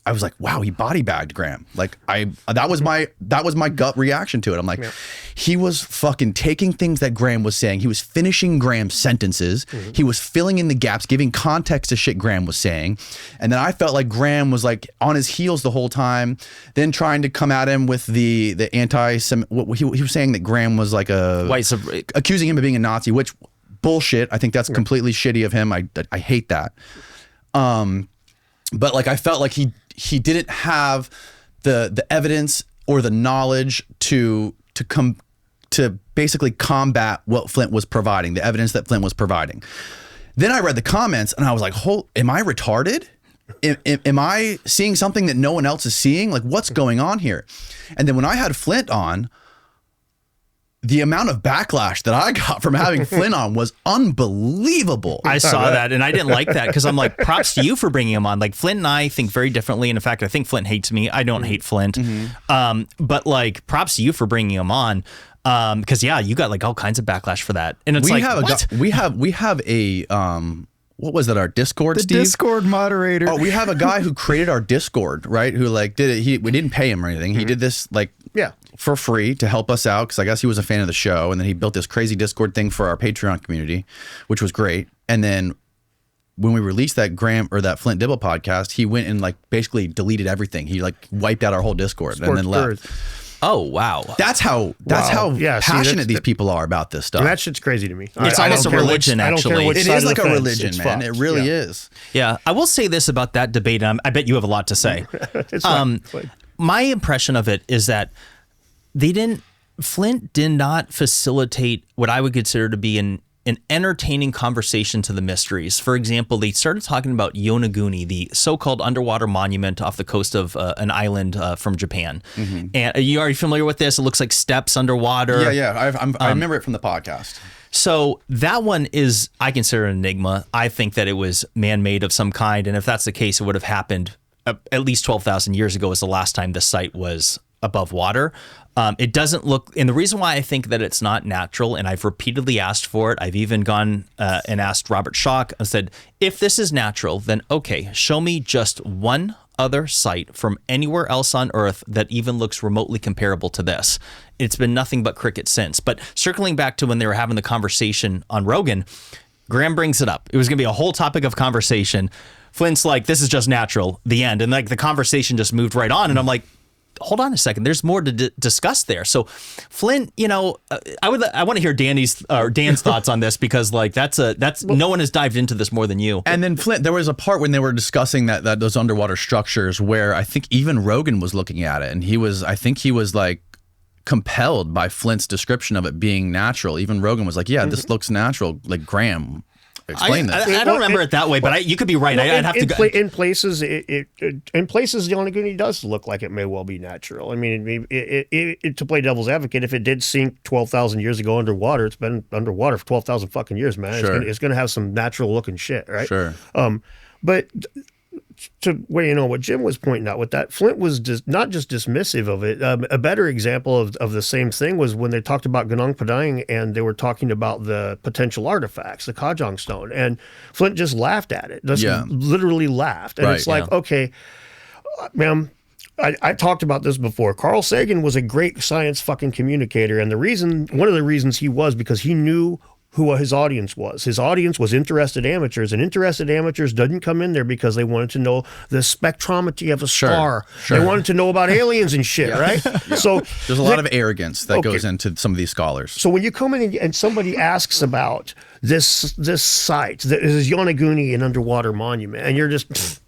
A: I was like, wow, he body bagged Graham. Like, that was my gut reaction to it. I'm like, he was fucking taking things that Graham was saying. He was finishing Graham's sentences. He was filling in the gaps, giving context to shit Graham was saying. And then I felt like Graham was like on his heels the whole time, then trying to come at him with the he was saying that Graham was like accusing him of being a Nazi, which bullshit. I think that's completely shitty of him. I hate that. But like, I felt like he didn't have the evidence or the knowledge to basically combat what Flint was providing, the evidence that Flint was providing. Then I read the comments and I was like, am I retarded? Am I seeing something that no one else is seeing? Like, what's going on here? And then when I had Flint on, the amount of backlash that I got from having Flint on was unbelievable.
B: I saw that and I didn't like that because I'm like, props to you for bringing him on. Like, Flint and I think very differently. And in fact, I think Flint hates me. I don't hate Flint. But like, props to you for bringing him on. Because you got like all kinds of backlash for that. And it's
A: we have a what was that? Our Discord, Steve?
E: Discord moderator.
A: Oh, we have a guy who created our Discord, right? Who like did it. We didn't pay him or anything. He did this like for free to help us out because I guess he was a fan of the show. And then he built this crazy Discord thing for our Patreon community, which was great. And then when we released that Flint Dibble podcast, he went and like basically deleted everything. He like wiped out our whole Discord and then left.
B: Oh, wow.
A: That's how passionate these people are about this stuff.
C: And that shit's crazy to me.
B: It's almost a religion, actually.
A: It is like a religion, man. It really is.
B: Yeah. I will say this about that debate. I bet you have a lot to say.
C: It's fine.
B: My impression of it is that Flint did not facilitate what I would consider to be an entertaining conversation to the mysteries. For example, they started talking about Yonaguni, the so-called underwater monument off the coast of an island from Japan. And are you familiar with this? It looks like steps underwater.
A: Yeah. I remember it from the podcast.
B: So that one is, I consider an enigma. I think that it was man-made of some kind, and if that's the case, it would have happened at least 12,000 years ago was the last time the site was above water. It doesn't look, and the reason why I think that it's not natural, and I've repeatedly asked for it, I've even gone and asked Robert Schock, I said, if this is natural, then okay, show me just one other site from anywhere else on Earth that even looks remotely comparable to this. It's been nothing but cricket since. But circling back to when they were having the conversation on Rogan, Graham brings it up. It was going to be a whole topic of conversation. Flint's like, this is just natural, the end. And like the conversation just moved right on. And I'm like, hold on a second. There's more to discuss there. So Flint, you know, I want to hear Dan's thoughts on this, because like that's no one has dived into this more than you.
A: And then Flint, there was a part when they were discussing that those underwater structures where I think even Rogan was looking at it, and I think he was like compelled by Flint's description of it being natural. Even Rogan was like, yeah, this looks natural. Like, Graham, explain this.
B: I don't remember it that way, but you could be right. I'd have to go.
C: In places, the Yonaguni does look like it may well be natural. I mean, to play devil's advocate, if it did sink 12,000 years ago underwater, it's been underwater for 12,000 fucking years, man.
A: Sure.
C: It's going to have some natural looking shit, right?
A: Sure.
C: But what Jim was pointing out with that, Flint was not just dismissive of it. A better example of the same thing was when they talked about Gunung Padang and they were talking about the potential artifacts, the Kajang stone, and Flint just laughed at it. Literally laughed. And it's like, okay, ma'am, I talked about this before. Carl Sagan was a great science fucking communicator, and one of the reasons he was because he knew who his audience was. His audience was interested amateurs, and interested amateurs didn't come in there because they wanted to know the spectrometry of a star. They wanted to know about aliens and shit, right? So
A: there's a lot of arrogance that goes into some of these scholars.
C: So when you come in and somebody asks about this site, this Yonaguni, an underwater monument, and you're just,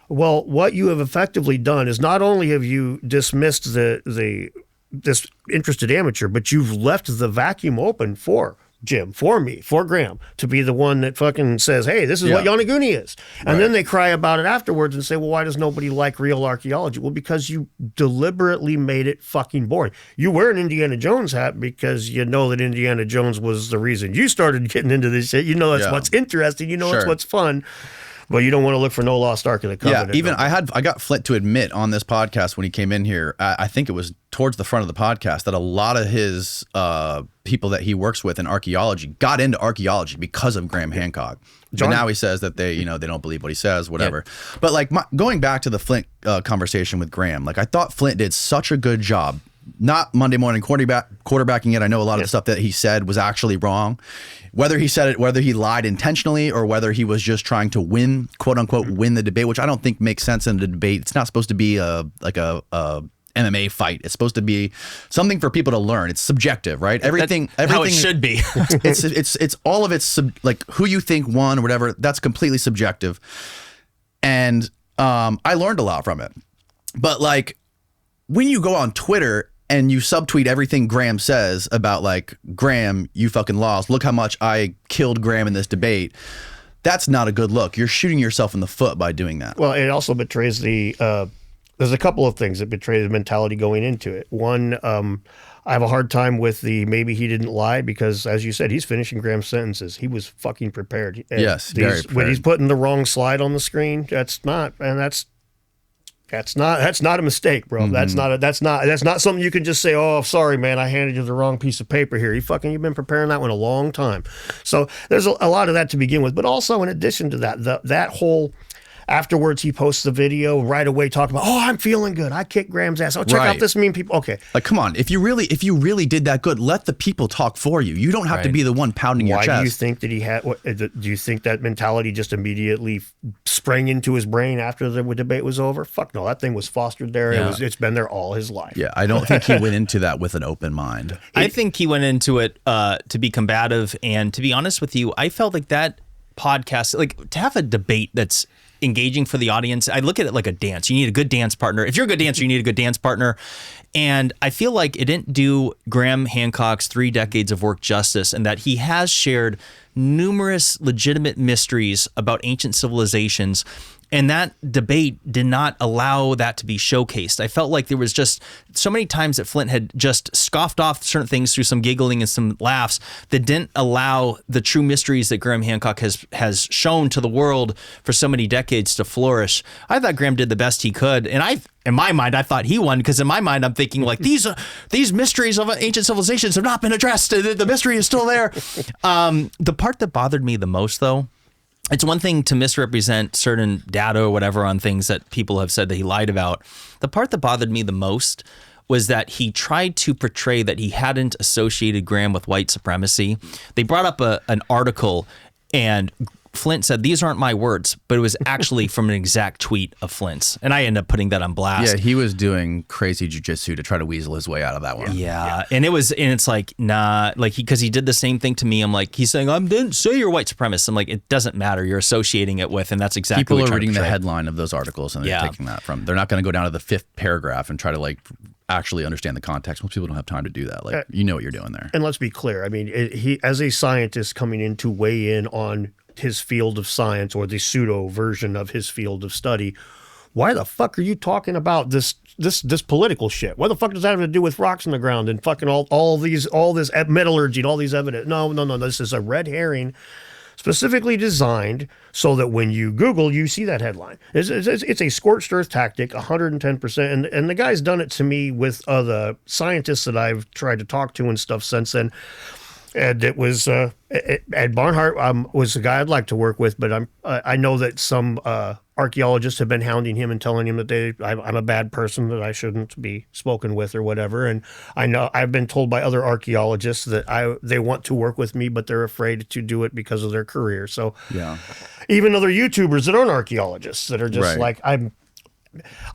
C: well, what you have effectively done is not only have you dismissed this interested amateur, but you've left the vacuum open for Jim, for me, for Graham, to be the one that fucking says, hey, this is what Yonaguni is. And then they cry about it afterwards and say, well, why does nobody like real archaeology? Well, because you deliberately made it fucking boring. You wear an Indiana Jones hat because you know that Indiana Jones was the reason you started getting into this shit. You know that's what's interesting. You know that's what's fun. But you don't want to look for no lost Ark of the Covenant.
A: Yeah, even I got Flint to admit on this podcast when he came in here, I think it was towards the front of the podcast, that a lot of his people that he works with in archaeology got into archaeology because of Graham Hancock. And now he says that they don't believe what he says, whatever. Yeah. But like going back to the Flint conversation with Graham, like I thought Flint did such a good job. Not Monday morning quarterbacking it. I know a lot of the stuff that he said was actually wrong. Whether he said it, whether he lied intentionally, or whether he was just trying to win, quote unquote, win the debate, which I don't think makes sense in the debate. It's not supposed to be a MMA fight. It's supposed to be something for people to learn. It's subjective, right? Everything
B: how it should be.
A: it's all of it's like who you think won or whatever. That's completely subjective. And I learned a lot from it. But like when you go on Twitter and you subtweet everything Graham says about like, Graham, you fucking lost. Look how much I killed Graham in this debate. That's not a good look. You're shooting yourself in the foot by doing that.
C: Well, it also betrays there's a couple of things that betray the mentality going into it. One, I have a hard time with maybe he didn't lie because, as you said, he's finishing Graham's sentences. He was fucking prepared.
A: Yes, very prepared.
C: When he's putting the wrong slide on the screen, that's not a mistake, bro. Mm-hmm. That's not something you can just say, oh, sorry, man, I handed you the wrong piece of paper here. You've been preparing that one a long time. So there's a lot of that to begin with. But also in addition to that, that whole afterwards he posts the video right away talking about, oh, I'm feeling good. I kicked Graham's ass. Oh, check out this meme people. Okay.
A: Like, come on. If you really did that good, let the people talk for you. You don't have to be the one pounding your chest.
C: Why do you think that he had, do you think that mentality just immediately sprang into his brain after the debate was over? Fuck no. That thing was fostered there. Yeah. It's been there all his life.
A: Yeah. I don't think he went into that with an open mind.
B: I think he went into it to be combative. And to be honest with you, I felt like that podcast, like to have a debate that's engaging for the audience, I look at it like a dance. You need a good dance partner. If you're a good dancer, you need a good dance partner. And I feel like it didn't do Graham Hancock's 3 decades of work justice, and that he has shared numerous legitimate mysteries about ancient civilizations And that debate did not allow that to be showcased. I felt like there was just so many times that Flint had just scoffed off certain things through some giggling and some laughs that didn't allow the true mysteries that Graham Hancock has shown to the world for so many decades to flourish. I thought Graham did the best he could. And in my mind, I thought he won, because in my mind, I'm thinking like these mysteries of ancient civilizations have not been addressed. The mystery is still there. The part that bothered me the most, though, it's one thing to misrepresent certain data or whatever on things that people have said that he lied about. The part that bothered me the most was that he tried to portray that he hadn't associated Graham with white supremacy. They brought up an article, and Flint said, "These aren't my words," but it was actually from an exact tweet of Flint's. And I ended up putting that on blast.
A: Yeah, he was doing crazy jujitsu to try to weasel his way out of that one.
B: Yeah. And it's like, nah, like because he did the same thing to me. I'm like, he's saying, I didn't say you're white supremacist. I'm like, it doesn't matter. You're associating it with, and that's exactly
A: People
B: what
A: are reading the headline of those articles and they're taking that from. They're not going to go down to the 5th paragraph and try to like actually understand the context. Most people don't have time to do that. Like, you know what you're doing there.
C: And let's be clear. I mean, he, as a scientist coming in to weigh in on his field of science, or the pseudo version of his field of study, why the fuck are you talking about this political shit? What the fuck does that have to do with rocks in the ground and fucking all this metallurgy and all these evidence? No. This is a red herring, specifically designed so that when you Google, you see that headline. It's a scorched earth tactic, 110%. And the guy's done it to me with the scientists that I've tried to talk to and stuff since then. And it was Ed Barnhart was the guy I'd like to work with, but I know that some archaeologists have been hounding him and telling him that I'm a bad person, that I shouldn't be spoken with or whatever. And I know I've been told by other archaeologists that they want to work with me, but they're afraid to do it because of their career. So even other YouTubers that aren't archaeologists that are just like,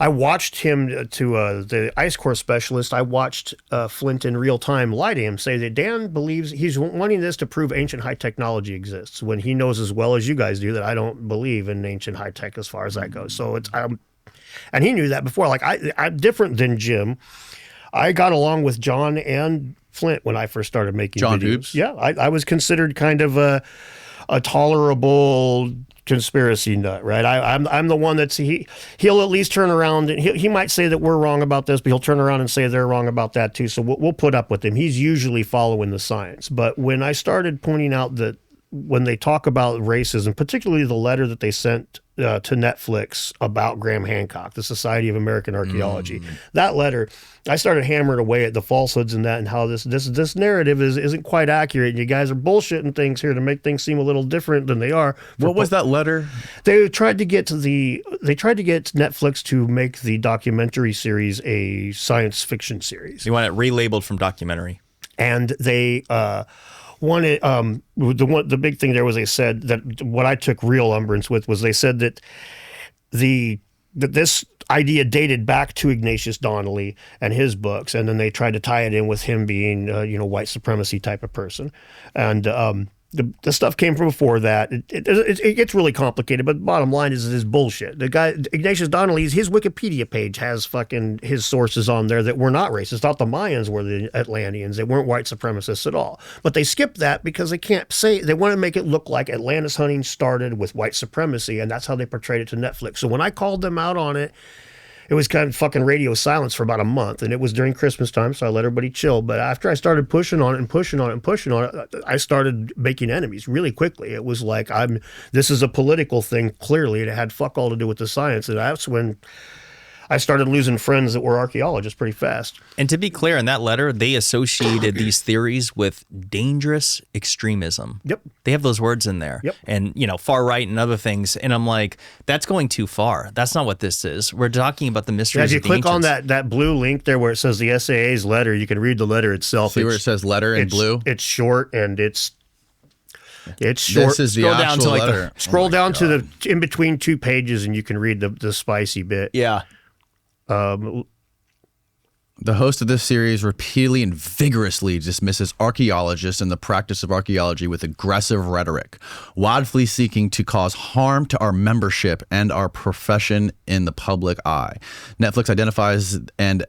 C: I watched him the ice core specialist. I watched Flint in real time lie to him, say that Dan believes he's wanting this to prove ancient high technology exists, when he knows as well as you guys do that I don't believe in ancient high tech as far as that goes. So and he knew that before. Like I'm different than Jim. I got along with John and Flint when I first started making
A: John
C: videos.
A: Hoops?
C: Yeah, I was considered kind of a tolerable conspiracy nut, right? I'm the one that's he'll at least turn around and he might say that we're wrong about this, but he'll turn around and say they're wrong about that too. So we'll put up with him. He's usually following the science. But when I started pointing out that when they talk about racism, particularly the letter that they sent to Netflix about Graham Hancock, the Society of American Archaeology, that letter, I started hammering away at the falsehoods in that and how this narrative isn't quite accurate. And you guys are bullshitting things here to make things seem a little different than they are.
A: What was that letter?
C: They tried to get Netflix to make the documentary series a science fiction series.
B: You want it relabeled from documentary.
C: And they wanted the big thing there was they said that what I took real umbrance with was they said that this idea dated back to Ignatius Donnelly and his books, and then they tried to tie it in with him being white supremacy type of person, and the stuff came from before that. It gets really complicated, but the bottom line is it is bullshit. The guy, Ignatius Donnelly, his Wikipedia page has fucking his sources on there that were not racist. Thought the Mayans were the Atlanteans. They weren't white supremacists at all. But they skipped that because they can't say, they want to make it look like Atlantis hunting started with white supremacy, and that's how they portrayed it to Netflix. So when I called them out on it, it was kind of fucking radio silence for about a month, and it was during Christmas time, so I let everybody chill. But after I started pushing on it, I started making enemies really quickly. It was like, this is a political thing, clearly, and it had fuck all to do with the science. And that's when I started losing friends that were archaeologists pretty fast.
B: And to be clear, in that letter, they associated these theories with dangerous extremism.
C: Yep.
B: They have those words in there.
C: Yep.
B: And, far right and other things. And I'm like, that's going too far. That's not what this is. We're talking about the mysteries
C: As you
B: of the
C: click on
B: ancients.
C: that blue link there where it says the SAA's letter, you can read the letter itself.
A: See where it says letter in blue?
C: It's short and it's short.
A: This is the
B: Scroll down
A: actual
B: to, like,
A: letter.
C: Scroll down to the in between two pages and you can read the spicy bit.
B: Yeah.
A: The host of this series repeatedly and vigorously dismisses archaeologists and the practice of archaeology with aggressive rhetoric, wildly seeking to cause harm to our membership and our profession in the public eye. Netflix identifies and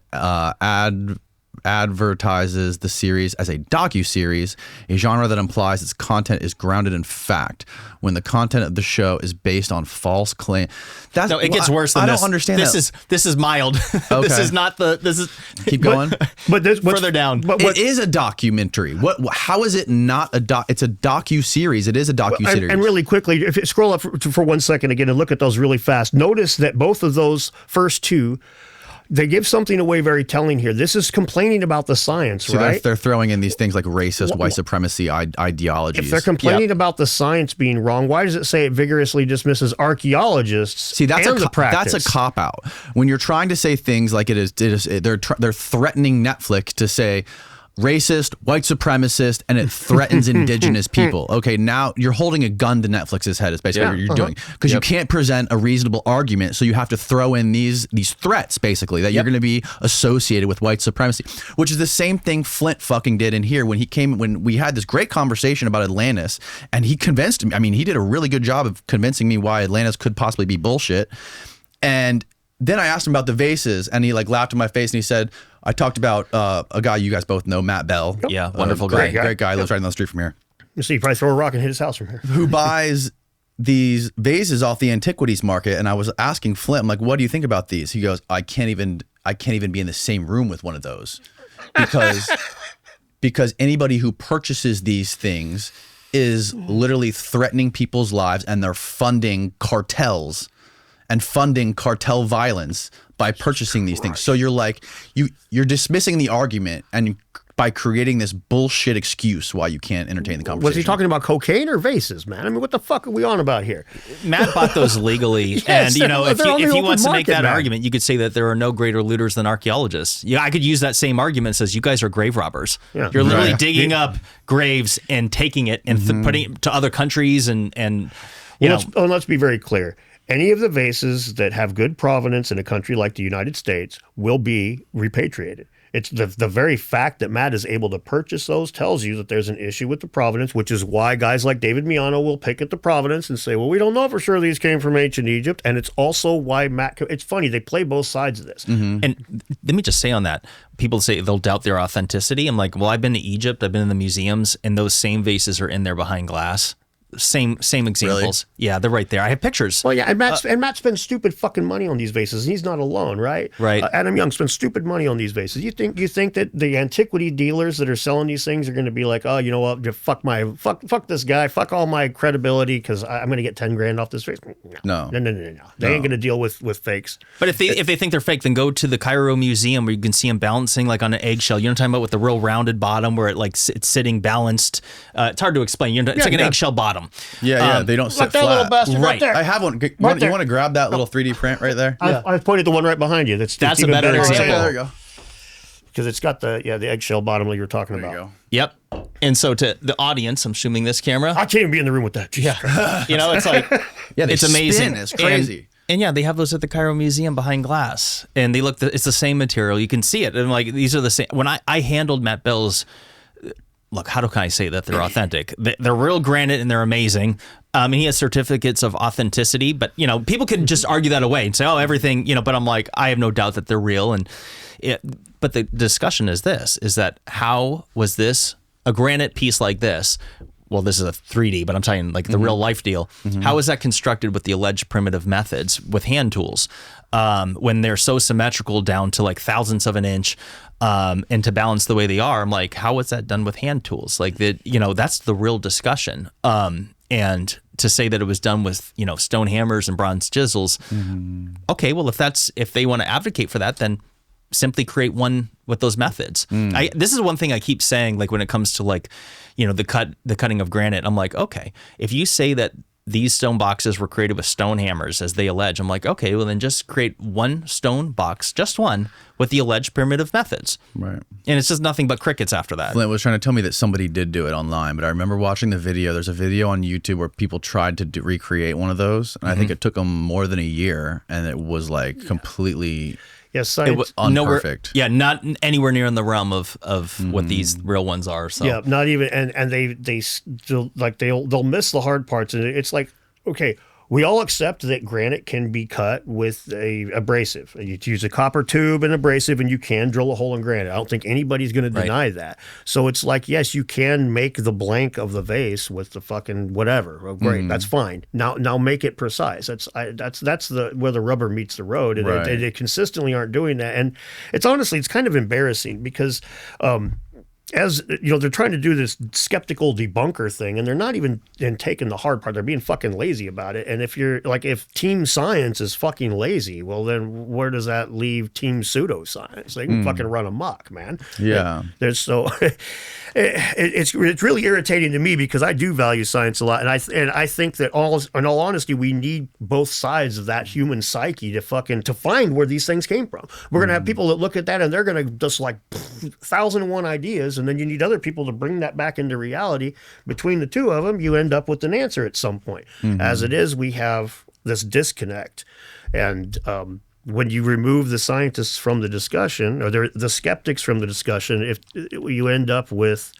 A: advertises the series as a docu-series, a genre that implies its content is grounded in fact, when the content of the show is based on false claim.
B: No, it gets worse than this.
A: I don't understand
B: This is mild.
A: Okay.
B: This is not the. This is
A: Keep going.
C: But this,
B: further down.
A: It is a documentary. How is it not a doc? It's a docu-series. It is a docu-series.
C: And really quickly, if you scroll up for 1 second again and look at those really fast, notice that both of those first two, they give something away very telling here. This is complaining about the science, right?
A: They're throwing in these things like racist, white supremacy ideologies.
C: If they're complaining about the science being wrong, why does it say it vigorously dismisses archaeologists?
A: See, that's
C: and the practice?
A: That's a cop out. When you're trying to say things like they're threatening Netflix to say racist, white supremacist, and it threatens indigenous people. Okay, now you're holding a gun to Netflix's head is basically what you're doing. Because you can't present a reasonable argument, so you have to throw in these threats, basically, that you're going to be associated with white supremacy, which is the same thing Flint fucking did in here when we had this great conversation about Atlantis, and he convinced me. I mean, he did a really good job of convincing me why Atlantis could possibly be bullshit. And then I asked him about the vases, and he like laughed in my face, and he said, I talked about a guy you guys both know, Matt Bell.
B: Yeah, wonderful guy.
A: Great guy. Lives right down the street from here.
C: You see, you probably throw a rock and hit his house from here.
A: Who buys these vases off the antiquities market? And I was asking Flint, I'm like, what do you think about these? He goes, I can't even be in the same room with one of those because anybody who purchases these things is literally threatening people's lives, and they're funding cartels and funding cartel violence by purchasing these things. So you're like, you're dismissing the argument and by creating this bullshit excuse why you can't entertain the conversation.
C: Was he talking about cocaine or vases, man? I mean, what the fuck are we on about here?
B: Matt bought those legally.
C: Yes,
B: and, you know, if he wants to make that
C: man.
B: argument, you could say that there are no greater looters than archaeologists. Yeah, I could use that same argument that says you guys are grave robbers.
C: Yeah.
B: You're literally digging up graves and taking it and putting it to other countries and you know.
C: Let's be very clear. Any of the vases that have good provenance in a country like the United States will be repatriated. It's the very fact that Matt is able to purchase those tells you that there's an issue with the provenance, which is why guys like David Miano will pick at the provenance and say, well, we don't know for sure these came from ancient Egypt. And it's also why it's funny, they play both sides of this.
B: And let me just say on that, people say they'll doubt their authenticity. I'm like, well, I've been to Egypt, I've been in the museums, and those same vases are in there behind glass. Same examples.
A: Really?
B: Yeah, they're right there. I have pictures.
C: Well, yeah, and Matt spends stupid fucking money on these vases, and he's not alone, right?
B: Right.
C: Adam Young spends stupid money on these vases. You think that the antiquity dealers that are selling these things are going to be like, oh, you know what? Fuck this guy, fuck all my credibility because I'm going to get $10,000 off this vase. No. They ain't going to deal with fakes.
B: But if they think they're fake, then go to the Cairo Museum where you can see them balancing like on an eggshell. You know what I'm talking about with the real rounded bottom where it's sitting balanced. It's hard to explain. It's like an eggshell bottom.
A: Yeah, they don't sit
C: that
A: flat.
C: little bastard right there.
A: I have one. You want to grab that little 3D print right there?
C: I pointed the one right behind you. That's
B: a
C: even
B: better example.
A: Yeah, there you go.
C: Because it's got the eggshell bottom that you were talking about.
A: There you go.
B: Yep. And so to the audience, I'm assuming this camera.
C: I can't even be in the room with that. Jesus Christ.
B: You know, it's like, it's amazing.
A: It's crazy.
B: And yeah, they have those at the Cairo Museum behind glass, and they look. It's the same material. You can see it, and like these are the same. When I handled Matt Bell's, look, how can I say that they're authentic? They're real granite and they're amazing. And he has certificates of authenticity, but you know, people can just argue that away and say, oh, everything, you know. But I'm like, I have no doubt that they're real. But the discussion is that how was this a granite piece like this? Well, this is a 3D, but I'm talking like the real life deal. How is that constructed with the alleged primitive methods with hand tools when they're so symmetrical down to like thousandths of an inch and to balance the way they are? I'm like, how was that done with hand tools? Like that's the real discussion. And to say that it was done with, stone hammers and bronze chisels. Okay, well, if they want to advocate for that, then simply create one with those methods. This is one thing I keep saying, like when it comes to like, the cutting of granite, I'm like, okay, if you say that these stone boxes were created with stone hammers, as they allege, I'm like, okay, well then just create one stone box, just one, with the alleged primitive methods.
A: Right.
B: And it's just nothing but crickets after that.
A: Flint was trying to tell me that somebody did do it online, but I remember watching the video. There's a video on YouTube where people tried to recreate one of those, and I think it took them more than a year, and it was like completely...
C: Yes, science.
A: Unperfect.
B: Not anywhere near in the realm of what these real ones are. So
C: yeah, not even, and they still like they'll miss the hard parts, and it's like, okay, we all accept that granite can be cut with a abrasive. You use a copper tube and abrasive, and you can drill a hole in granite. I don't think anybody's going to deny that. So it's like, yes, you can make the blank of the vase with the fucking whatever. Oh, great, that's fine. Now make it precise. That's the where the rubber meets the road, and they consistently aren't doing that. And it's honestly, it's kind of embarrassing because. As you know, they're trying to do this skeptical debunker thing, and they're not even taking the hard part. They're being fucking lazy about it. And if team science is fucking lazy, well, then where does that leave team pseudoscience? They can fucking run amok, man.
A: Yeah.
C: It's really irritating to me because I do value science a lot, and I think that in all honesty, we need both sides of that human psyche to find where these things came from. We're gonna have people that look at that and they're gonna just like 1,001 ideas. And then you need other people to bring that back into reality. Between the two of them, you end up with an answer at some point. As it is, we have this disconnect. And when you remove the scientists from the discussion, or the skeptics from the discussion, you end up with,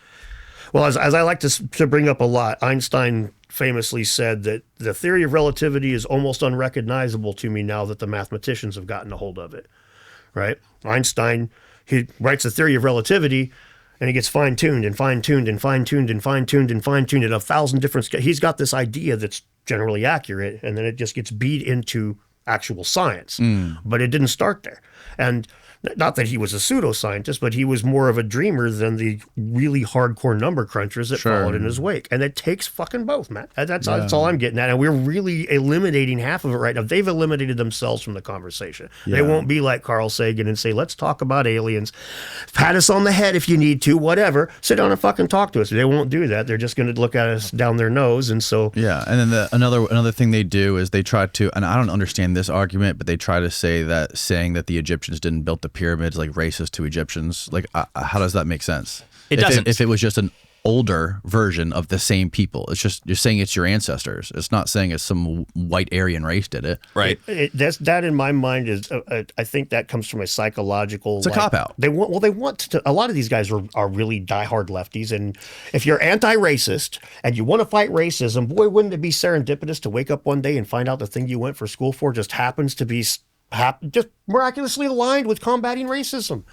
C: well, as I like to bring up a lot, Einstein famously said that the theory of relativity is almost unrecognizable to me now that the mathematicians have gotten a hold of it, right? Einstein, he writes the theory of relativity, and it gets fine-tuned and fine-tuned and fine-tuned and fine-tuned and fine-tuned at 1,000 different. He's got this idea that's generally accurate, and then it just gets beat into actual science. But it didn't start there. And not that he was a pseudoscientist, but he was more of a dreamer than the really hardcore number crunchers that followed in his wake. And it takes fucking both, man. That's all I'm getting at. And we're really eliminating half of it right now. They've eliminated themselves from the conversation. They won't be like Carl Sagan and say, let's talk about aliens. Pat us on the head if you need to, whatever. Sit down and fucking talk to us. They won't do that. They're just going to look at us down their nose. And so...
A: Yeah. And then another thing they do is they try to, and I don't understand this argument, but they try to say that saying that the Egyptians didn't build the pyramids like racist to Egyptians. Like, how does that make sense?
B: It doesn't.
A: If it was just an older version of the same people, it's just you're saying it's your ancestors. It's not saying it's some white Aryan race did it.
B: Right.
C: That in my mind is I think that comes from a psychological.
A: It's a cop out.
C: They want to. A lot of these guys are really diehard lefties, and if you're anti-racist and you want to fight racism, boy, wouldn't it be serendipitous to wake up one day and find out the thing you went for school for just happens to be just miraculously aligned with combating racism.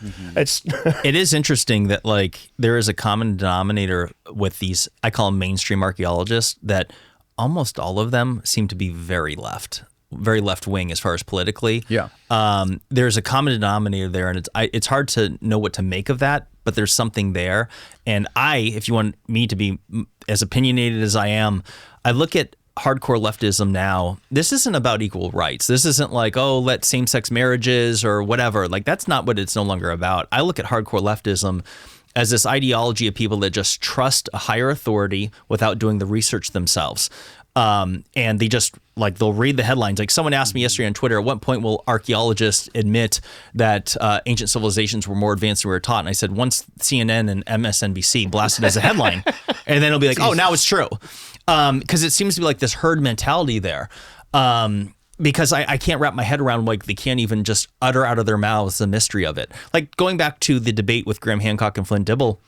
B: It is interesting that like there is a common denominator with these, I call them mainstream archaeologists, that almost all of them seem to be very left wing as far as politically.
A: Yeah.
B: There's a common denominator there, and it's hard to know what to make of that, but there's something there. And if you want me to be as opinionated as I am, I look at hardcore leftism now. This isn't about equal rights. This isn't like, oh, let same-sex marriages or whatever. Like, that's not what it's no longer about. I look at hardcore leftism as this ideology of people that just trust a higher authority without doing the research themselves. And they just, like, they'll read the headlines. Like, someone asked me yesterday on Twitter, at what point will archaeologists admit that ancient civilizations were more advanced than we were taught? And I said, once CNN and MSNBC blasted as a headline. And then it'll be like, oh, now it's true. Because it seems to be like this herd mentality there. Because I can't wrap my head around, like, they can't even just utter out of their mouths the mystery of it. Like, going back to the debate with Graham Hancock and Flint Dibble,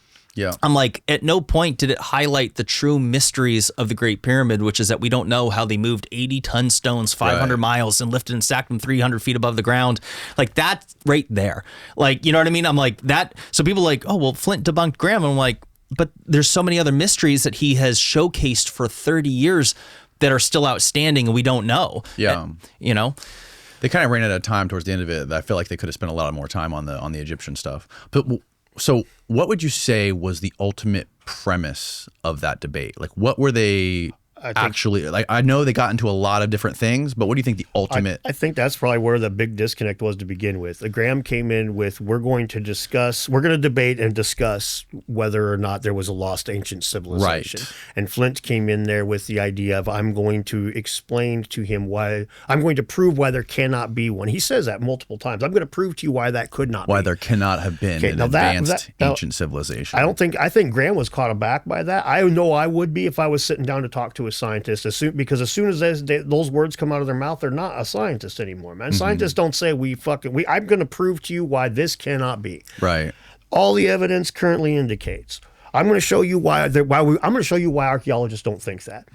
B: I'm like, at no point did it highlight the true mysteries of the Great Pyramid, which is that we don't know how they moved 80-ton stones 500 miles and lifted and stacked them 300 feet above the ground. Like, that's right there. Like, you know what I mean? I'm like, that. So people are like, oh, well, Flint debunked Graham. I'm like, but there's so many other mysteries that he has showcased for 30 years that are still outstanding and we don't know.
A: Yeah.
B: And, you know?
A: They kind of ran out of time towards the end of it. I feel like they could have spent a lot more time on the Egyptian stuff. But so what would you say was the ultimate premise of that debate? Like, what were they actually, like, I know they got into a lot of different things, but what do you think the ultimate?
C: I think that's probably where the big disconnect was to begin with. Graham came in with, we're going to debate and discuss whether or not there was a lost ancient civilization.
A: Right.
C: And Flint came in there with the idea of, I'm going to explain to him why, I'm going to prove why there cannot be one. He says that multiple times. I'm going to prove to you why that could not be.
A: Why there cannot have been an advanced ancient civilization.
C: I think Graham was caught aback by that. I know I would be if I was sitting down to talk to a scientist, because as soon as those words come out of their mouth, they're not a scientist anymore, man. Scientists don't say I'm going to prove to you why this cannot be.
A: Right.
C: All the evidence currently indicates. I'm going to show you why. I'm going to show you why archaeologists don't think that.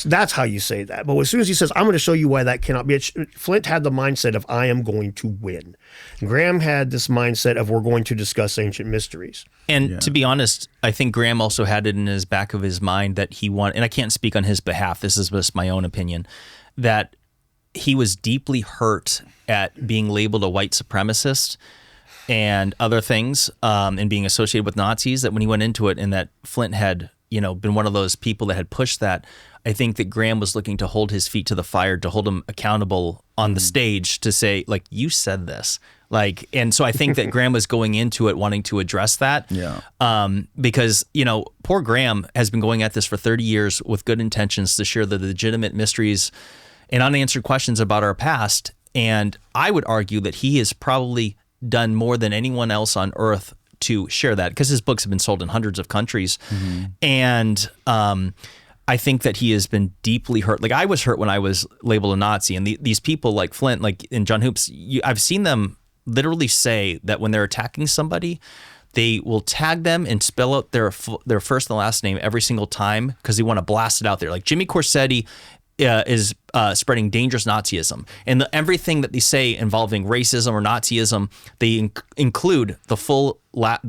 C: That's how you say that. But as soon as he says, I'm going to show you why that cannot be, Flint had the mindset of I am going to win. Graham had this mindset of we're going to discuss ancient mysteries.
B: And to be honest, I think Graham also had it in his back of his mind that he wanted, and I can't speak on his behalf, this is just my own opinion, that he was deeply hurt at being labeled a white supremacist and other things, and being associated with Nazis, that when he went into it and that Flint had, been one of those people that had pushed that, I think that Graham was looking to hold his feet to the fire, to hold him accountable on the stage, to say, like, you said this. Like, and so I think that Graham was going into it wanting to address that. Because, poor Graham has been going at this for 30 years with good intentions to share the legitimate mysteries and unanswered questions about our past. And I would argue that he has probably done more than anyone else on earth to share that, because his books have been sold in hundreds of countries. And I think that he has been deeply hurt. Like, I was hurt when I was labeled a Nazi, and these people like Flint, like in John Hoops, I've seen them literally say that when they're attacking somebody, they will tag them and spell out their first and last name every single time, because they want to blast it out there. Like Jimmy Corsetti is spreading dangerous Nazism, and everything that they say involving racism or Nazism, they include the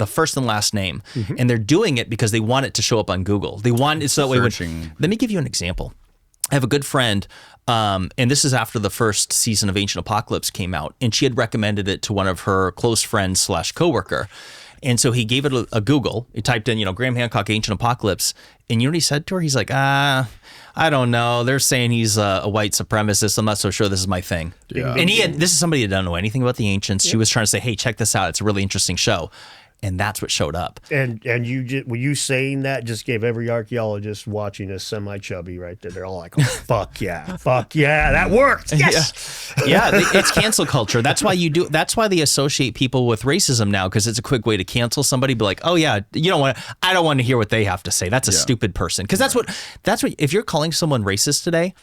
B: first and last name, and they're doing it because they want it to show up on Google. They want it so that way. Let me give you an example. I have a good friend, and this is after the first season of Ancient Apocalypse came out, and she had recommended it to one of her close friends / coworker. And so he gave it a Google. He typed in, Graham Hancock, Ancient Apocalypse. And you know what he said to her? He's like, I don't know. They're saying he's a white supremacist. I'm not so sure this is my thing. Yeah. And this is somebody that doesn't know anything about the ancients. She was trying to say, hey, check this out. It's a really interesting show. And that's what showed up.
C: And you saying that just gave every archaeologist watching us semi-chubby right there. They're all like, oh, fuck yeah, that worked. Yes.
B: Yeah, it's cancel culture. That's why that's why they associate people with racism now, because it's a quick way to cancel somebody. Be like, oh yeah, I don't want to hear what they have to say. That's a stupid person. Because that's what, if you're calling someone racist today,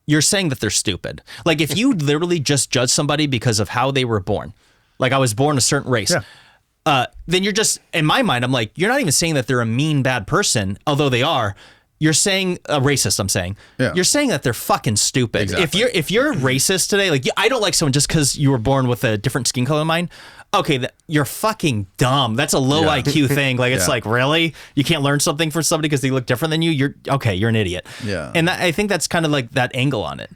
B: you're saying that they're stupid. Like, if you literally just judge somebody because of how they were born, like I was born a certain race. Yeah. Then you're just, in my mind, I'm like, you're not even saying that they're a mean, bad person, although they are. You're saying a racist. I'm saying you're saying that they're fucking stupid. Exactly. If you're racist today, like, I don't like someone just because you were born with a different skin color than mine. Okay, you're fucking dumb. That's a low IQ thing. Like, it's like, really? You can't learn something from somebody because they look different than you? You're an idiot. Yeah. And I think that's kind of like that angle on it.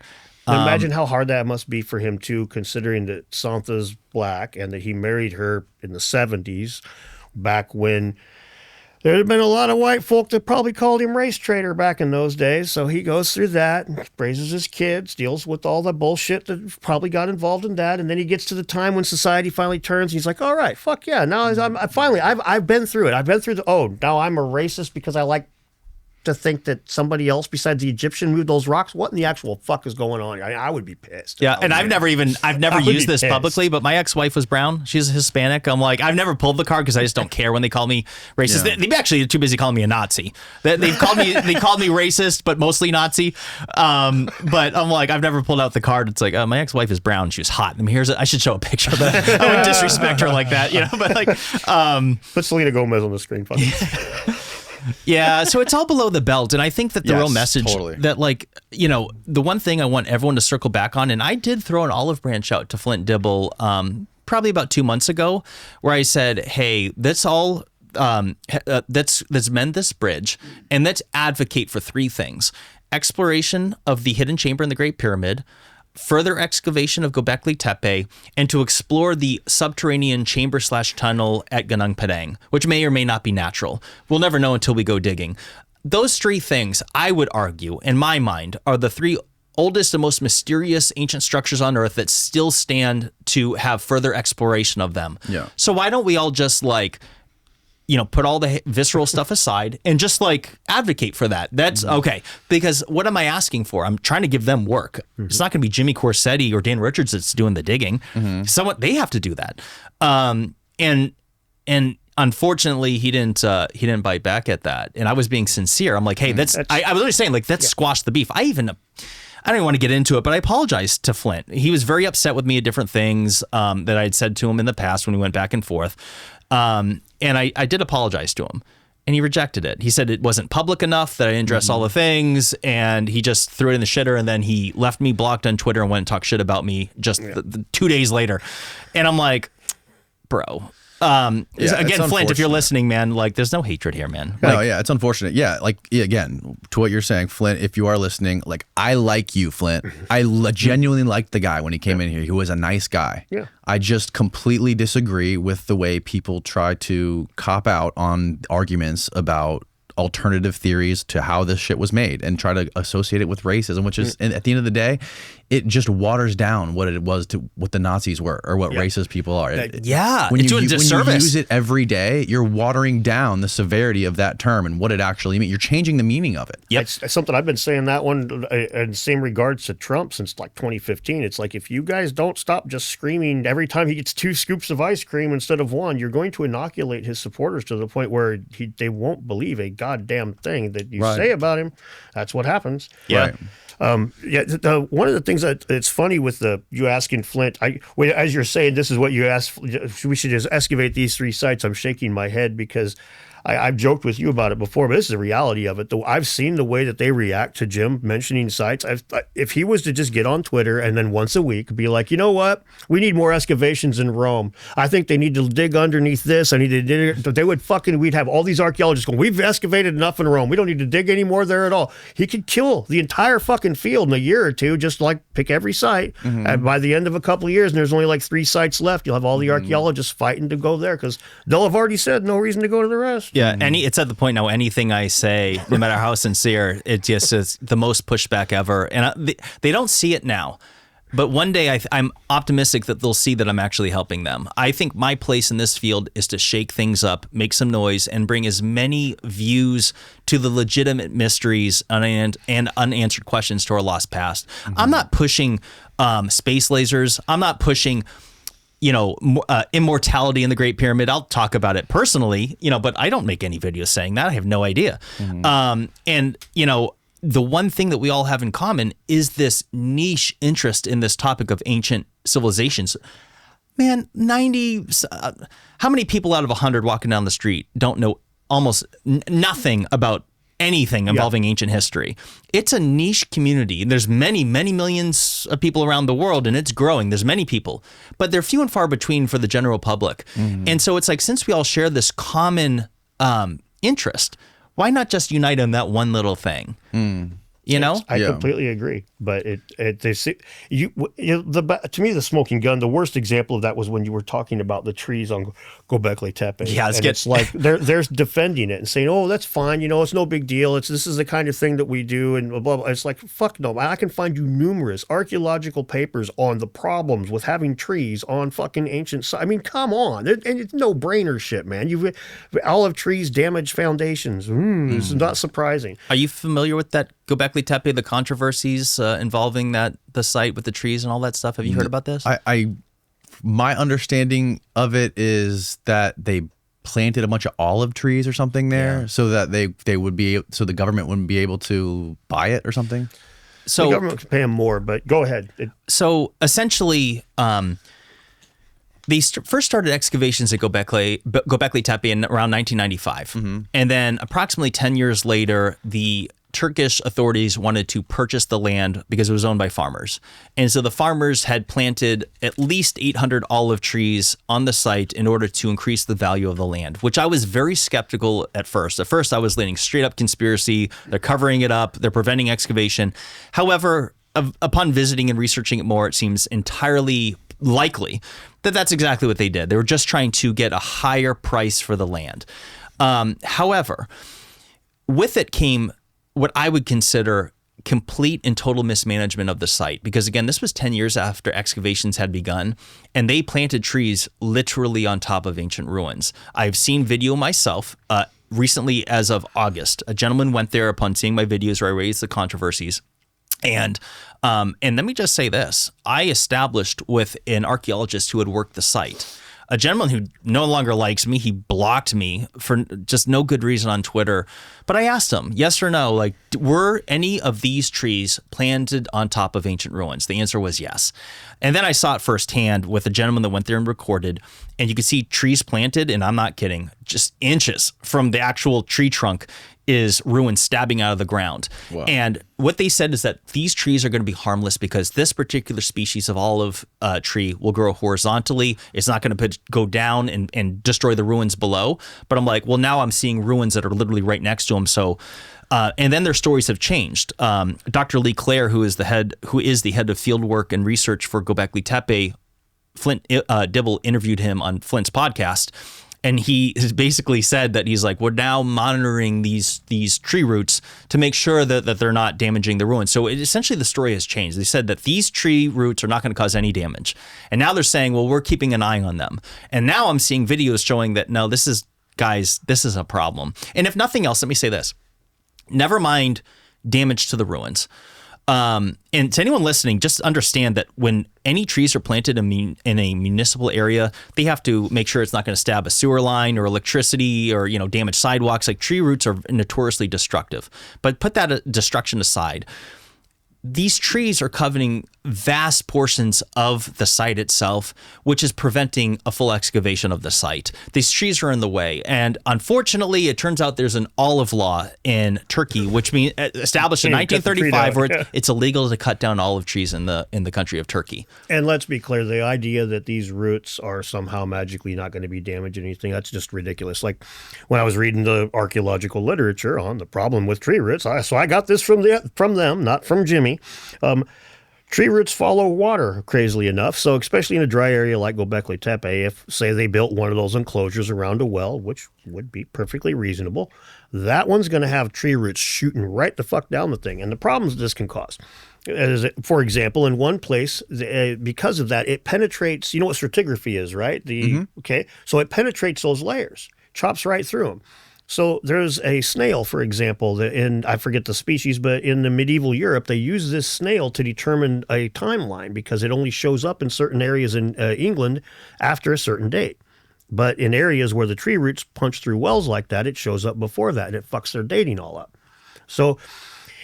C: Imagine how hard that must be for him too, considering that Santha's black and that he married her in the 70s, back when there had been a lot of white folk that probably called him race traitor back in those days. So he goes through that, raises his kids, deals with all the bullshit that probably got involved in that, and then he gets to the time when society finally turns. And he's like, all right, fuck yeah, now I've been through it. I've been through now I'm a racist because I like to think that somebody else besides the Egyptian moved those rocks. What in the actual fuck is going on? I would be pissed.
B: Yeah, and I've never used this publicly, but my ex-wife was brown. She's Hispanic. I'm like, I've never pulled the card because I just don't care when they call me racist. Yeah. They actually are too busy calling me a Nazi. They called me racist, but mostly Nazi. But I'm like, I've never pulled out the card. It's like, my ex-wife is brown. She was hot. I mean, I should show a picture of that. I would disrespect her like that, But like,
C: put Selena Gomez on the screen.
B: Yeah, so it's all below the belt, and I think that the real message that, like, the one thing I want everyone to circle back on, and I did throw an olive branch out to Flint Dibble probably about 2 months ago, where I said, hey, let's all let's mend this bridge, and let's advocate for three things: exploration of the hidden chamber in the Great Pyramid, further excavation of Gobekli Tepe, and to explore the subterranean chamber / tunnel at Gunung Padang, which may or may not be natural. We'll never know until we go digging. Those three things, I would argue, in my mind, are the three oldest and most mysterious ancient structures on Earth that still stand to have further exploration of them. Yeah. So why don't we all just put all the visceral stuff aside and just advocate for that. That's okay. Because what am I asking for? I'm trying to give them work. It's not going to be Jimmy Corsetti or Dan Richards that's doing the digging. They have to do that. And unfortunately he didn't bite back at that. And I was being sincere. I'm like, hey, I was literally saying let's squash the beef. I don't even want to get into it, but I apologized to Flint. He was very upset with me at different things that I had said to him in the past when we went back and forth. And I did apologize to him. And he rejected it. He said it wasn't public enough, that I didn't address all the things, and he just threw it in the shitter, and then he left me blocked on Twitter and went and talked shit about me just 2 days later. And I'm like, bro. Again, Flint, if you're listening, man, like there's no hatred here, man.
A: No, yeah, it's unfortunate. Yeah, like again, to what you're saying, Flint, if you are listening, like I like you, Flint. I genuinely liked the guy when he came in here. He was a nice guy.
C: Yeah.
A: I just completely disagree with the way people try to cop out on arguments about alternative theories to how this shit was made and try to associate it with racism, which is, at the end of the day, it just waters down what it was to what the Nazis were or what racist people are.
B: When
A: it's
B: doing
A: when you
B: disservice.
A: use it every day, you're watering down the severity of that term and what it actually means. You're changing the meaning of it.
B: Yep.
C: It's something I've been saying that one in the same regards to Trump since like 2015. It's like, if you guys don't stop just screaming every time he gets 2 scoops of ice cream instead of 1, you're going to inoculate his supporters to the point where they won't believe a goddamn thing that you say about him. That's what happens.
B: Yeah.
A: Right.
C: One of the things that it's funny with you asking Flint, as you're saying, this is what you asked, we should just excavate these 3 sites. I'm shaking my head because I've joked with you about it before, but this is the reality of it. Though I've seen the way that they react to Jim mentioning sites. If he was to just get on Twitter and then once a week be like, you know what, we need more excavations in Rome. I think they need to dig underneath this. I need to dig. We'd have all these archaeologists going, we've excavated enough in Rome. We don't need to dig any more there at all. He could kill the entire fucking field in a year or 2, just like pick every site. And by the end of a couple of years, and there's only like 3 sites left, you'll have all the archaeologists fighting to go there because they'll have already said no reason to go to the rest.
B: Yeah, it's at the point now, anything I say, no matter how sincere, it just is the most pushback ever. And they don't see it now. But one day I'm optimistic that they'll see that I'm actually helping them. I think my place in this field is to shake things up, make some noise, and bring as many views to the legitimate mysteries and unanswered questions to our lost past. I'm not pushing space lasers. I'm not pushing immortality in the Great Pyramid. I'll talk about it personally, but I don't make any videos saying that. I have no idea. The one thing that we all have in common is this niche interest in this topic of ancient civilizations. Man, how many people out of 100 walking down the street don't know almost nothing about anything involving ancient history? It's a niche community. There's many, many millions of people around the world, and it's growing. There's many people, but they're few and far between for the general public. And so it's like, since we all share this common interest, why not just unite on that one little thing? I
C: completely agree. But to me, the smoking gun, the worst example of that was when you were talking about the trees on Gobekli Tepe.
B: Yeah,
C: it's like they're defending it and saying, "Oh, that's fine. It's no big deal. This is the kind of thing that we do." And blah blah blah. It's like, fuck no. I can find you numerous archaeological papers on the problems with having trees on fucking ancient sites. I mean, come on. And it's no brainer shit, man. Olive trees damage foundations. This is not surprising.
B: Are you familiar with that Gobekli Tepe, the controversies involving the site with the trees and all that stuff? Have you heard about this?
A: My understanding of it is that they planted a bunch of olive trees or something there, so that they would be, so the government wouldn't be able to buy it or something.
C: So the government could pay them more, but go ahead.
B: So essentially, they first started excavations at Gobekli Tepe in around 1995, and then approximately 10 years later, the Turkish authorities wanted to purchase the land because it was owned by farmers. And so the farmers had planted at least 800 olive trees on the site in order to increase the value of the land, which I was very skeptical at first. At first, I was leaning straight up conspiracy. They're covering it up. They're preventing excavation. However, upon visiting and researching it more, it seems entirely likely that that's exactly what they did. They were just trying to get a higher price for the land. However, with it came what I would consider complete and total mismanagement of the site. Because again, this was 10 years after excavations had begun, and they planted trees literally on top of ancient ruins. I've seen video myself recently as of August. A gentleman went there upon seeing my videos where I raised the controversies. And let me just say this. I established with an archaeologist who had worked the site a gentleman who no longer likes me. He blocked me for just no good reason on Twitter. But I asked him, yes or no, like, were any of these trees planted on top of ancient ruins? The answer was yes. And then I saw it firsthand with a gentleman that went there and recorded, and you could see trees planted, and I'm not kidding, just inches from the actual tree trunk is ruins stabbing out of the ground. Wow. And what they said is that these trees are going to be harmless because this particular species of olive tree will grow horizontally. It's not going to go down and destroy the ruins below. But I'm like, well, now I'm seeing ruins that are literally right next to them. So, and then their stories have changed. Dr. Lee Clare, who is the head of fieldwork and research for Gobekli Tepe, Flint Dibble interviewed him on Flint's podcast. And he has basically said that he's like, we're now monitoring these tree roots to make sure that they're not damaging the ruins. So essentially the story has changed. They said that these tree roots are not going to cause any damage. And now they're saying, well, we're keeping an eye on them. And now I'm seeing videos showing that, no, this is a problem. And if nothing else, let me say this. Never mind damage to the ruins. And to anyone listening, just understand that when any trees are planted in a municipal area, they have to make sure it's not going to stab a sewer line or electricity or, damage sidewalks. Like, tree roots are notoriously destructive. But put that destruction aside. These trees are covering vast portions of the site itself, which is preventing a full excavation of the site. These trees are in the way. And unfortunately, it turns out there's an olive law in Turkey, which means established in 1935, where it's illegal to cut down olive trees in the country of Turkey.
C: And let's be clear, the idea that these roots are somehow magically not going to be damaged or anything, that's just ridiculous. Like, when I was reading the archaeological literature on the problem with tree roots, so I got this from them, not from Jimmy. Tree roots follow water, crazily enough. So especially in a dry area like Gobekli Tepe, if, say, they built one of those enclosures around a well, which would be perfectly reasonable, that one's going to have tree roots shooting right the fuck down the thing. And the problems this can cause is, for example, in one place, because of that, it penetrates, you know what stratigraphy is, right? Okay, so it penetrates those layers, chops right through them. So there's a snail, for example, I forget the species, but in the medieval Europe, they use this snail to determine a timeline because it only shows up in certain areas in England after a certain date. But in areas where the tree roots punch through wells like that, it shows up before that, and it fucks their dating all up. So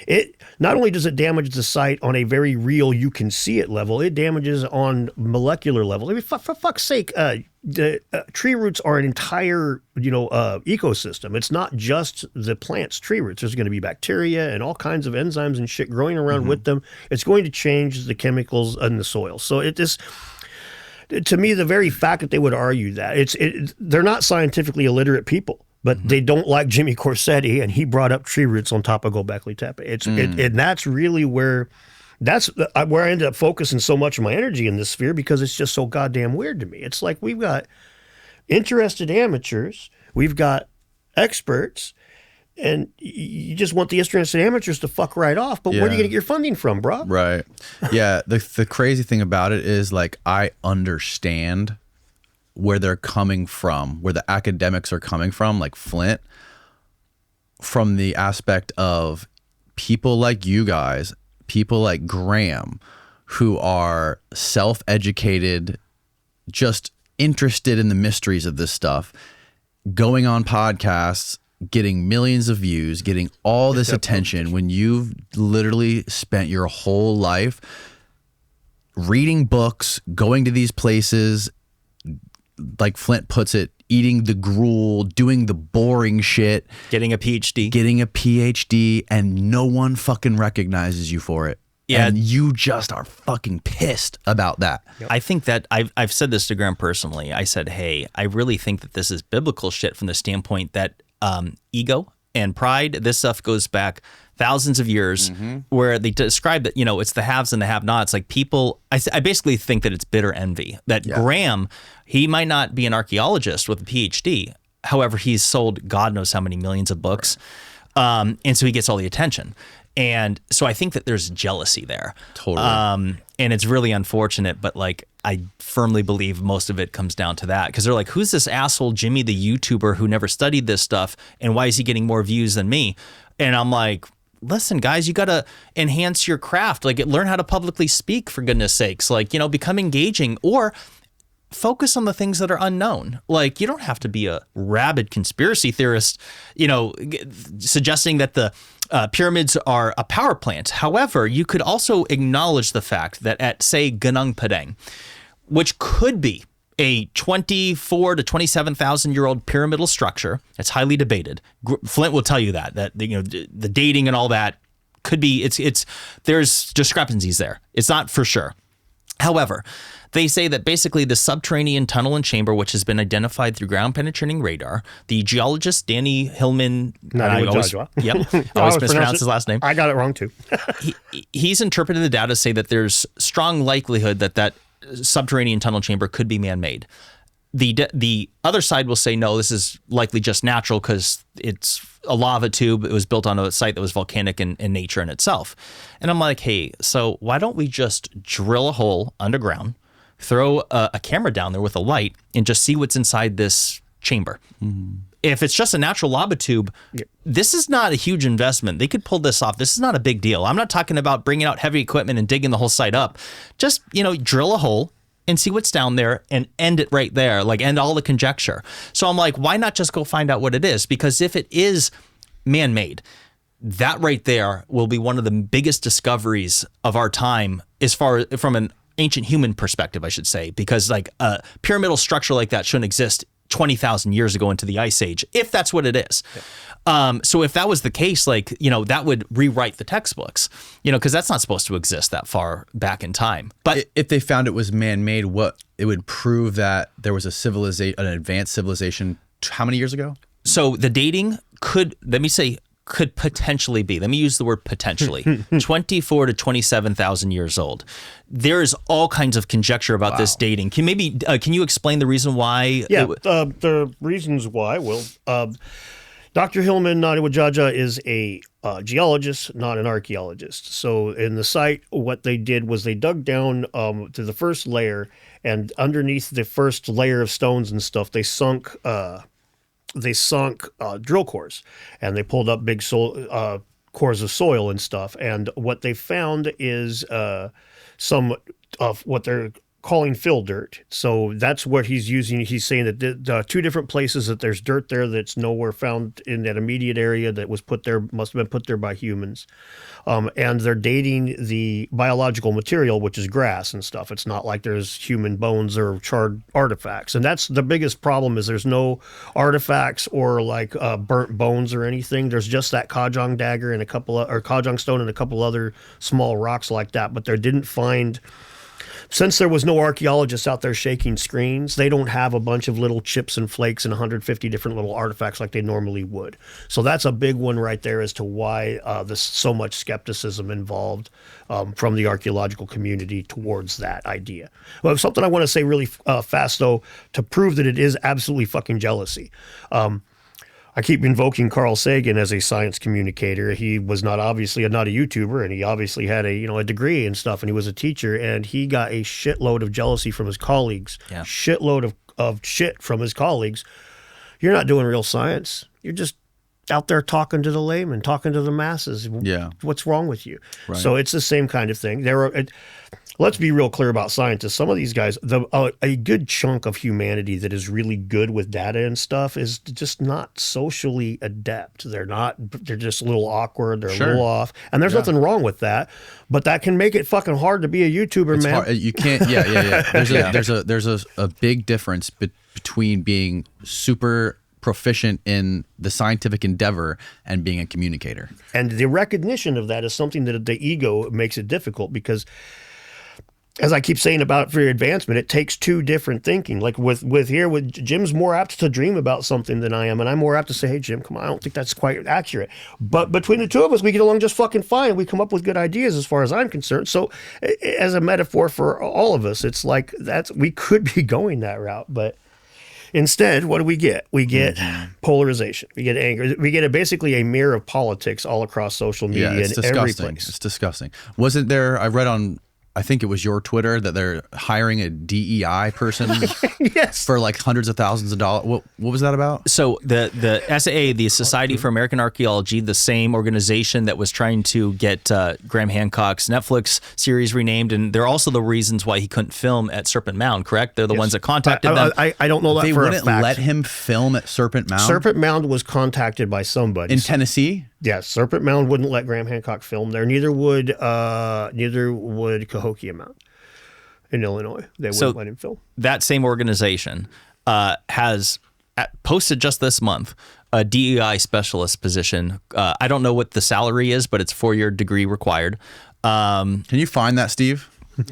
C: it not only does it damage the site on a very real, you can see it level, it damages on molecular level. I mean, for fuck's sake, the tree roots are an entire, ecosystem. It's not just the plant's tree roots. There's going to be bacteria and all kinds of enzymes and shit growing around with them. It's going to change the chemicals in the soil. So to me, the very fact that they would argue that they're not scientifically illiterate people. But they don't like Jimmy Corsetti, and he brought up tree roots on top of Gobekli Tepe. And that's really where I ended up focusing so much of my energy in this sphere, because it's just so goddamn weird to me. It's like we've got interested amateurs, we've got experts, and you just want the interested amateurs to fuck right off. But where are you going to get your funding from, bro?
A: Right. Yeah. The crazy thing about it is, like, I understand where they're coming from, where the academics are coming from, like Flint, from the aspect of people like you guys, people like Graham, who are self-educated, just interested in the mysteries of this stuff, going on podcasts, getting millions of views, getting all this attention, when you've literally spent your whole life reading books, going to these places, like Flint puts it, eating the gruel, doing the boring shit,
B: getting a PhD,
A: and no one fucking recognizes you for it.
B: Yeah.
A: And you just are fucking pissed about that.
B: Yep. I think that I've said this to Graham personally. I said, hey, I really think that this is biblical shit from the standpoint that ego and pride, this stuff goes back thousands of years, where they describe that, it's the haves and the have-nots. Like, people, I basically think that it's bitter envy. That Graham, he might not be an archaeologist with a PhD. However, he's sold God knows how many millions of books. Right. And so he gets all the attention. And so I think that there's jealousy there.
A: Totally.
B: And it's really unfortunate, but like, I firmly believe most of it comes down to that, because they're like, who's this asshole Jimmy, the YouTuber who never studied this stuff, and why is he getting more views than me? And I'm like, listen, guys, you got to enhance your craft. Like, learn how to publicly speak, for goodness sakes. Like, become engaging. Or focus on the things that are unknown. Like, you don't have to be a rabid conspiracy theorist, suggesting that the pyramids are a power plant. However, you could also acknowledge the fact that at, say, Gunung Padang, which could be a 24 to 27,000 year old pyramidal structure, it's highly debated. Flint will tell you that the dating and all that could be, there's discrepancies there. It's not for sure. However, they say that basically the subterranean tunnel and chamber, which has been identified through ground penetrating radar, the geologist Danny Hillman, I always mispronounce his last name.
C: I got it wrong too.
B: He's interpreted the data to say that there's strong likelihood that subterranean tunnel chamber could be man-made. The other side will say, no, this is likely just natural because it's a lava tube. It was built on a site that was volcanic in nature in itself. And I'm like, hey, so why don't we just drill a hole underground, throw a camera down there with a light, and just see what's inside this chamber? Mm-hmm. If it's just a natural lava tube, this is not a huge investment. They could pull this off. This is not a big deal. I'm not talking about bringing out heavy equipment and digging the whole site up. Just, drill a hole and see what's down there and end it right there, like end all the conjecture. So I'm like, why not just go find out what it is? Because if it is man-made, that right there will be one of the biggest discoveries of our time from an ancient human perspective, I should say, because like a pyramidal structure like that shouldn't exist 20,000 years ago into the Ice Age, if that's what it is. Yeah. So if that was the case, that would rewrite the textbooks, because that's not supposed to exist that far back in time. But
A: if they found it was man-made, it would prove that there was an advanced civilization how many years ago?
B: So the dating could potentially be, let me use the word potentially, 24 to 27,000 years old. There's all kinds of conjecture about this dating. Can you explain the reason why?
C: Yeah, the reasons why. Well, Dr. Hillman Naniwajaja is a geologist, not an archaeologist. So in the site, what they did was they dug down to the first layer, and underneath the first layer of stones and stuff, they sunk drill cores, and they pulled up big cores of soil and stuff. And what they found is some of what they're calling fill dirt. So that's what he's using. He's saying that the two different places that there's dirt there that's nowhere found in that immediate area that was put there, must have been put there by humans. And they're dating the biological material, which is grass and stuff. It's not like there's human bones or charred artifacts. And that's the biggest problem, is there's no artifacts or like burnt bones or anything. There's just that Kajang dagger and Kajang stone and a couple other small rocks like that. But they didn't find... Since there was no archaeologists out there shaking screens, they don't have a bunch of little chips and flakes and 150 different little artifacts like they normally would. So that's a big one right there as to why there's so much skepticism involved from the archaeological community towards that idea. Well, something I want to say really fast, though, to prove that it is absolutely fucking jealousy. I keep invoking Carl Sagan as a science communicator. He was not a YouTuber, and he obviously had a degree and stuff, and he was a teacher, and he got a shitload of jealousy from his colleagues, shitload of shit from his colleagues. You're not doing real science. You're just out there talking to the layman, talking to the masses.
A: Yeah.
C: What's wrong with you?
A: Right.
C: So it's the same kind of thing. Let's be real clear about scientists. Some of these guys, a good chunk of humanity that is really good with data and stuff is just not socially adept. They're just a little awkward. They're a little off. And there's nothing wrong with that. But that can make it fucking hard to be a YouTuber,
A: it's
C: man.
A: Hard. You can't, There's a big difference between being super proficient in the scientific endeavor and being a communicator.
C: And the recognition of that is something that the ego makes it difficult, because as I keep saying about for advancement, it takes two different thinking. Like with Jim's more apt to dream about something than I am, and I'm more apt to say, hey, Jim, come on, I don't think that's quite accurate. But between the two of us, we get along just fucking fine. We come up with good ideas as far as I'm concerned. So as a metaphor for all of us, it's like we could be going that route, but instead, what do we get? We get polarization. We get anger. We get basically a mirror of politics all across social media in every place.
A: It's disgusting. Wasn't there, I read on, I think it was your Twitter that they're hiring a DEI person
C: Yes.
A: for like hundreds of thousands of dollars. What was that about?
B: So the SAA, the Society for American Archaeology, the same organization that was trying to get Graham Hancock's Netflix series renamed, and they're also the reasons why he couldn't film at Serpent Mound, correct? They're the ones that contacted them.
C: I don't know that
A: They
C: for a
A: wouldn't
C: fact.
A: let him film at Serpent Mound
C: Serpent Mound was contacted by somebody.
A: in Tennessee.
C: Yes, Serpent Mound wouldn't let Graham Hancock film there. Neither would Cahokia Mound in Illinois. They wouldn't let him film.
B: That same organization has posted just this month a DEI specialist position. I don't know what the salary is, but it's 4-year degree required.
A: Can you find that, Steve? I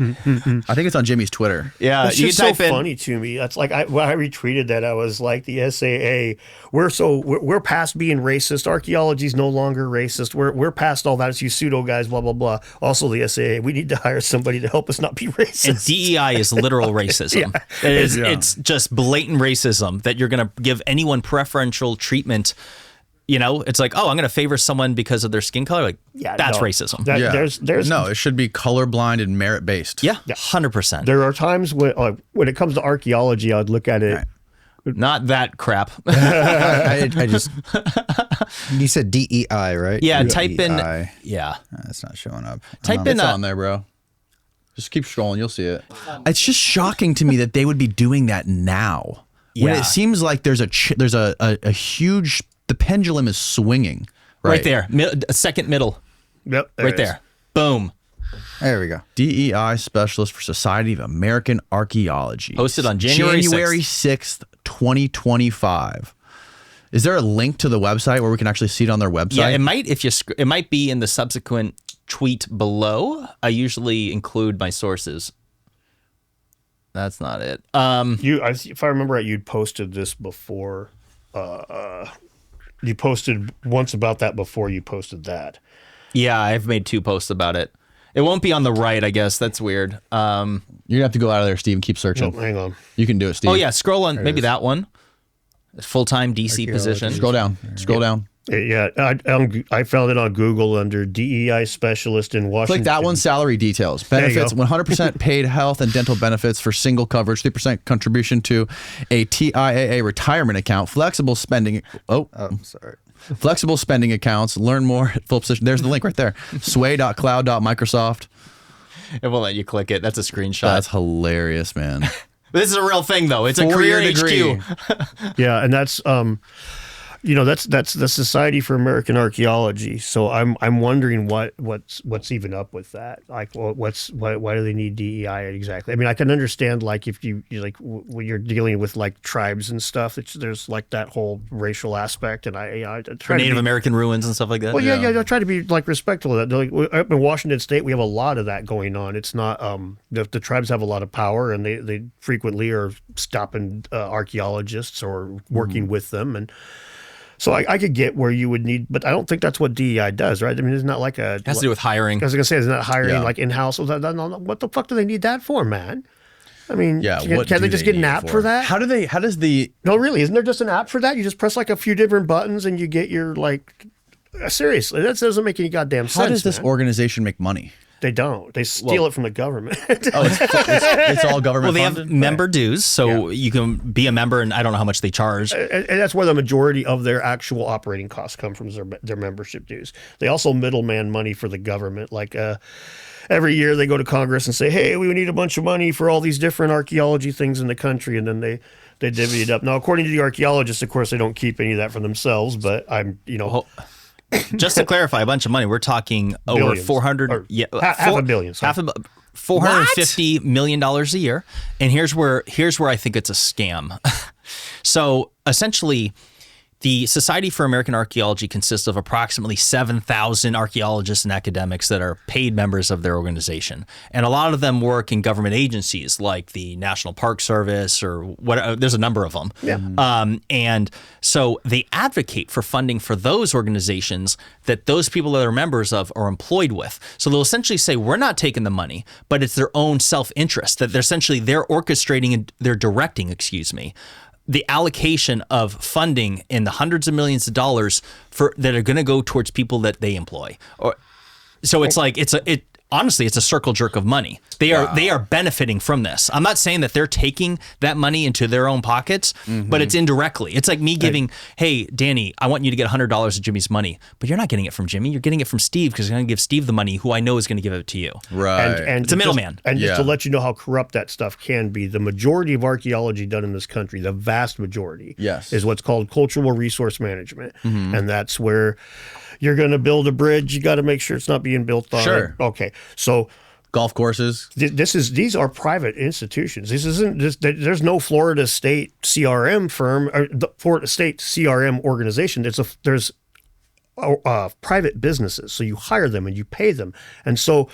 A: think it's on Jimmy's Twitter.
B: Yeah,
C: It's
B: you
C: just
B: can
C: so
B: type in.
C: funny to me. That's like when I retweeted that, I was like, the SAA, we're past being racist. Archaeology's no longer racist. We're past all that. It's you pseudo guys, blah blah blah. Also, the SAA, we need to hire somebody to help us not be racist.
B: And DEI is literal racism. It's just blatant racism that you're going to give anyone preferential treatment. You know, it's like, oh, I'm going to favor someone because of their skin color. Like, that's
C: no.
B: racism.
C: There's
A: no, it should be colorblind and merit based.
B: Yeah, 100%.
C: There are times when it comes to archaeology, I'd look at it.
B: Not that crap.
E: I just you said DEI, right?
B: Yeah, type in.
E: DEI.
B: Yeah.
E: That's not showing up.
B: Type in.
A: It's on there, bro. Just keep scrolling, you'll see it. It's just shocking to me that they would be doing that now. When
B: Yeah.
A: it seems like there's a huge, the pendulum is swinging.
B: Right there. Second middle.
C: Yep,
B: Right there. Boom.
E: There we go.
A: DEI specialist for Society of American Archaeology.
B: Posted on January
A: 6th, 2025. Is there a link to the website where we can actually see it on their website?
B: Yeah, it might it might be in the subsequent tweet below. I usually include my sources. That's not it.
C: If I remember right, you'd posted this before. You posted once about that before you posted that.
B: Yeah, I've made 2 posts about it. It won't be on the right, I guess. That's weird.
A: You're going to have to go out of there, Steve, and keep searching.
C: Oh, hang on.
A: You can do it, Steve.
B: Oh, yeah, scroll on. Maybe that one. Full-time DC position.
A: Scroll down. Scroll down.
C: Yeah, I found it on Google under DEI specialist in Washington.
A: Click that one, salary details.
C: you
A: Benefits,
C: go.
A: 100% paid health and dental benefits for single coverage, 3% contribution to a TIAA retirement account, flexible spending.
E: Oh, sorry.
A: Flexible spending accounts. Learn more at full position. There's the link right there. Sway.cloud.microsoft.
B: It won't let you click it. That's a screenshot.
A: That's hilarious, man.
B: This is a real thing, though. It's a
A: 4-year
B: career
A: degree.
B: HQ.
C: Yeah, and that's that's the Society for American Archaeology. So I'm wondering what's even up with that. Like, why do they need DEI exactly? I mean, I can understand like if you like when you're dealing with like tribes and stuff, there's like that whole racial aspect, and I try
B: For
C: to
B: Native
C: be,
B: American ruins and stuff like that.
C: Well, yeah, I try to be like respectful of that. Like, up in Washington State, we have a lot of that going on. It's not the tribes have a lot of power, and they frequently are stopping archaeologists or working with them, and so I could get where you would need, but I don't think that's what DEI does, right? I mean, it's not like a.
B: It has to do with hiring.
C: I was gonna say, it's not hiring
A: Yeah.
C: like in house. What the fuck do they need that for, man? I mean,
A: Yeah.
C: can
A: what
C: they
A: do
C: just get an
A: need it
C: app for that?
A: How does the
C: No, really, isn't there just an app for that? You just press like a few different buttons and you get your like. Seriously, that doesn't make any goddamn sense.
A: how does this
C: man.
A: organization make money?
C: They don't. They steal it from the government.
A: Oh, it's all government
B: Well, they
A: funded?
B: have member dues, so you can be a member, and I don't know how much they charge.
C: And that's where the majority of their actual operating costs come from, is their membership dues. They also middleman money for the government. Like every year they go to Congress and say, hey, we need a bunch of money for all these different archaeology things in the country. And then they divvy it up. Now, according to the archaeologists, of course, they don't keep any of that for themselves. But
B: Just to clarify, a bunch of money. We're talking over
C: Billions.
B: 400.
C: Or
B: Yeah,
C: half a billion, sorry.
B: $450 million a year. And here's where I think it's a scam. So essentially, the Society for American Archaeology consists of approximately 7,000 archaeologists and academics that are paid members of their organization. And a lot of them work in government agencies like the National Park Service or what. There's a number of them.
C: Yeah.
B: And so they advocate for funding for those organizations that those people that are members of are employed with. So they'll essentially say, we're not taking the money, but it's their own self-interest that they're orchestrating and they're directing, the allocation of funding in the hundreds of millions of dollars that are going to go towards people that they employ. So it's like honestly, it's a circle jerk of money. They are benefiting from this. I'm not saying that they're taking that money into their own pockets, but it's indirectly. It's like me giving, hey, Danny, I want you to get $100 of Jimmy's money, but you're not getting it from Jimmy. You're getting it from Steve because I'm going to give Steve the money who I know is going to give it to you.
A: Right.
C: And
B: it's a middleman.
C: And just to let you know how corrupt that stuff can be, the majority of archaeology done in this country, the vast majority, is what's called cultural resource management. And that's where you're going to build a bridge. You got to make sure it's not being built on.
A: Sure.
C: Okay. So
A: golf courses.
C: These are private institutions. This isn't just, there's no Florida State CRM firm or the Florida State CRM organization. There's private businesses. So you hire them and you pay them. And so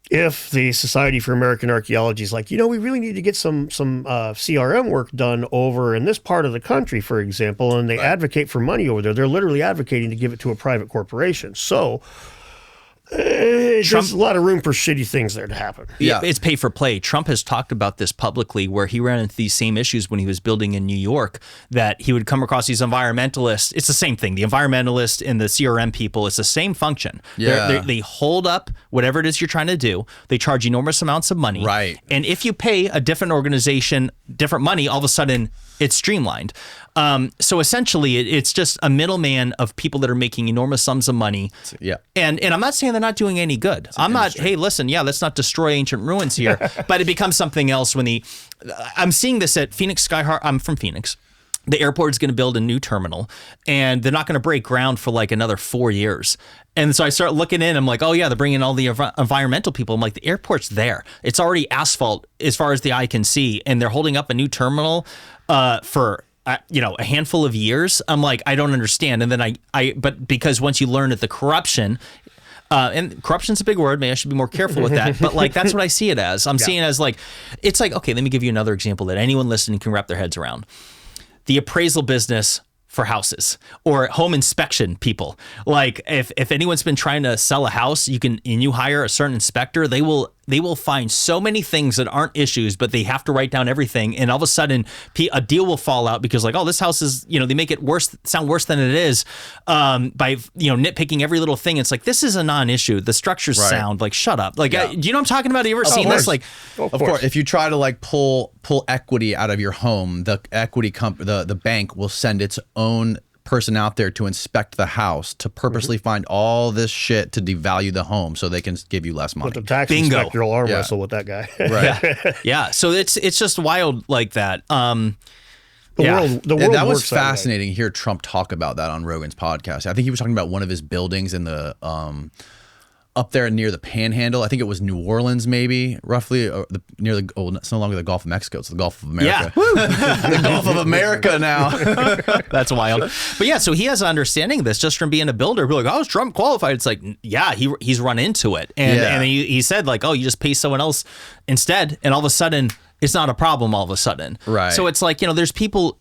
C: if the Society for American Archaeology is like, we really need to get some CRM work done over in this part of the country, for example, and they advocate for money over there, they're literally advocating to give it to a private corporation. So there's a lot of room for shitty things there to happen.
B: Yeah, it's pay for play. Trump has talked about this publicly, where he ran into these same issues when he was building in New York, that he would come across these environmentalists. It's the same thing. The environmentalists and the CRM people, it's the same function.
A: Yeah.
B: They hold up whatever it is you're trying to do. They charge enormous amounts of money.
A: Right.
B: And if you pay a different organization different money, all of a sudden it's streamlined. So essentially, it's just a middleman of people that are making enormous sums of money.
A: Yeah.
B: And I'm not saying they're not doing any good. I'm not, hey, listen, let's not destroy ancient ruins here. But it becomes something else when I'm seeing this at Phoenix Sky Harbor. I'm from Phoenix. The airport's going to build a new terminal, and they're not going to break ground for like another 4 years. And so I start looking in, I'm like, oh yeah, they're bringing all the environmental people. I'm like, the airport's there. It's already asphalt as far as the eye can see. And they're holding up a new terminal for a handful of years. I'm like, I don't understand. And then but because once you learn that the corruption, and corruption's a big word, maybe I should be more careful with that. But like, that's what I see it as. I'm seeing it as like, it's like, okay, let me give you another example that anyone listening can wrap their heads around. The appraisal business for houses or home inspection people. Like if anyone's been trying to sell a house, you hire a certain inspector, they will find so many things that aren't issues, but they have to write down everything. And all of a sudden a deal will fall out because like, oh, this house is, they make it sound worse than it is by, nitpicking every little thing. It's like, this is a non-issue. The structure's sound, like, shut up. Like, do you know what I'm talking about? Have you ever seen this? Like,
A: of course, if you try to like pull equity out of your home, the equity the bank will send its own person out there to inspect the house to purposely find all this shit to devalue the home so they can give you less money.
C: But the tax inspector will arm wrestle with that guy.
A: Right.
B: Yeah. So it's just wild like that.
C: The world
A: that was
C: works
A: fascinating to hear Trump talk about that on Rogan's podcast. I think he was talking about one of his buildings in the up there near the Panhandle. I think it was New Orleans, maybe roughly it's no longer the Gulf of Mexico. It's the Gulf of America.
B: Yeah.
A: The Gulf of America now.
B: That's wild. But yeah, so he has an understanding of this just from being a builder. We're like, oh, is Trump qualified? It's like, yeah, he's run into it. And he said like, oh, you just pay someone else instead. And all of a sudden it's not a problem all of a sudden.
A: Right.
B: So it's like, there's people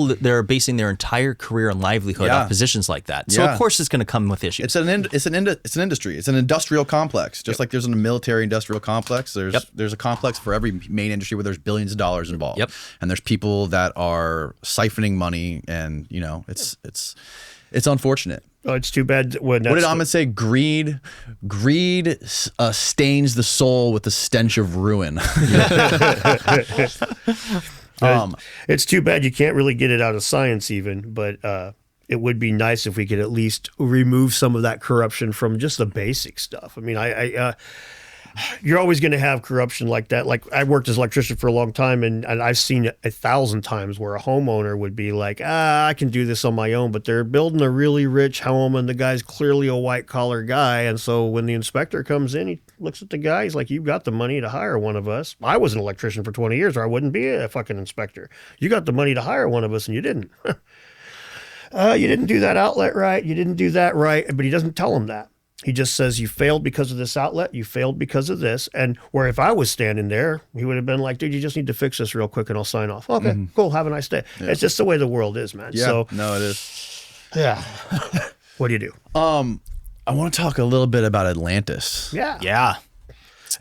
B: that are basing their entire career and livelihood on positions like that. So of course it's going to come with issues.
A: It's an industry. It's an industrial complex. Just like there's a military industrial complex. There's a complex for every main industry where there's billions of dollars involved.
B: Yep.
A: And there's people that are siphoning money, and it's unfortunate.
C: Oh, it's too bad when
A: what did Ahmed say? Greed stains the soul with the stench of ruin.
C: It's too bad you can't really get it out of science even, but it would be nice if we could at least remove some of that corruption from just the basic stuff. I mean, you're always going to have corruption like that. Like I worked as an electrician for a long time, and I've seen it 1,000 times where a homeowner would be like, I can do this on my own, but they're building a really rich home and the guy's clearly a white collar guy. And so when the inspector comes in, he looks at the guy, he's like, you've got the money to hire one of us. I was an electrician for 20 years or I wouldn't be a fucking inspector. You got the money to hire one of us and you didn't. You didn't do that outlet right. You didn't do that right. But he doesn't tell him that. He just says, you failed because of this outlet. You failed because of this. And where if I was standing there, he would have been like, dude, you just need to fix this real quick and I'll sign off. Okay, cool. Have a nice day. Yeah. It's just the way the world is, man.
A: Yeah,
C: so,
A: no, it is.
C: Yeah. What do you do?
A: I want to talk a little bit about Atlantis.
C: Yeah.
B: Yeah.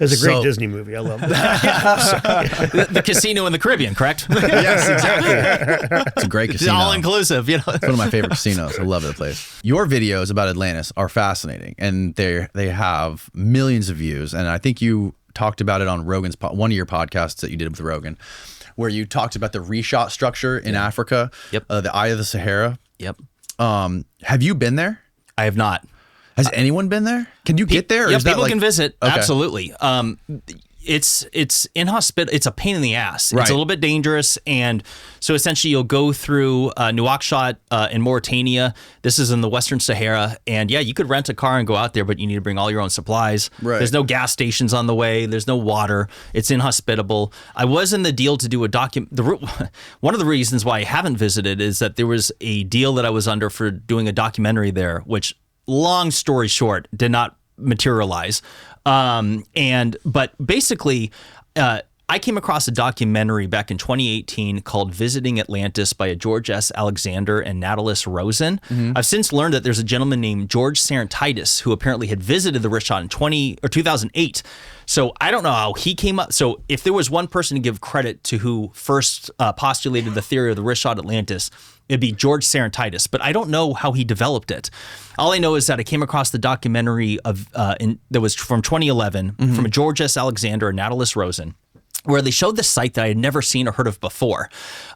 C: It's a great
A: So-
C: Disney movie. I love it.
B: The casino in the Caribbean, correct?
A: Yes, exactly. It's a great
B: It's
A: casino.
B: all inclusive, you know.
A: It's one of my favorite casinos. I love the place. Your videos about Atlantis are fascinating, and they have millions of views. And I think you talked about it on Rogan's one of your podcasts that you did with Rogan, where you talked about the reshot structure in Africa.
B: Yep.
A: The Eye of the Sahara.
B: Yep.
A: Have you been there?
B: I have not.
A: Has anyone been there? Can you get there? Or
B: Yeah,
A: is that
B: people
A: like,
B: can visit.
A: Okay.
B: Absolutely. It's inhospitable. It's a pain in the ass.
A: Right.
B: It's a little bit dangerous. And so essentially you'll go through Nouakchott in Mauritania. This is in the Western Sahara. And yeah, you could rent a car and go out there, but you need to bring all your own supplies.
A: Right.
B: There's no gas stations on the way. There's no water. It's inhospitable. I was in the deal to do a one of the reasons why I haven't visited is that there was a deal that I was under for doing a documentary there, which, long story short, did not materialize. But basically, I came across a documentary back in 2018 called Visiting Atlantis by George S. Alexander and Natalis Rosen. I've since learned that there's a gentleman named George Sarantitis who apparently had visited the Richot in 2008. So I don't know how he came up. So if there was one person to give credit to who first postulated the theory of the Richot Atlantis, it'd be George Sarantitis, but I don't know how he developed it. All I know is that I came across the documentary that was from 2011 from George S. Alexander and Natalis Rosen, where they showed this site that I had never seen or heard of before.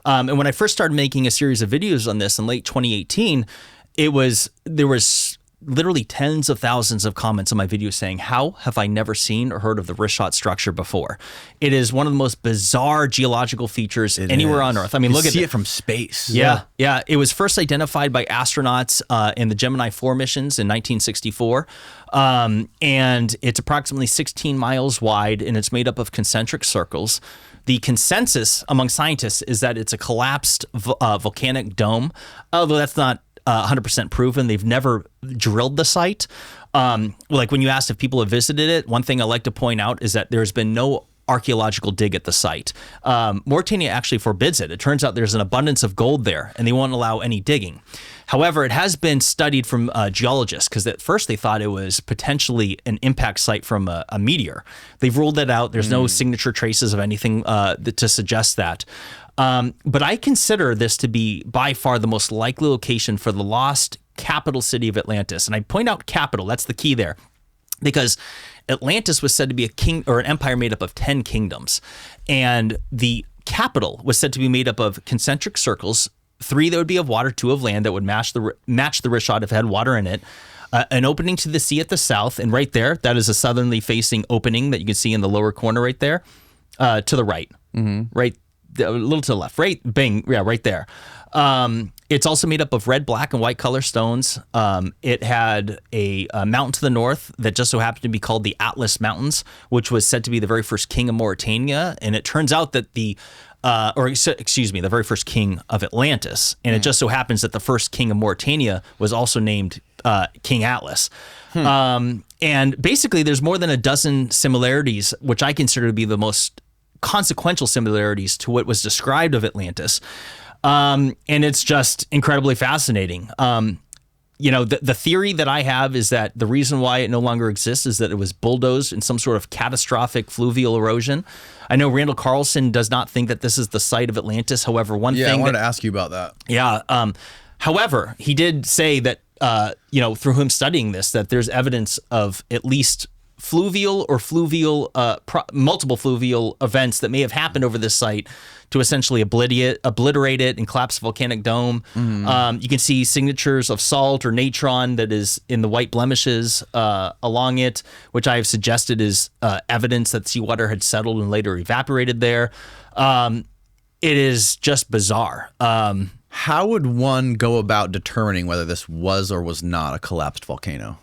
B: And when I first started making a series of videos on this in late 2018, there was literally tens of thousands of comments on my video saying, how have I never seen or heard of the Richot structure before? It is one of the most bizarre geological features anywhere on Earth. I mean,
A: You
B: look at
A: see it from space.
B: Yeah. It was first identified by astronauts in the Gemini 4 missions in 1964. And it's approximately 16 miles wide, and it's made up of concentric circles. The consensus among scientists is that it's a collapsed volcanic dome, although that's not 100% proven. They've never drilled the site. Like when you asked if people have visited it, one thing I like to point out is that there's been no archaeological dig at the site. Mauritania actually forbids it. It turns out there's an abundance of gold there, and they won't allow any digging. However, it has been studied from geologists, because at first they thought it was potentially an impact site from a meteor. They've ruled that out. There's no signature traces of anything to suggest that. But I consider this to be by far the most likely location for the lost capital city of Atlantis. And I point out capital, that's the key there, because Atlantis was said to be a king or an empire made up of 10 kingdoms. And the capital was said to be made up of concentric circles, 3 that would be of water, 2 of land that would match the Richot if it had water in it. An opening to the sea at the south, and right there, that is a southerly facing opening that you can see in the lower corner right there, to the right, right, a little to the left, right, bang, yeah, right there. It's also made up of red, black, and white color stones. It had a mountain to the north that just so happened to be called the Atlas Mountains, which was said to be the very first king of Mauritania. And it turns out that the very first king of Atlantis. And it just so happens that the first king of Mauritania was also named King Atlas. And basically, there's more than a dozen similarities, which I consider to be the most consequential similarities to what was described of Atlantis. And it's just incredibly fascinating. The theory that I have is that the reason why it no longer exists is that it was bulldozed in some sort of catastrophic fluvial erosion. I know Randall Carlson does not think that this is the site of Atlantis. However,
A: I wanted to ask you about that.
B: Yeah. However, he did say that, through him studying this, that there's evidence of at least multiple fluvial events that may have happened over this site to essentially obliterate it and collapse the volcanic dome. You can see signatures of salt or natron that is in the white blemishes along it, which I have suggested is evidence that seawater had settled and later evaporated there. It is just bizarre.
A: How would one go about determining whether this was or was not a collapsed volcano?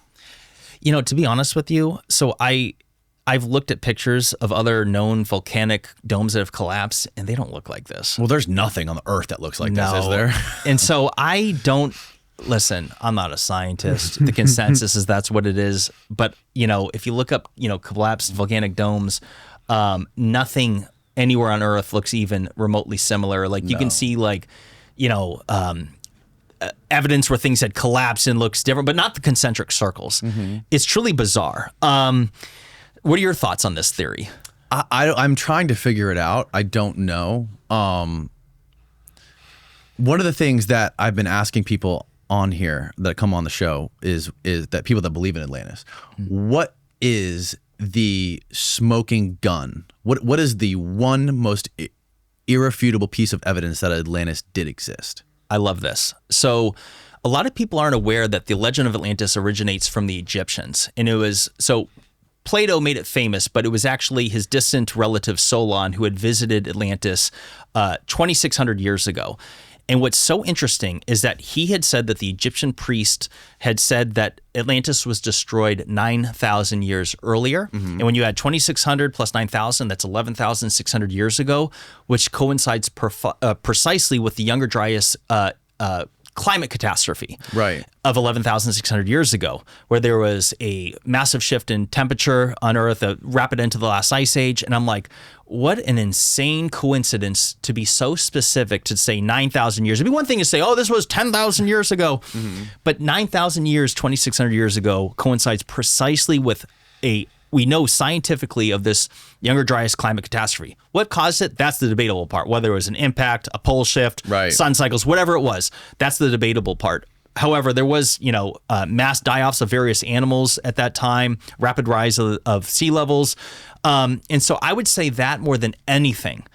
B: To be honest with you, so I've looked at pictures of other known volcanic domes that have collapsed, and they don't look like this.
A: Well, there's nothing on the Earth that looks like this, is there?
B: And so I'm not a scientist. The consensus is that's what it is. But, if you look up, collapsed volcanic domes, nothing anywhere on Earth looks even remotely similar. Like you can see evidence where things had collapsed and looks different, but not the concentric circles. It's truly bizarre. What are your thoughts on this theory?
A: I'm trying to figure it out. I don't know. One of the things that I've been asking people on here that come on the show is that people that believe in Atlantis, what is the smoking gun? What is the one most irrefutable piece of evidence that Atlantis did exist?
B: I love this. So a lot of people aren't aware that the legend of Atlantis originates from the Egyptians. And it was, so Plato made it famous, but it was actually his distant relative Solon who had visited Atlantis 2,600 years ago. And what's so interesting is that he had said that the Egyptian priest had said that Atlantis was destroyed 9,000 years earlier. And when you add 2,600 plus 9,000, that's 11,600 years ago, which coincides precisely with the Younger Dryas climate catastrophe of 11,600 years ago, where there was a massive shift in temperature on Earth, a rapid end to the last ice age. And I'm like, what an insane coincidence to be so specific to say 9,000 years. It'd be one thing to say, oh, this was 10,000 years ago. But 9,000 years, 2,600 years ago coincides precisely with we know scientifically of this Younger Dryas climate catastrophe. What caused it? That's the debatable part. Whether it was an impact, a pole shift, sun cycles, whatever it was, that's the debatable part. However, there was, mass die-offs of various animals at that time, rapid rise of sea levels. And so I would say that more than anything,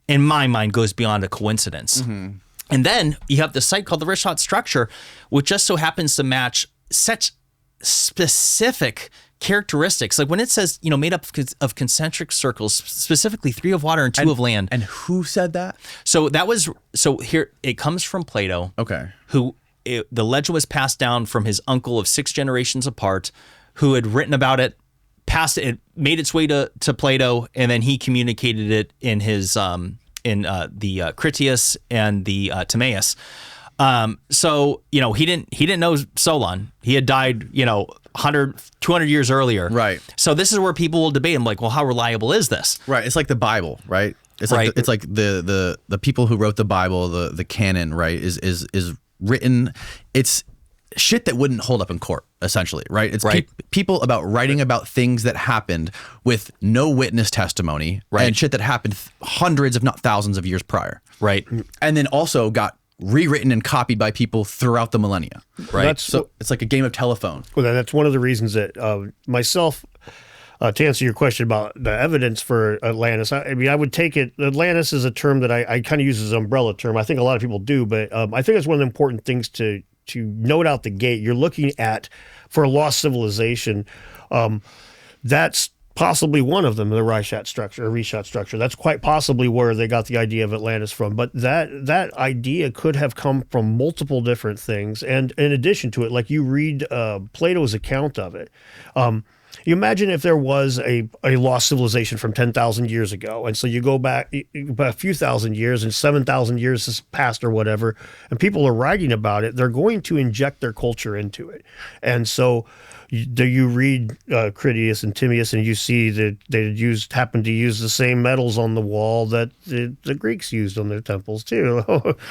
B: in my mind, goes beyond a coincidence. And then you have the site called the Richat structure, which just so happens to match such specific characteristics. Like when it says, made up of concentric circles, specifically 3 of water and 2 of land.
A: And who said that?
B: So here, it comes from Plato.
A: Okay.
B: The legend was passed down from his uncle of 6 generations apart, who had written about it, it made its way to Plato, and then he communicated it in his the Critias and the Timaeus. So he didn't know Solon. He had died 100, 200 years earlier.
A: Right.
B: So this is where people will debate. I'm like, well, how reliable is this?
A: Right. It's like the Bible, right? It's like it's like the people who wrote the Bible, the canon, right? Is written. It's shit that wouldn't hold up in court, essentially, right? It's people about writing about things that happened with no witness testimony, and shit that happened hundreds, if not thousands, of years prior,
B: right?
A: And then also got rewritten and copied by people throughout the millennia, right? So it's like a game of telephone.
C: Well, that's one of the reasons that myself, to answer your question about the evidence for Atlantis, I mean, I would take it, Atlantis is a term that I kind of use as an umbrella term. I think a lot of people do, but I think it's one of the important things to note out the gate. You're looking at, for a lost civilization, that's possibly one of them, the Richat structure. That's quite possibly where they got the idea of Atlantis from. But that idea could have come from multiple different things. And in addition to it, like you read Plato's account of it, you imagine if there was a lost civilization from 10,000 years ago. And so you go back a few thousand years and 7,000 years has passed or whatever, and people are writing about it, they're going to inject their culture into it. And so you read Critias and Timaeus, and you see that they happened to use the same metals on the wall that the Greeks used on their temples too.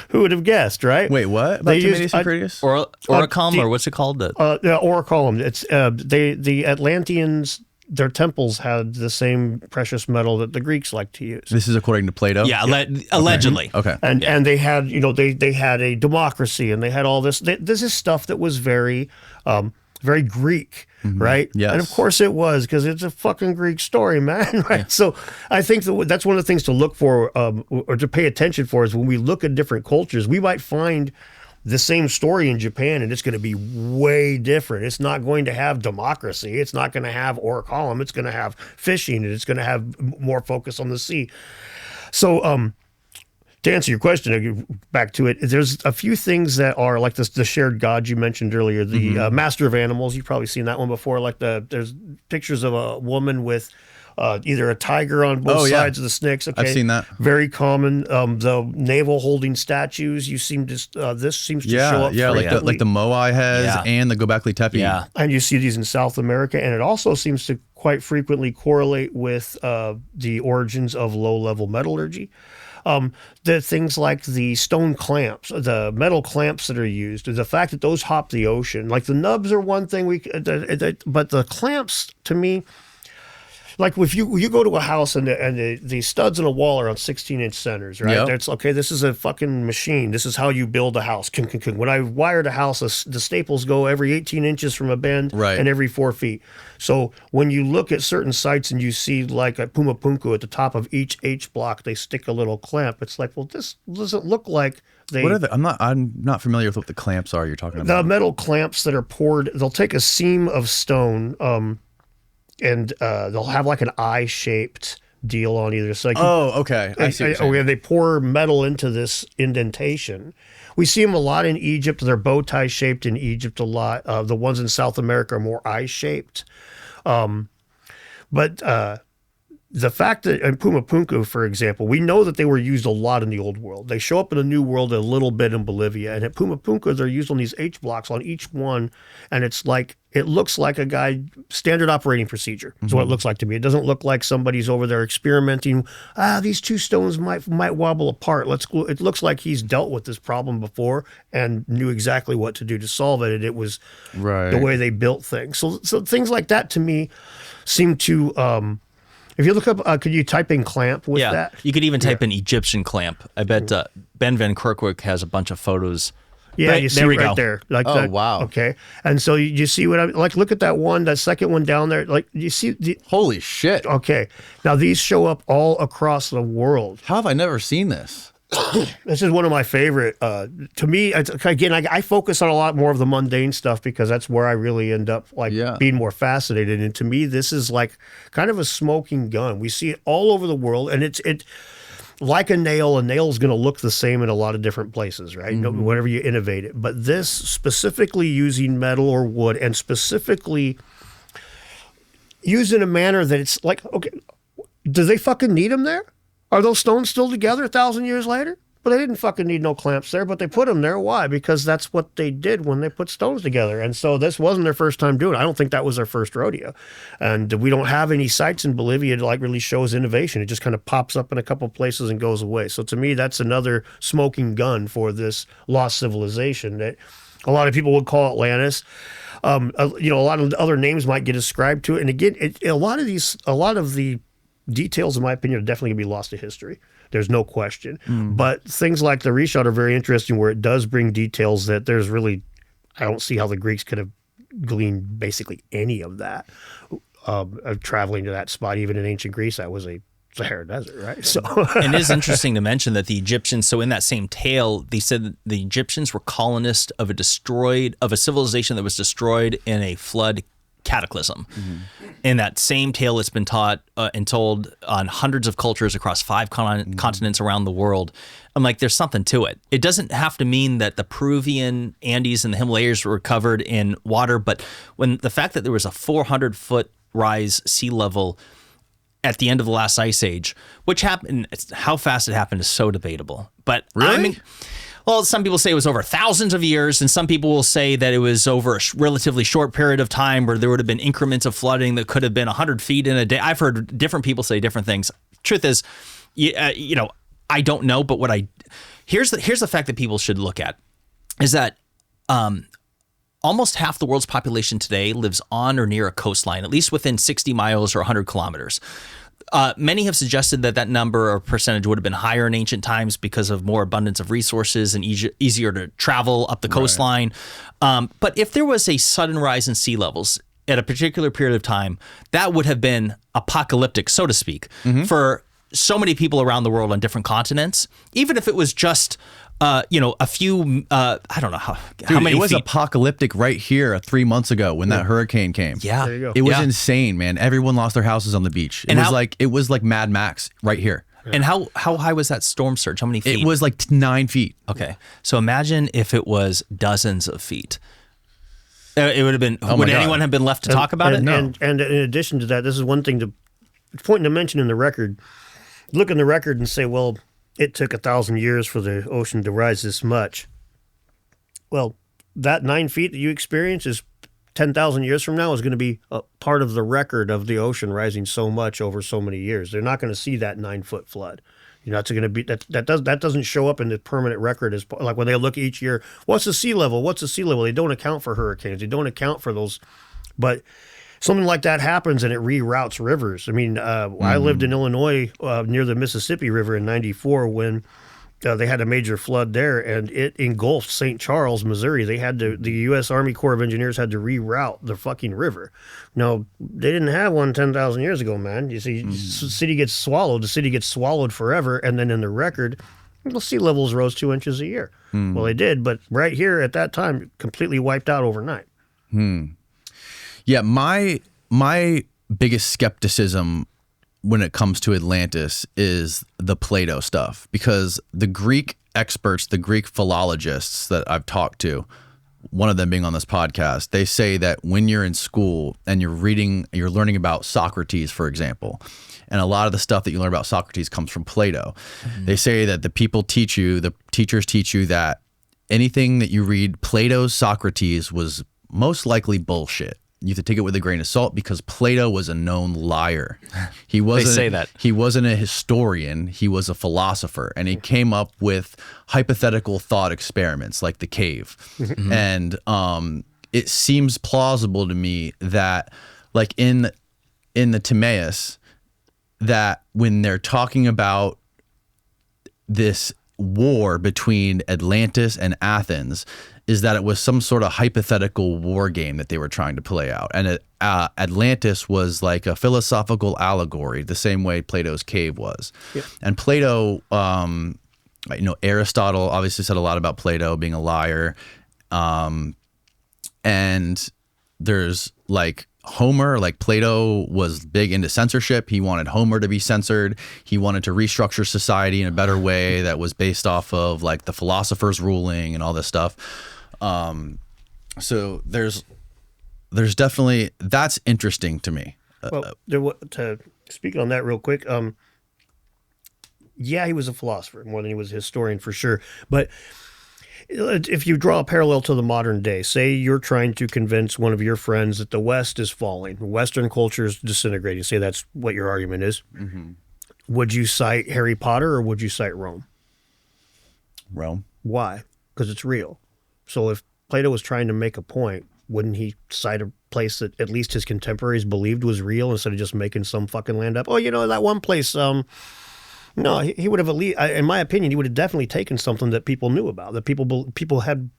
C: Who would have guessed, right?
A: Wait, what? About Timaeus and Critias?
B: Orichalcum, or what's it called?
C: Orichalcum. It's the Atlanteans. Their temples had the same precious metal that the Greeks like to use.
A: This is according to Plato?
B: Yeah, allegedly.
A: Okay.
C: And they had, they had a democracy, and they had all this. This is stuff that was very Greek, right?
A: Yes.
C: And of course it was, because it's a fucking Greek story, man, right? Yeah. So I think that's one of the things to look for, or to pay attention for, is when we look at different cultures, we might find the same story in Japan, and it's going to be way different. It's not going to have democracy. It's not going to have orichalcum. It's going to have fishing, and it's going to have more focus on the sea. So, to answer your question, back to it, there's a few things that are like the shared god you mentioned earlier, the master of animals. You've probably seen that one before. Like there's pictures of a woman with either a tiger on both sides of the snakes. Okay.
A: I've seen that.
C: Very common. The navel holding statues. This seems to show up.
A: Yeah, like the Moai has and the Gobekli Tepe.
C: Yeah, and you see these in South America, and it also seems to quite frequently correlate with the origins of low-level metallurgy. The things like the stone clamps, the metal clamps that are used, the fact that those hop the ocean. Like the nubs are one thing but the clamps, to me, like if you go to a house and the studs in a wall are on 16-inch centers, right?
A: Yep.
C: That's okay. This is a fucking machine. This is how you build a house. When I wired a house, the staples go every 18 inches from a bend and every 4 feet. So when you look at certain sites and you see like at Pumapunku at the top of each H block, they stick a little clamp. It's like, well, this doesn't look like they.
A: What are the? I'm not familiar with what the clamps are you're talking about.
C: The metal clamps that are poured. They'll take a seam of stone. And they'll have like an eye-shaped deal on either side.
A: Okay. I see what you're saying.
C: And they pour metal into this indentation. We see them a lot in Egypt. They're bow tie shaped in Egypt a lot. The ones in South America are more eye-shaped. But the fact that in Pumapunku, for example, we know that they were used a lot in the Old World. They show up in the New World a little bit in Bolivia. And at Pumapunku, they're used on these H blocks on each one. And it looks like a guy, standard operating procedure is what it looks like to me. It doesn't look like somebody's over there experimenting. These two stones might wobble apart. It looks like he's dealt with this problem before and knew exactly what to do to solve it. And it was the way they built things. So things like that to me seem to... if you look up, could you type in clamp with that?
B: You could even type in Egyptian clamp. I bet Ben Van Kerkhoek has a bunch of photos.
C: Yeah, you see right there. Like that.
A: Wow.
C: Okay. And so you see what I'm like, look at that second one down there. Like you see
A: Holy shit.
C: Okay. Now these show up all across the world.
A: How have I never seen this?
C: This is one of my favorite. To me, again, I focus on a lot more of the mundane stuff because that's where I really end up being more fascinated. And to me, this is like kind of a smoking gun. We see it all over the world, and it's like a nail is going to look the same in a lot of different places, right? Whenever you innovate it. But this specifically using metal or wood and specifically used in a manner that it's like, okay, do they fucking need them there? Are those stones still together 1,000 years later? But they didn't fucking need no clamps there, but they put them there. Why? Because that's what they did when they put stones together. And so this wasn't their first time doing it. I don't think that was their first rodeo. And we don't have any sites in Bolivia that like really shows innovation. It just kind of pops up in a couple places and goes away. So to me, that's another smoking gun for this lost civilization that a lot of people would call Atlantis. A lot of other names might get ascribed to it. And again, a lot of the details, in my opinion, are definitely going to be lost to history. There's no question. But things like the reshot are very interesting where it does bring details that there's really, I don't see how the Greeks could have gleaned basically any of that of traveling to that spot. Even in ancient Greece, that was a Sahara Desert, right? So
B: And it is interesting to mention that the Egyptians, so in that same tale, they said that the Egyptians were colonists of a civilization that was destroyed in a flood cataclysm. In that same tale, it's been taught and told on hundreds of cultures across 5 continents around the world. I'm like, there's something to it. It doesn't have to mean that the Peruvian Andes and the Himalayas were covered in water, but when the fact that there was a 400-foot rise sea level at the end of the last ice age, which happened, how fast it happened is so debatable. But
A: really?
B: Well, some people say it was over thousands of years, and some people will say that it was over a relatively short period of time where there would have been increments of flooding that could have been 100 feet in a day. I've heard different people say different things. Truth is, I don't know, but here's the fact that people should look at is that almost half the world's population today lives on or near a coastline, at least within 60 miles or 100 kilometers. Many have suggested that number or percentage would have been higher in ancient times because of more abundance of resources and easier to travel up the coastline. But if there was a sudden rise in sea levels at a particular period of time, that would have been apocalyptic, so to speak, for so many people around the world on different continents. Even if it was just a few, I don't know how many
A: it was
B: feet.
A: apocalyptic right here 3 months ago when that hurricane came.
B: Yeah.
C: There you go.
A: It was insane, man. Everyone lost their houses on the beach. It was like Mad Max right here.
B: And how high was that storm surge? How many feet?
A: It was like 9 feet.
B: Okay. So imagine if it was dozens of feet. It would have been,
A: my
B: would
A: God.
B: anyone have been left to talk about it? No.
C: And in addition to that, this is one thing it's important to mention in the record. Look in the record and say, well, it took 1,000 years for the ocean to rise this much. Well, that 9 feet that you experience is 10,000 years from now is going to be a part of the record of the ocean rising so much over so many years. They're not going to see that 9-foot flood. It's going to be that doesn't show up in the permanent record as like when they look each year. What's the sea level? What's the sea level? They don't account for hurricanes. They don't account for those. But something like that happens and it reroutes rivers. I mean, I lived in Illinois near the Mississippi River in '94 when they had a major flood there, and it engulfed St. Charles, Missouri. The U.S. Army Corps of Engineers had to reroute the fucking river. No, they didn't have one 10,000 years ago, man. You see, the city gets swallowed forever, and then in the record, well, sea levels rose 2 inches a year. Well, they did, but right here at that time, completely wiped out overnight.
A: Yeah, my biggest skepticism when it comes to Atlantis is the Plato stuff, because the Greek experts, the Greek philologists that I've talked to, one of them being on this podcast, they say that when you're in school and you're learning about Socrates, for example, and a lot of the stuff that you learn about Socrates comes from Plato. They say that the teachers teach you that anything that you read Plato's Socrates was most likely bullshit. You have to take it with a grain of salt because Plato was a known liar. He wasn't,
B: They say that.
A: He wasn't a historian. He was a philosopher, and he came up with hypothetical thought experiments like the cave. And it seems plausible to me that, like in the Timaeus, that when they're talking about this war between Atlantis and Athens, is that it was some sort of hypothetical war game that they were trying to play out. And Atlantis was like a philosophical allegory, the same way Plato's cave was. Yep. And Plato, Aristotle obviously said a lot about Plato being a liar. And there's like Homer, like Plato was big into censorship. He wanted Homer to be censored. He wanted to restructure society in a better way that was based off of like the philosophers' ruling and all this stuff. So there's definitely, that's interesting to me.
C: Well, to speak on that real quick, yeah, he was a philosopher more than he was a historian for sure. But if you draw a parallel to the modern day, say you're trying to convince one of your friends that the West is falling, Western culture is disintegrating, say that's what your argument is, would you cite Harry Potter or would you cite Rome?
A: Rome.
C: Why? Because it's real. So if Plato was trying to make a point, wouldn't he cite a place that at least his contemporaries believed was real instead of just making some fucking land up? Oh, that one place, no, he would have, at least, in my opinion, he would have definitely taken something that people knew about, that people had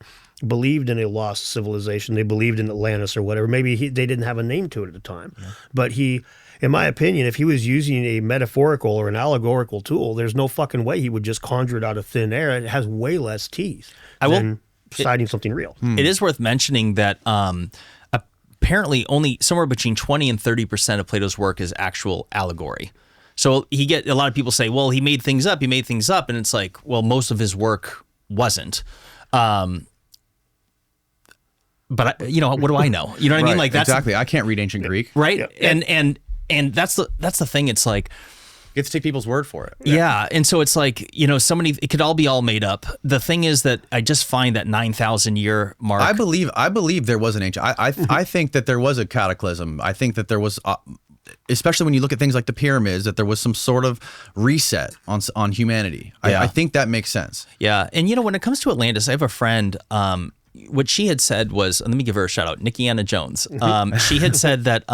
C: believed in a lost civilization. They believed in Atlantis or whatever. Maybe they didn't have a name to it at the time. Yeah. But in my opinion, if he was using a metaphorical or an allegorical tool, there's no fucking way he would just conjure it out of thin air. It has way less teeth than citing something real.
B: It is worth mentioning that apparently only somewhere between 20 and 30% of Plato's work is actual allegory. So a lot of people say, well, he made things up, and it's like, well, most of his work wasn't. But what do I know? You know what I mean? Like that's
A: exactly. I can't read ancient Greek,
B: right? Yeah. And that's the thing. It's like
A: you have to take people's word for it.
B: Yeah, and so it's like it could all be made up. The thing is that I just find that 9,000 year mark.
A: I believe there was an ancient. I think that there was a cataclysm. I think that there was. Especially when you look at things like the pyramids, that there was some sort of reset on humanity. I think that makes sense.
B: Yeah. And, when it comes to Atlantis, I have a friend, what she had said was, let me give her a shout out, Nikki Anna Jones. She had said that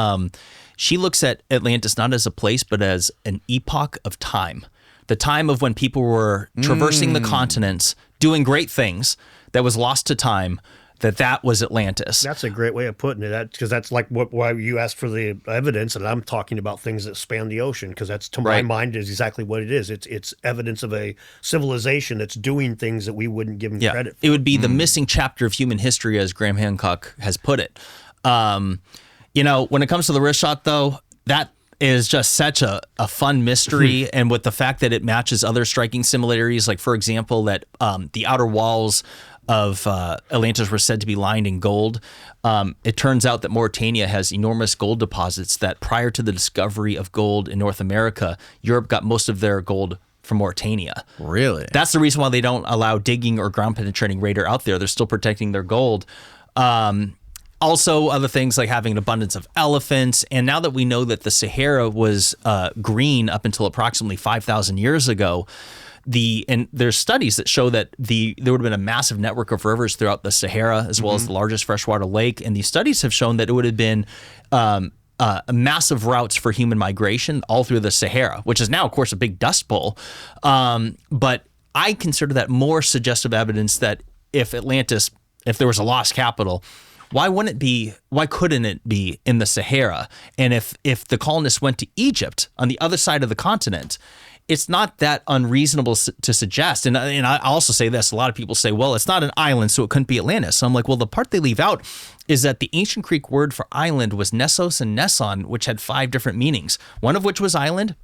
B: she looks at Atlantis not as a place, but as an epoch of time. The time of when people were traversing the continents, doing great things that was lost to time. That was Atlantis.
C: That's a great way of putting it, because that's like why you asked for the evidence, and I'm talking about things that span the ocean, because that's, to my mind, is exactly what it is. It's evidence of a civilization that's doing things that we wouldn't give them credit for.
B: It would be the missing chapter of human history, as Graham Hancock has put it. When it comes to the wrist shot, though, that is just such a fun mystery, and with the fact that it matches other striking similarities, like, for example, that the outer walls of Atlantis were said to be lined in gold. It turns out that Mauritania has enormous gold deposits that prior to the discovery of gold in North America, Europe got most of their gold from Mauritania.
A: Really?
B: That's the reason why they don't allow digging or ground penetrating radar out there. They're still protecting their gold. Also, other things like having an abundance of elephants. And now that we know that the Sahara was green up until approximately 5,000 years ago, and there's studies that show that there would have been a massive network of rivers throughout the Sahara, as well as the largest freshwater lake. And these studies have shown that it would have been massive routes for human migration all through the Sahara, which is now, of course, a big dust bowl. But I consider that more suggestive evidence that if there was a lost capital, why couldn't it be in the Sahara? And if the colonists went to Egypt on the other side of the continent, it's not that unreasonable to suggest. And I also say this, a lot of people say, well, it's not an island, so it couldn't be Atlantis. So I'm like, well, the part they leave out is that the ancient Greek word for island was Nessos and Nesson, which had 5 different meanings, one of which was island.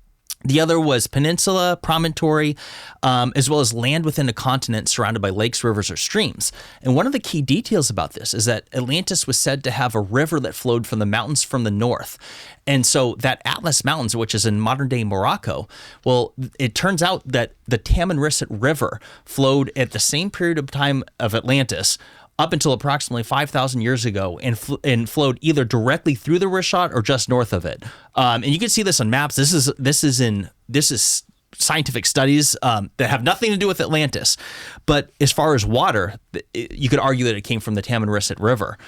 B: The other was peninsula, promontory, as well as land within a continent surrounded by lakes, rivers, or streams. And one of the key details about this is that Atlantis was said to have a river that flowed from the mountains from the north. And so that Atlas Mountains, which is in modern-day Morocco, well, it turns out that the Tamanrasset River flowed at the same period of time of Atlantis up until approximately 5,000 years ago and flowed either directly through the Rishat or just north of it. And you can see this on maps. This is scientific studies that have nothing to do with Atlantis. But as far as water, you could argue that it came from the Tamanrasset River.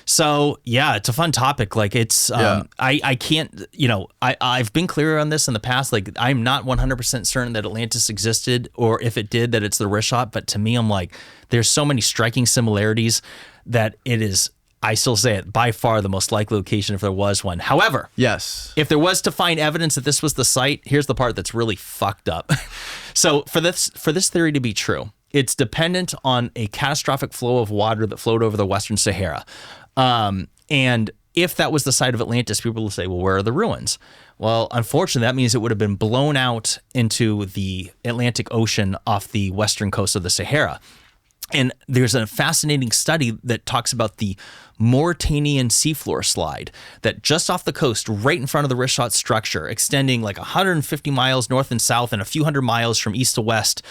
B: So yeah, it's a fun topic. Like it's, I can't, I've been clear on this in the past. Like I'm not 100% certain that Atlantis existed, or if it did, that it's the Rishat. But to me, I'm like, there's so many striking similarities that it is, I still say it, by far the most likely location if there was one. However,
A: Yes.
B: if there was to find evidence that this was the site, here's the part that's really fucked up. So for this theory to be true, it's dependent on a catastrophic flow of water that flowed over the Western Sahara. And if that was the site of Atlantis, people will say, well, where are the ruins? Well, unfortunately, that means it would have been blown out into the Atlantic Ocean off the western coast of the Sahara. And there's a fascinating study that talks about the Mauritanian seafloor slide that just off the coast, right in front of the Rishat structure, extending like 150 miles north and south and a few hundred miles from east to west,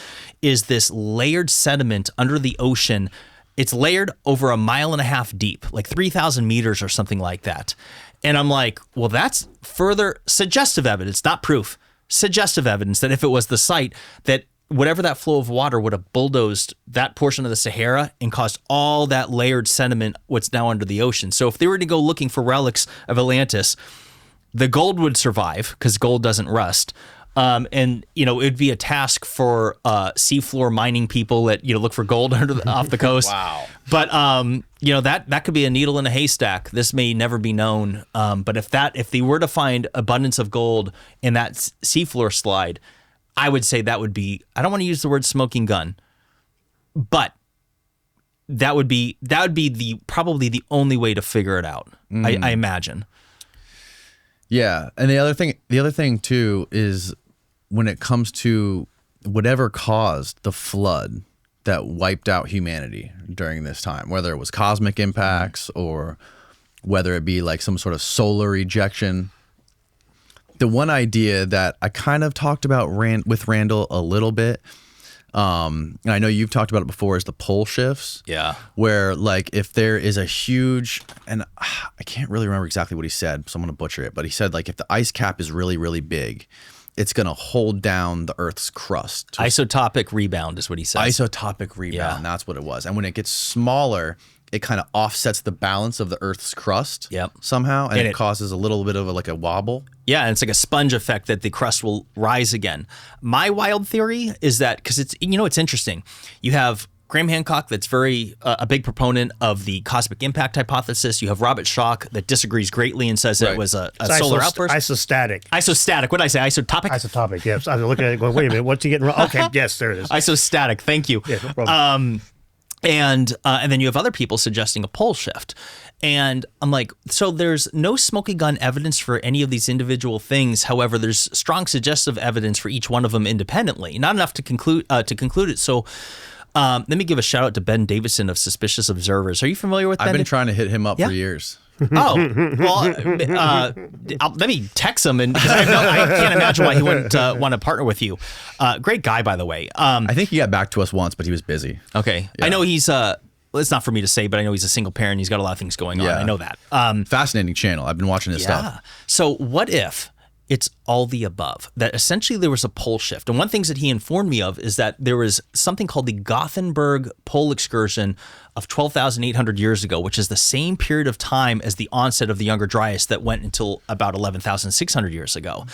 B: is this layered sediment under the ocean. It's layered over 1.5 miles deep, like 3,000 meters or something like that. And I'm like, well, that's further suggestive evidence, not proof, suggestive evidence that if it was the site, that whatever that flow of water would have bulldozed that portion of the Sahara and caused all that layered sediment, what's now under the ocean. So if they were to go looking for relics of Atlantis, the gold would survive because gold doesn't rust. And it'd be a task for seafloor mining people that look for gold off the coast.
A: Wow.
B: But that could be a needle in a haystack. This may never be known. But if they were to find abundance of gold in that seafloor slide, I would say that would be, I don't want to use the word smoking gun, but that would be probably the only way to figure it out. I imagine.
A: Yeah, and the other thing too is when it comes to whatever caused the flood that wiped out humanity during this time, whether it was cosmic impacts or whether it be like some sort of solar ejection. The one idea that I kind of talked about with Randall a little bit, and I know you've talked about it before, is the pole shifts.
B: Yeah.
A: Where like if there is a huge, and I can't really remember exactly what he said, so I'm going to butcher it, but he said like if the ice cap is really, really big, it's going to hold down the Earth's crust.
B: Isotopic rebound is what he says.
A: Isotopic rebound, That's what it was. And when it gets smaller, it kind of offsets the balance of the Earth's crust somehow, and it causes a little bit of a wobble.
B: Yeah, and it's like a sponge effect that the crust will rise again. My wild theory is that, because it's interesting. You have Graham Hancock, that's very a big proponent of the cosmic impact hypothesis. You have Robert Schoch that disagrees greatly and says it was a solar outburst.
C: Isostatic.
B: What did I say? Isotopic?
C: Isotopic, yes. I was looking at it going, wait a minute, what's he getting wrong? Okay, yes, there it is.
B: Isostatic, thank you.
C: Yeah, no problem.
B: And then you have other people suggesting a pole shift. And I'm like, so there's no smoking gun evidence for any of these individual things. However, there's strong suggestive evidence for each one of them independently. Not enough to conclude it. So let me give a shout out to Ben Davison of Suspicious Observers. Are you familiar with Ben?
A: I've been trying to hit him up for years.
B: Oh, well, let me text him, and I can't imagine why he wouldn't want to partner with you. Great guy, by the way.
A: I think he got back to us once, but he was busy.
B: Okay. Yeah. I know he's, it's not for me to say, but I know he's a single parent. He's got a lot of things going on. I know that.
A: Fascinating channel. I've been watching his stuff.
B: So what if it's all the above. That essentially there was a pole shift. And one thing that he informed me of is that there was something called the Gothenburg pole excursion of 12,800 years ago, which is the same period of time as the onset of the Younger Dryas that went until about 11,600 years ago.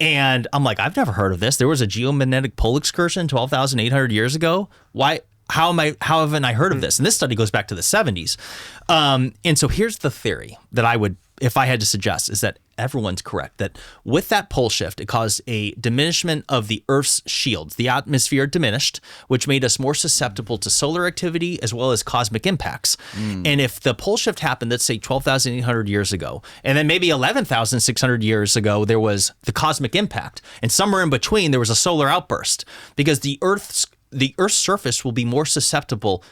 B: And I'm like, I've never heard of this. There was a geomagnetic pole excursion 12,800 years ago. Why? How haven't I heard of this? And this study goes back to the 70s. And so here's the theory that I would, if I had to suggest, is that everyone's correct, that with that pole shift, it caused a diminishment of the Earth's shields. The atmosphere diminished, which made us more susceptible to solar activity as well as cosmic impacts. And if the pole shift happened, let's say 12,800 years ago, and then maybe 11,600 years ago, there was the cosmic impact. And somewhere in between, there was a solar outburst, because the Earth's surface will be more susceptible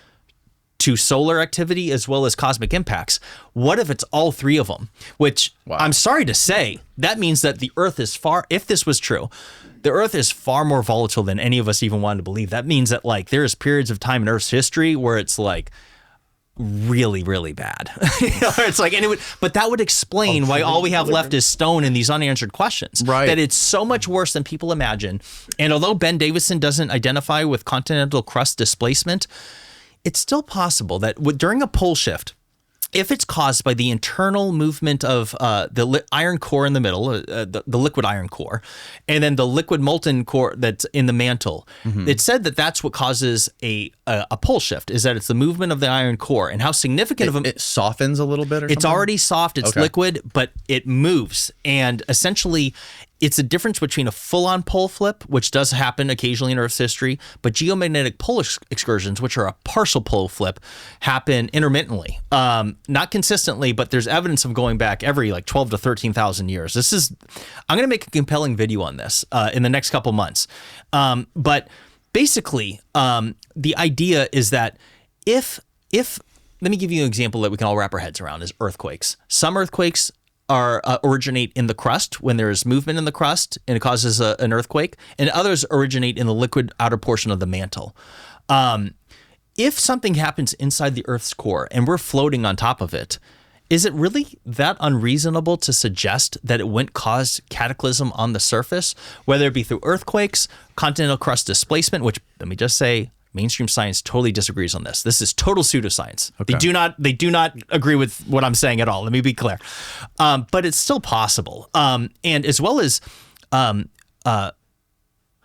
B: to solar activity as well as cosmic impacts. What if it's all three of them? Which, I'm sorry to say, that means that the Earth is if this was true, the Earth is far more volatile than any of us even wanted to believe. That means that like there's periods of time in Earth's history where it's like really, really bad. It's like, but that would explain why all we have left is stone and these unanswered questions.
A: Right.
B: That it's so much worse than people imagine. And although Ben Davison doesn't identify with continental crust displacement, it's still possible that during a pole shift, if it's caused by the internal movement of the iron core in the middle, the liquid iron core, and then the liquid molten core that's in the mantle, it's said that that's what causes a pole shift, is that it's the movement of the iron core, and how significant
A: It softens a little bit or
B: it's
A: something?
B: already soft, it's liquid, but it moves. And essentially, it's a difference between a full-on pole flip, which does happen occasionally in Earth's history, but geomagnetic pole excursions, which are a partial pole flip, happen intermittently. Not consistently, but there's evidence of going back every like 12 to 13,000 years. I'm going to make a compelling video on this in the next couple months. But basically, the idea is that if let me give you an example that we can all wrap our heads around, is earthquakes. Some earthquakes originate in the crust when there is movement in the crust and it causes an earthquake, and others originate in the liquid outer portion of the mantle. If something happens inside the Earth's core and we're floating on top of it, is it really that unreasonable to suggest that it wouldn't cause cataclysm on the surface, whether it be through earthquakes, continental crust displacement, which, let me just say, mainstream science totally disagrees on this. This is total pseudoscience. Okay. They do not agree with what I'm saying at all. Let me be clear. But it's still possible. And as well as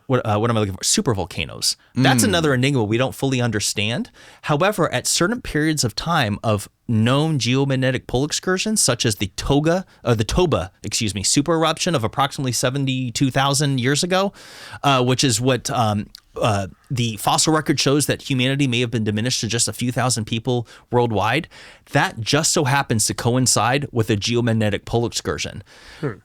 B: what am I looking for? Supervolcanoes. That's another enigma we don't fully understand. However, at certain periods of time of known geomagnetic pole excursions, such as the Toba super eruption of approximately 72,000 years ago, which is what the fossil record shows that humanity may have been diminished to just a few thousand people worldwide. That just so happens to coincide with a geomagnetic pole excursion.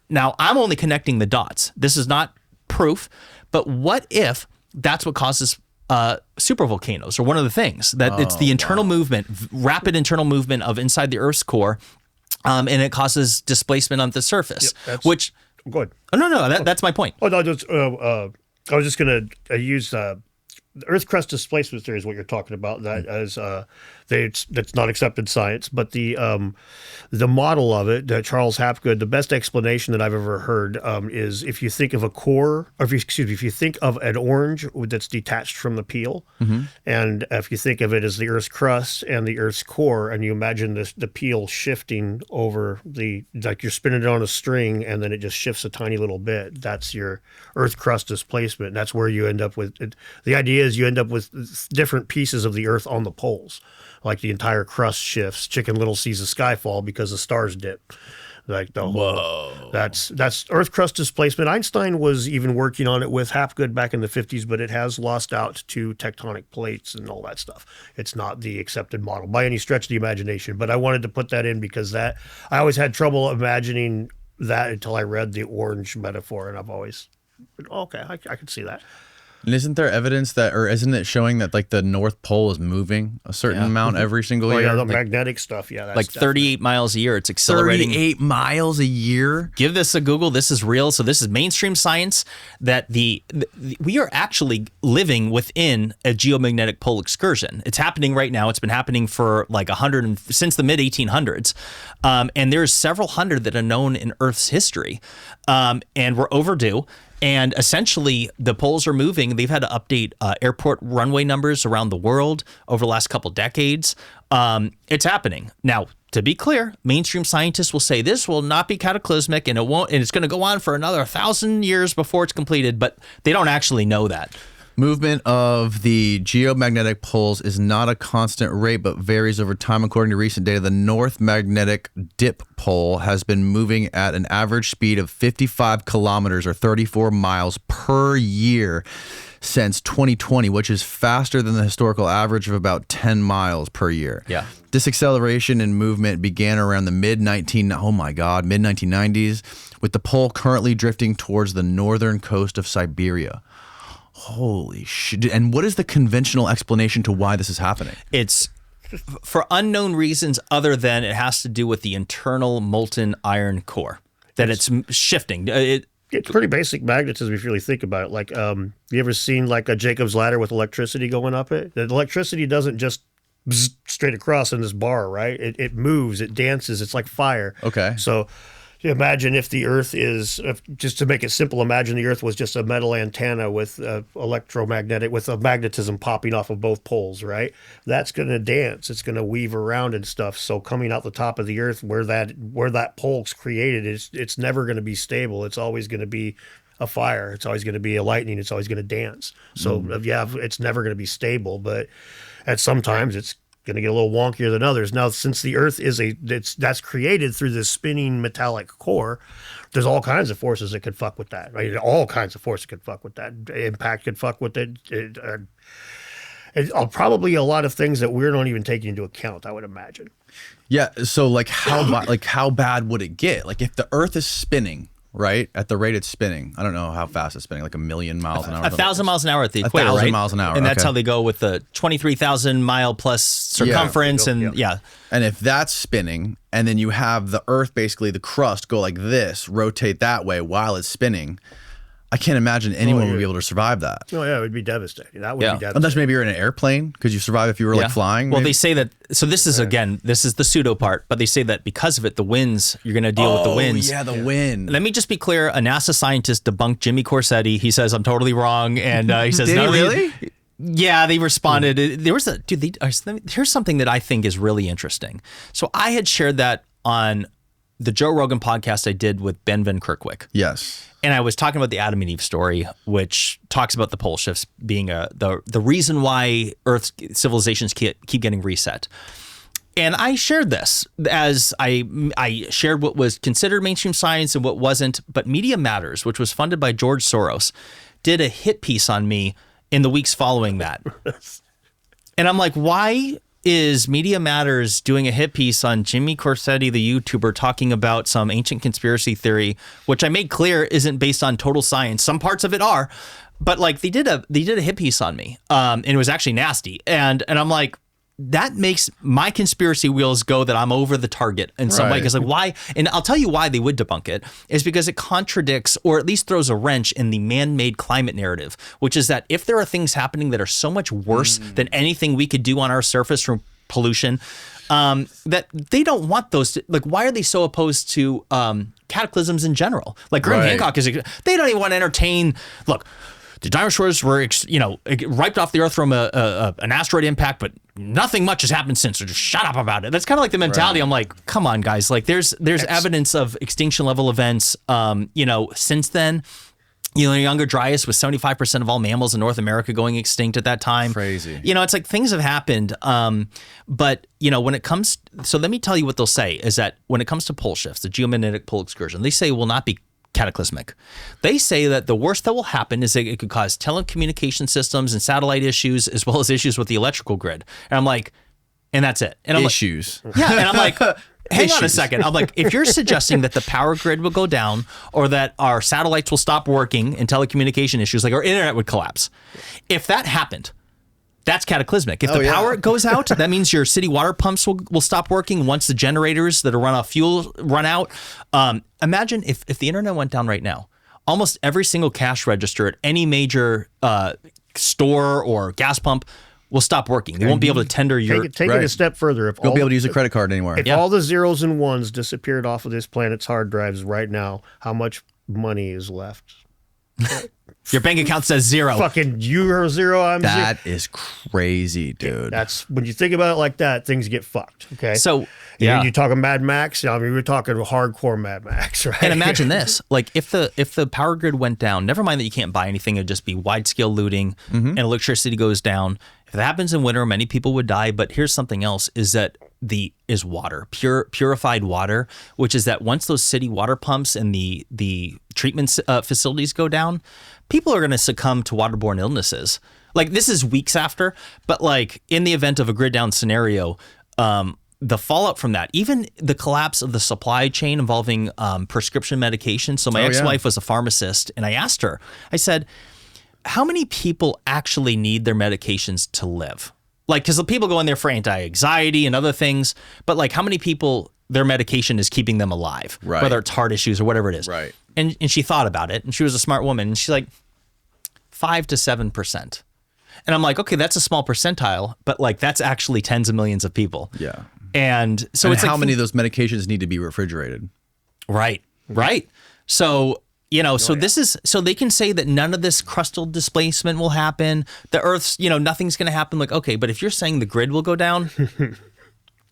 B: Now, I'm only connecting the dots. This is not proof, but what if that's what causes supervolcanoes, or one of the things that it's the internal movement, rapid internal movement of inside the Earth's core, and it causes displacement on the surface, which...
C: Go ahead.
B: Oh, no, that's my point.
C: Oh, no, I was just going to use the Earth crust displacement theory is what you're talking about. That is that's not accepted science, but the model of it, Charles Hapgood, the best explanation that I've ever heard is if you think of a core, or if you think of an orange that's detached from the peel, and if you think of it as the Earth's crust and the Earth's core, and you imagine the peel shifting over like you're spinning it on a string, and then it just shifts a tiny little bit. That's your Earth crust displacement. And that's where you end up with it. The idea is you end up with different pieces of the Earth on the poles. Like the entire crust shifts. Chicken Little sees the sky fall because the stars dip. Like the whole, that's Earth crust displacement. Einstein was even working on it with Hapgood back in the 50s, but it has lost out to tectonic plates and all that stuff. It's not the accepted model by any stretch of the imagination. But I wanted to put that in because I always had trouble imagining that until I read the orange metaphor, and I've always, okay, I can see that.
A: And isn't there evidence that, or isn't it showing that like the North Pole is moving a certain amount every single year?
C: Yeah, the
A: Like,
C: magnetic stuff. Yeah, that's
B: Like 38 miles a year. It's accelerating.
A: 38 miles a year?
B: Give this a Google. This is real. So this is mainstream science that we are actually living within a geomagnetic pole excursion. It's happening right now. It's been happening for like since the mid 1800s. And there's several hundred that are known in Earth's history. And we're overdue. And essentially, the poles are moving. They've had to update airport runway numbers around the world over the last couple decades. It's happening. Now, to be clear, mainstream scientists will say this will not be cataclysmic and it's going to go on for another 1,000 years before it's completed, but they don't actually know that.
A: Movement of the geomagnetic poles is not a constant rate, but varies over time. According to recent data, the North Magnetic Dip Pole has been moving at an average speed of 55 kilometers or 34 miles per year since 2020, which is faster than the historical average of about 10 miles per year.
B: Yeah.
A: This acceleration in movement began around the mid-1990s, with the pole currently drifting towards the northern coast of Siberia. Holy shit. And what is the conventional explanation to why this is happening?
B: It's for unknown reasons other than it has to do with the internal molten iron core, that it's shifting.
C: It's pretty basic magnetism if you really think about it. Like, you ever seen like a Jacob's ladder with electricity going up it? The electricity doesn't just straight across in this bar, right? It moves, it dances, it's like fire.
A: Okay.
C: So imagine if the Earth is, just to make it simple, imagine the Earth was just a metal antenna with electromagnetic, with a magnetism popping off of both poles, right? That's going to dance. It's going to weave around and stuff. So coming out the top of the Earth, where that pole's created, it's never going to be stable. It's always going to be a fire. It's always going to be a lightning. It's always going to dance. So it's never going to be stable. But at sometimes it's going to get a little wonkier than others. Now, since the Earth that's created through this spinning metallic core, there's all kinds of forces that could fuck with that. Right? All kinds of forces could fuck with that. Impact could fuck with it. Probably a lot of things that we're not even taking into account, I would imagine.
A: Yeah. So like how bad would it get? Like if the Earth is spinning, right, at the rate it's spinning, I don't know how fast it's spinning, like 1,000,000 miles an hour.
B: 1,000 miles an hour at the equator,
A: 1,000
B: right?
A: miles an hour.
B: And that's
A: okay.
B: how they go with the 23,000 mile plus circumference. And
A: And if that's spinning, and then you have the Earth, basically the crust, go like this, rotate that way while it's spinning, I can't imagine anyone would be able to survive that.
C: Oh yeah, it would be devastating. That would be devastating.
A: Unless maybe you're in an airplane. Could you survive if you were like flying?
B: Well,
A: maybe?
B: they say that. So this is the pseudo part, but they say that because of it, the winds, you're going to deal with the winds.
A: Yeah, the wind.
B: Let me just be clear. A NASA scientist debunked Jimmy Corsetti. He says I'm totally wrong, and he says,
A: Did he really?
B: Yeah, they responded. There was here's something that I think is really interesting. So I had shared that on the Joe Rogan podcast I did with Ben Van Kerkwijk.
A: Yes.
B: And I was talking about the Adam and Eve story, which talks about the pole shifts being the reason why Earth's civilizations keep getting reset. And I shared this as I shared what was considered mainstream science and what wasn't. But Media Matters, which was funded by George Soros, did a hit piece on me in the weeks following that. And I'm like, why is Media Matters doing a hit piece on Jimmy Corsetti, the YouTuber, talking about some ancient conspiracy theory, which I made clear isn't based on total science. Some parts of it are, but like they did a hit piece on me, and it was actually nasty. And I'm like, that makes my conspiracy wheels go that I'm over the target in some way. Because like why? And I'll tell you why they would debunk it is because it contradicts or at least throws a wrench in the man-made climate narrative, which is that if there are things happening that are so much worse than anything we could do on our surface from pollution, that they don't want those to, like, why are they so opposed to cataclysms in general? Like Graham Hancock they don't even want to entertain, look, the dinosaurs were, wiped off the Earth from an asteroid impact, but nothing much has happened since. So just shut up about it. That's kind of like the mentality. I'm like, come on, guys. Like, there's evidence of extinction level events. Since then. Younger Dryas was 75% of all mammals in North America going extinct at that time.
A: Crazy.
B: It's like things have happened. But when it comes, so let me tell you what they'll say is that when it comes to pole shifts, the geomagnetic pole excursion, they say will not be cataclysmic. They say that the worst that will happen is that it could cause telecommunication systems and satellite issues as well as issues with the electrical grid. And I'm like, and that's it. And I'm
A: issues.
B: like, yeah. And I'm like, hang on a second. I'm like, if you're suggesting that the power grid will go down or that our satellites will stop working and telecommunication issues, like our internet would collapse. If that happened, that's cataclysmic. If the power goes out, that means your city water pumps will stop working once the generators that are run off fuel run out. Imagine if the internet went down right now, almost every single cash register at any major store or gas pump will stop working. They won't be able to tender your...
C: Take it a step further.
A: You'll be able to use a credit card anywhere.
C: If all the zeros and ones disappeared off of this planet's hard drives right now, how much money is left?
B: Your bank account says zero.
C: Fucking you are zero, I'm zero.
A: That is crazy, dude.
C: That's when you think about it like that, things get fucked. Okay.
B: So
C: you're talking Mad Max. I mean, we're talking hardcore Mad Max, right?
B: And imagine this: like if the power grid went down, never mind that you can't buy anything; it'd just be wide scale looting, and electricity goes down. If that happens in winter, many people would die. But here's something else: is that water, purified water, which is that once those city water pumps and the treatment facilities go down, people are going to succumb to waterborne illnesses. Like this is weeks after, but like in the event of a grid down scenario, the fallout from that, even the collapse of the supply chain involving prescription medication. So my ex-wife was a pharmacist, and I asked her, I said, how many people actually need their medications to live? Like, because the people go in there for anti-anxiety and other things, but like how many people their medication is keeping them alive, whether it's heart issues or whatever it is.
A: Right.
B: And she thought about it, and she was a smart woman, and she's like, 5 to 7%. And I'm like, okay, that's a small percentile, but like that's actually tens of millions of people.
A: Yeah.
B: And so
A: and
B: it's
A: how
B: like,
A: many of those medications need to be refrigerated?
B: Right. So, this is, so they can say that none of this crustal displacement will happen. The Earth's, nothing's going to happen. Like, okay, but if you're saying the grid will go down,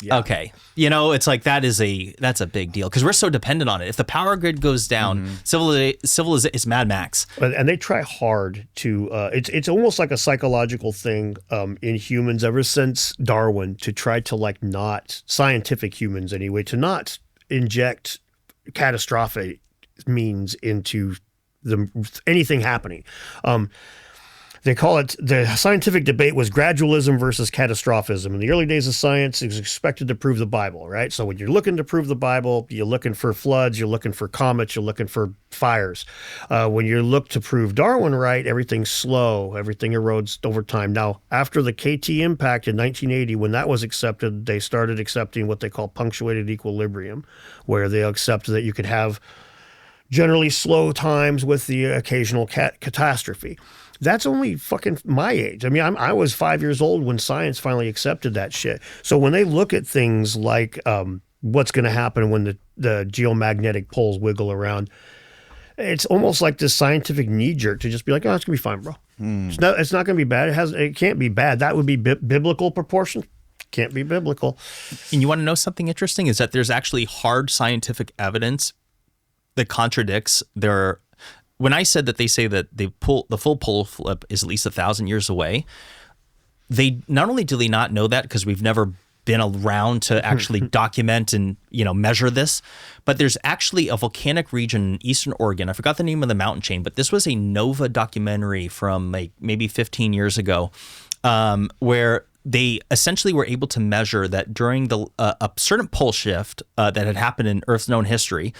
B: okay. It's like that's a big deal because we're so dependent on it. If the power grid goes down, civilization is Mad Max.
C: And they try hard to, it's almost like a psychological thing in humans ever since Darwin to try to like not, scientific humans anyway, to not inject catastrophic means into anything happening. They call it, the scientific debate was gradualism versus catastrophism. In the early days of science, it was expected to prove the Bible, right? So when you're looking to prove the Bible, you're looking for floods, you're looking for comets, you're looking for fires. When you look to prove Darwin right, everything's slow, everything erodes over time. Now, after the KT impact in 1980, when that was accepted, they started accepting what they call punctuated equilibrium, where they accepted that you could have generally slow times with the occasional catastrophe. That's only fucking my age. I mean, I was 5 years old when science finally accepted that shit. So when they look at things like what's going to happen when the geomagnetic poles wiggle around, it's almost like this scientific knee-jerk to just be like, oh, it's going to be fine, bro. It's not going to be bad. It can't be bad. That would be biblical proportion. Can't be biblical.
B: And you want to know something interesting is that there's actually hard scientific evidence that contradicts their... When I said that they say that the full pole flip is at least 1,000 years away, they not only do they not know that because we've never been around to actually document and measure this, but there's actually a volcanic region in Eastern Oregon. I forgot the name of the mountain chain, but this was a NOVA documentary from like maybe 15 years ago, where they essentially were able to measure that during a certain pole shift that had happened in Earth's known history.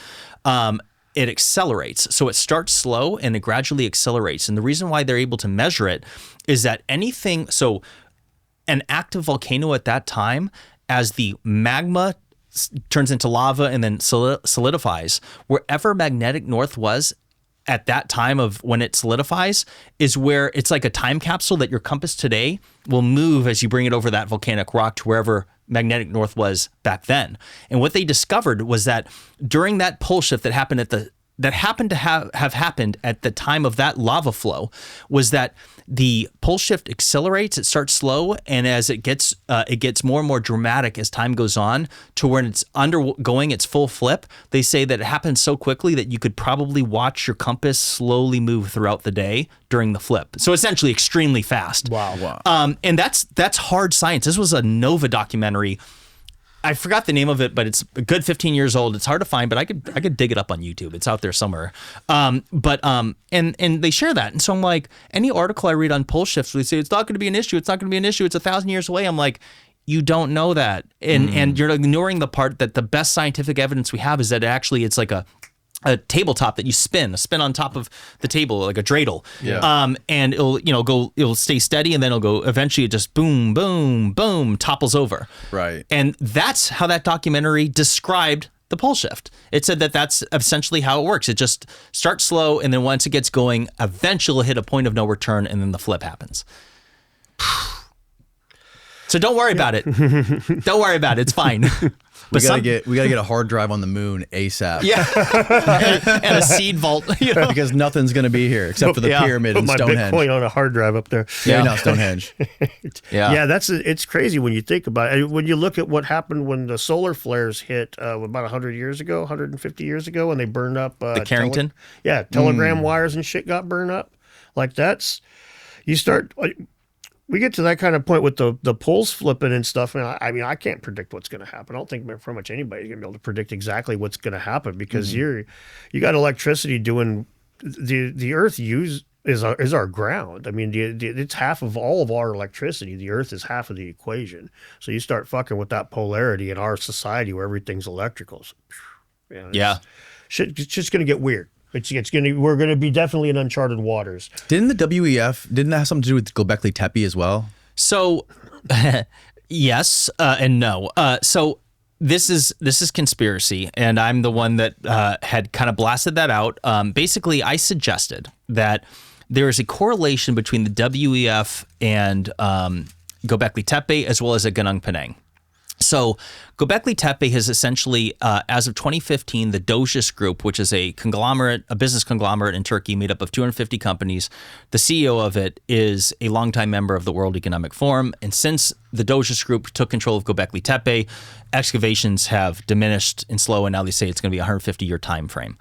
B: It accelerates. So it starts slow and it gradually accelerates. And the reason why they're able to measure it is that so an active volcano at that time, as the magma turns into lava and then solidifies, wherever magnetic north was at that time of when it solidifies is where it's like a time capsule that your compass today will move as you bring it over that volcanic rock to wherever magnetic north was back then. And what they discovered was that during that pole shift that happened to have happened at the time of that lava flow was that the pole shift accelerates, it starts slow, and as it gets more and more dramatic as time goes on to when it's undergoing its full flip. They say that it happens so quickly that you could probably watch your compass slowly move throughout the day during the flip. So essentially extremely fast.
C: Wow.
B: And that's hard science. This was a NOVA documentary. I forgot the name of it, but it's a good 15 years old. It's hard to find, but I could dig it up on YouTube. It's out there somewhere. And they share that. And so I'm like, any article I read on pole shifts, they say it's not going to be an issue. It's not going to be an issue. It's 1,000 years away. I'm like, you don't know that. And you're ignoring the part that the best scientific evidence we have is that it's like a tabletop that you spin on top of the table, like a dreidel.
A: Yeah.
B: And it'll stay steady, and then eventually it just boom, boom, boom, topples over.
A: Right.
B: And that's how that documentary described the pole shift. It said that that's essentially how it works. It just starts slow, and then once it gets going, eventually it'll hit a point of no return, and then the flip happens. So don't worry about it. Don't worry about it. It's fine.
A: We gotta get a hard drive on the moon ASAP.
B: Yeah, and a seed vault.
A: Because nothing's gonna be here except for the pyramid and
C: Put my
A: Stonehenge.
C: Bitcoin on a hard drive up there.
A: Yeah, no, Stonehenge.
B: Yeah.
C: It's crazy when you think about it. When you look at what happened when the solar flares hit about 100 years ago, 150 years ago, when they burned up
B: The Carrington.
C: Telegram wires and shit got burned up. Like we get to that kind of point with the poles flipping and stuff. And I mean, I can't predict what's going to happen. I don't think pretty much anybody's going to be able to predict exactly what's going to happen because you got electricity doing the Earth is our ground. I mean, it's half of all of our electricity. The Earth is half of the equation. So you start fucking with that polarity in our society where everything's electrical. So, it's just going to get weird. We're going to be definitely in uncharted waters.
A: Didn't the didn't that have something to do with Gobekli Tepe as well?
B: So, yes and no. So this is conspiracy, and I'm the one that had kind of blasted that out. Basically, I suggested that there is a correlation between the WEF and Gobekli Tepe as well as a Gunung Padang. So Gobekli Tepe has essentially, as of 2015, the Doges Group, which is a business conglomerate in Turkey made up of 250 companies. The CEO of it is a longtime member of the World Economic Forum. And since the Doges Group took control of Gobekli Tepe, excavations have diminished and slow, and now they say it's going to be a 150-year time frame.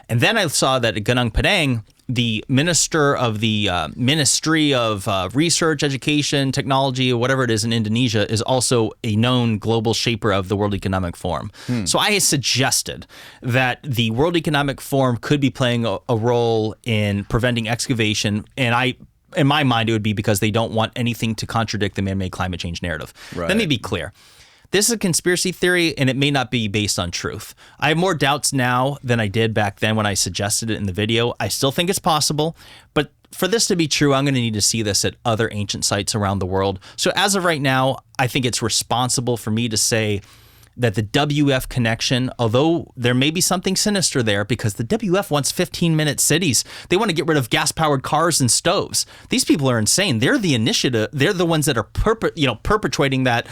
B: And then I saw that at Gunung Padang, the minister of the Ministry of Research, Education, Technology, or whatever it is in Indonesia is also a known global shaper of the World Economic Forum. So I suggested that the World Economic Forum could be playing a role in preventing excavation, and in my mind, it would be because they don't want anything to contradict the man-made climate change narrative.
A: Right.
B: Let me be clear. This is a conspiracy theory, and it may not be based on truth. I have more doubts now than I did back then when I suggested it in the video. I still think it's possible, but for this to be true, I'm going to need to see this at other ancient sites around the world. So as of right now, I think it's responsible for me to say that the WF connection, although there may be something sinister there because the WF wants 15-minute cities. They want to get rid of gas-powered cars and stoves. These people are insane. They're the initiative. They're the ones that are perpetuating that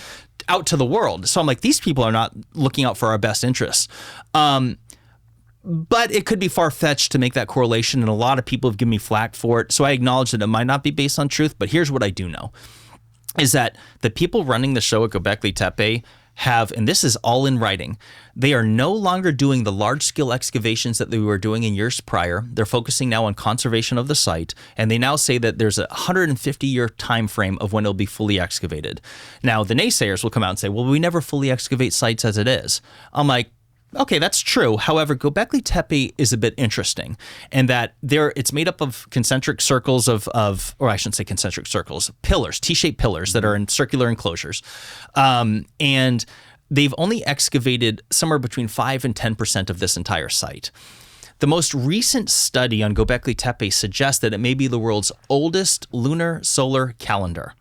B: out to the world. So I'm like, these people are not looking out for our best interests. But it could be far-fetched to make that correlation, and a lot of people have given me flack for it. So I acknowledge that it might not be based on truth, but here's what I do know, is that the people running the show at Gobekli Tepe have, and this is all in writing, they are no longer doing the large-scale excavations that they were doing in years prior. They're focusing now on conservation of the site, and they now say that there's a 150-year time frame of when it'll be fully excavated. Now, the naysayers will come out and say, well, we never fully excavate sites as it is. I'm like, okay, that's true. However, Gobekli Tepe is a bit interesting in that it's made up of concentric circles or I shouldn't say concentric circles, pillars, T-shaped pillars that are in circular enclosures. And they've only excavated somewhere between 5 and 10% of this entire site. The most recent study on Gobekli Tepe suggests that it may be the world's oldest lunar solar calendar,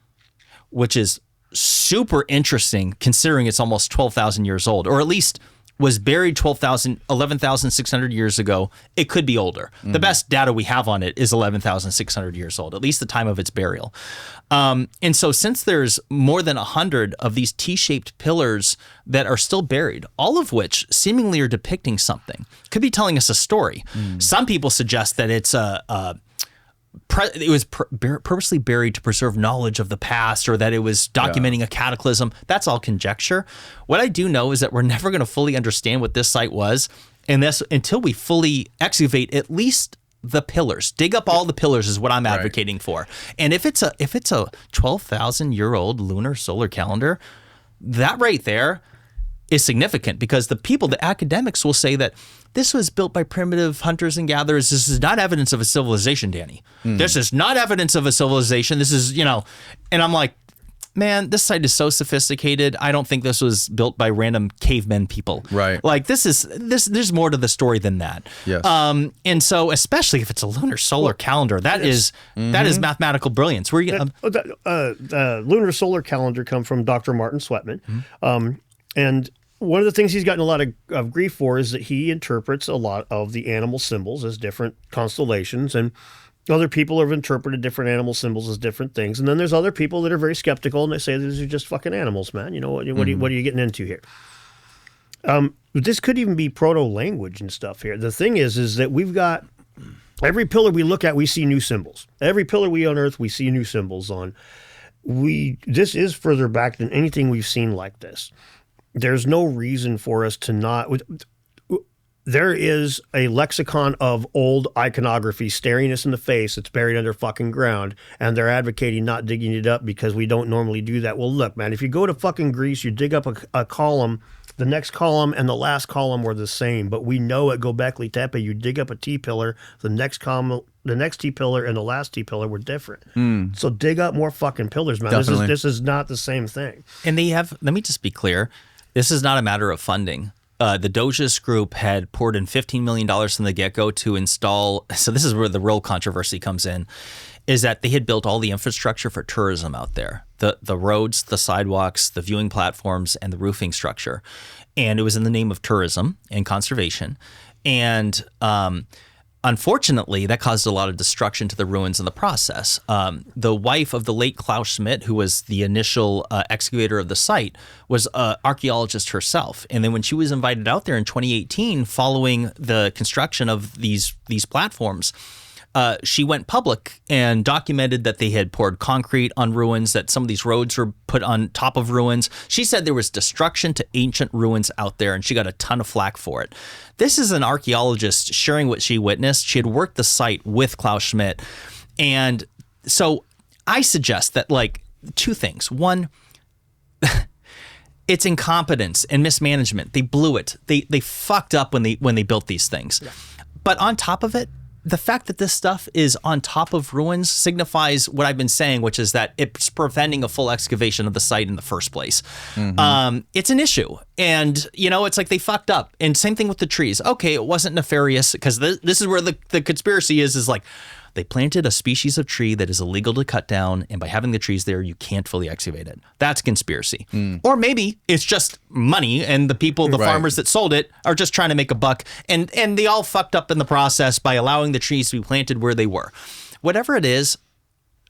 B: which is super interesting considering it's almost 12,000 years old, or at least was buried 11,600 years ago. It could be older. The best data we have on it is 11,600 years old, at least the time of its burial. And so since there's more than 100 of these T-shaped pillars that are still buried, all of which seemingly are depicting something, could be telling us a story. Some people suggest that it's it was purposely buried to preserve knowledge of the past, or that it was documenting a cataclysm. That's all conjecture. What I do know is that we're never going to fully understand what this site was until we fully excavate at least the pillars. Dig up all the pillars is what I'm advocating for. And if it's a 12,000-year-old lunar solar calendar, that right there is significant, because the academics will say that this was built by primitive hunters and gatherers. This is not evidence of a civilization, Danny. This is not evidence of a civilization. This is, and I'm like, man, this site is so sophisticated. I don't think this was built by random cavemen people.
A: Right.
B: Like there's more to the story than that.
A: Yes.
B: And so especially if it's a lunar solar calendar, that is mathematical brilliance. Where you
C: the lunar solar calendar come from Dr. Martin Sweatman. And one of the things he's gotten a lot of grief for is that he interprets a lot of the animal symbols as different constellations, and other people have interpreted different animal symbols as different things. And then there's other people that are very skeptical and they say these are just fucking animals, man. You know, what are you getting into here? This could even be proto-language and stuff here. The thing is that we've got every pillar we look at, we see new symbols. Every pillar we unearth, we see new symbols on. This is further back than anything we've seen like this. There's no reason for us to not. There is a lexicon of old iconography staring us in the face. It's buried under fucking ground, and they're advocating not digging it up because we don't normally do that. Well, look, man, if you go to fucking Greece, you dig up a column, the next column and the last column were the same. But we know at Gobekli Tepe, you dig up a T-pillar, the next T-pillar and the last T-pillar were different. So dig up more fucking pillars, man. This is not the same thing.
B: And they have, let me just be clear, this is not a matter of funding. The Doges group had poured in $15 million from the get-go to install, so this is where the real controversy comes in, is that they had built all the infrastructure for tourism out there. The roads, the sidewalks, the viewing platforms, and the roofing structure. And it was in the name of tourism and conservation. And unfortunately, that caused a lot of destruction to the ruins in the process. The wife of the late Klaus Schmidt, who was the initial excavator of the site, was an archaeologist herself. And then when she was invited out there in 2018, following the construction of these platforms, she went public and documented that they had poured concrete on ruins, that some of these roads were put on top of ruins. She said there was destruction to ancient ruins out there, and she got a ton of flack for it. This is an archaeologist sharing what she witnessed. She had worked the site with Klaus Schmidt. And so I suggest that, like, two things. One, it's incompetence and mismanagement. They blew it. They fucked up when they built these things. Yeah. But on top of it, the fact that this stuff is on top of ruins signifies what I've been saying, which is that it's preventing a full excavation of the site in the first place. It's an issue. And, you know, it's like they fucked up. And same thing with the trees. Okay, it wasn't nefarious, because this is where the conspiracy is like, they planted a species of tree that is illegal to cut down, and by having the trees there, you can't fully excavate it. That's conspiracy. Or maybe it's just money, and the people, the farmers that sold it, are just trying to make a buck, and they all fucked up in the process by allowing the trees to be planted where they were. Whatever it is,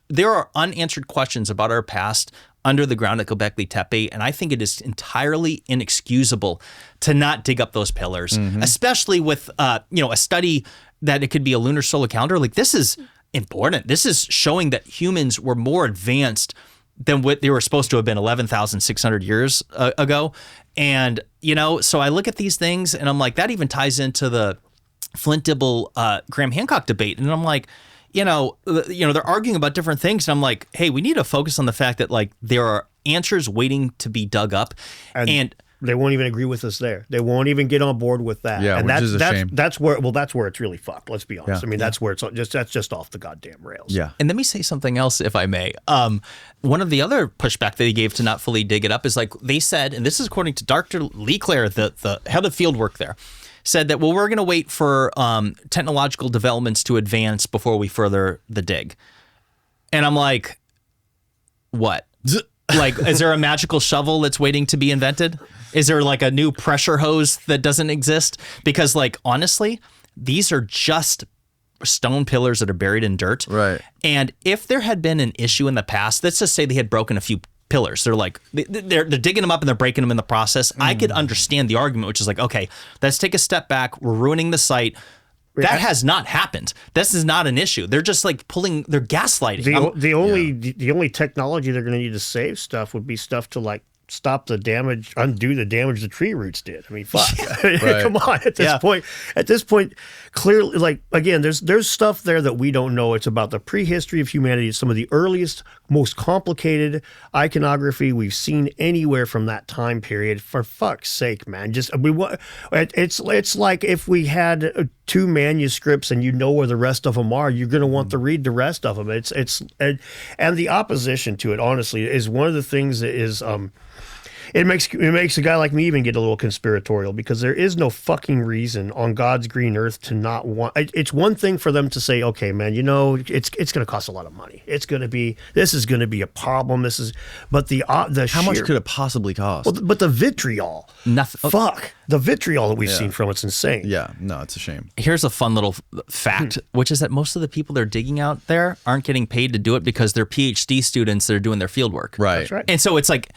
B: there are unanswered questions about our past under the ground at Gobekli Tepe, and I think it is entirely inexcusable to not dig up those pillars, especially with a study that it could be a lunar solar calendar. Like, this is important. This is showing that humans were more advanced than what they were supposed to have been 11,600 years ago. And, so I look at these things and I'm like, that even ties into the Flint, Dibble, Graham Hancock debate. And I'm like, they're arguing about different things. And I'm like, hey, we need to focus on the fact that, like, there are answers waiting to be dug up. And
C: they won't even agree with us there. They won't even get on board with that.
A: Yeah,
C: and
A: which is a shame.
C: That's where it's really fucked. Let's be honest. I mean, that's where that's just off the goddamn rails.
A: Yeah.
B: And let me say something else, if I may. One of the other pushback that they gave to not fully dig it up is, like, they said, and this is according to Dr. Lee Clare, the head of field work there, said that, well, we're going to wait for technological developments to advance before we further the dig. And I'm like, what? Like, is there a magical shovel that's waiting to be invented? Is there, like, a new pressure hose that doesn't exist? Because, like, honestly, these are just stone pillars that are buried in dirt.
A: Right.
B: And if there had been an issue in the past, let's just say they had broken a few pillars. They're like, they're digging them up and they're breaking them in the process. I could understand the argument, which is like, okay, let's take a step back. We're ruining the site. That has not happened. This is not an issue. They're just, like, they're gaslighting.
C: The only technology they're going to need to save stuff would be stuff to, like, stop the damage, undo the damage the tree roots did. I mean, fuck. Come on. At this point, clearly, like, again, there's stuff there that we don't know. It's about the prehistory of humanity. It's some of the earliest, most complicated iconography we've seen anywhere from that time period. For fuck's sake, man. It's like if we had 2 manuscripts and you know where the rest of them are, you're going to want to read the rest of them. And the opposition to it, honestly, is one of the things that is it makes a guy like me even get a little conspiratorial, because there is no fucking reason on God's green earth to not want. It's one thing for them to say, okay, man, you know, it's going to cost a lot of money. This is going to be a problem. But
A: how much could it possibly cost?
C: Well, but the vitriol,
B: Nothing.
C: fuck, the vitriol that we've seen from it's insane.
A: Yeah, no, it's a shame.
B: Here's a fun little fact, which is that most of the people they're digging out there aren't getting paid to do it because they're PhD students that are doing their field work.
A: Right.
C: That's right.
B: And so it's like,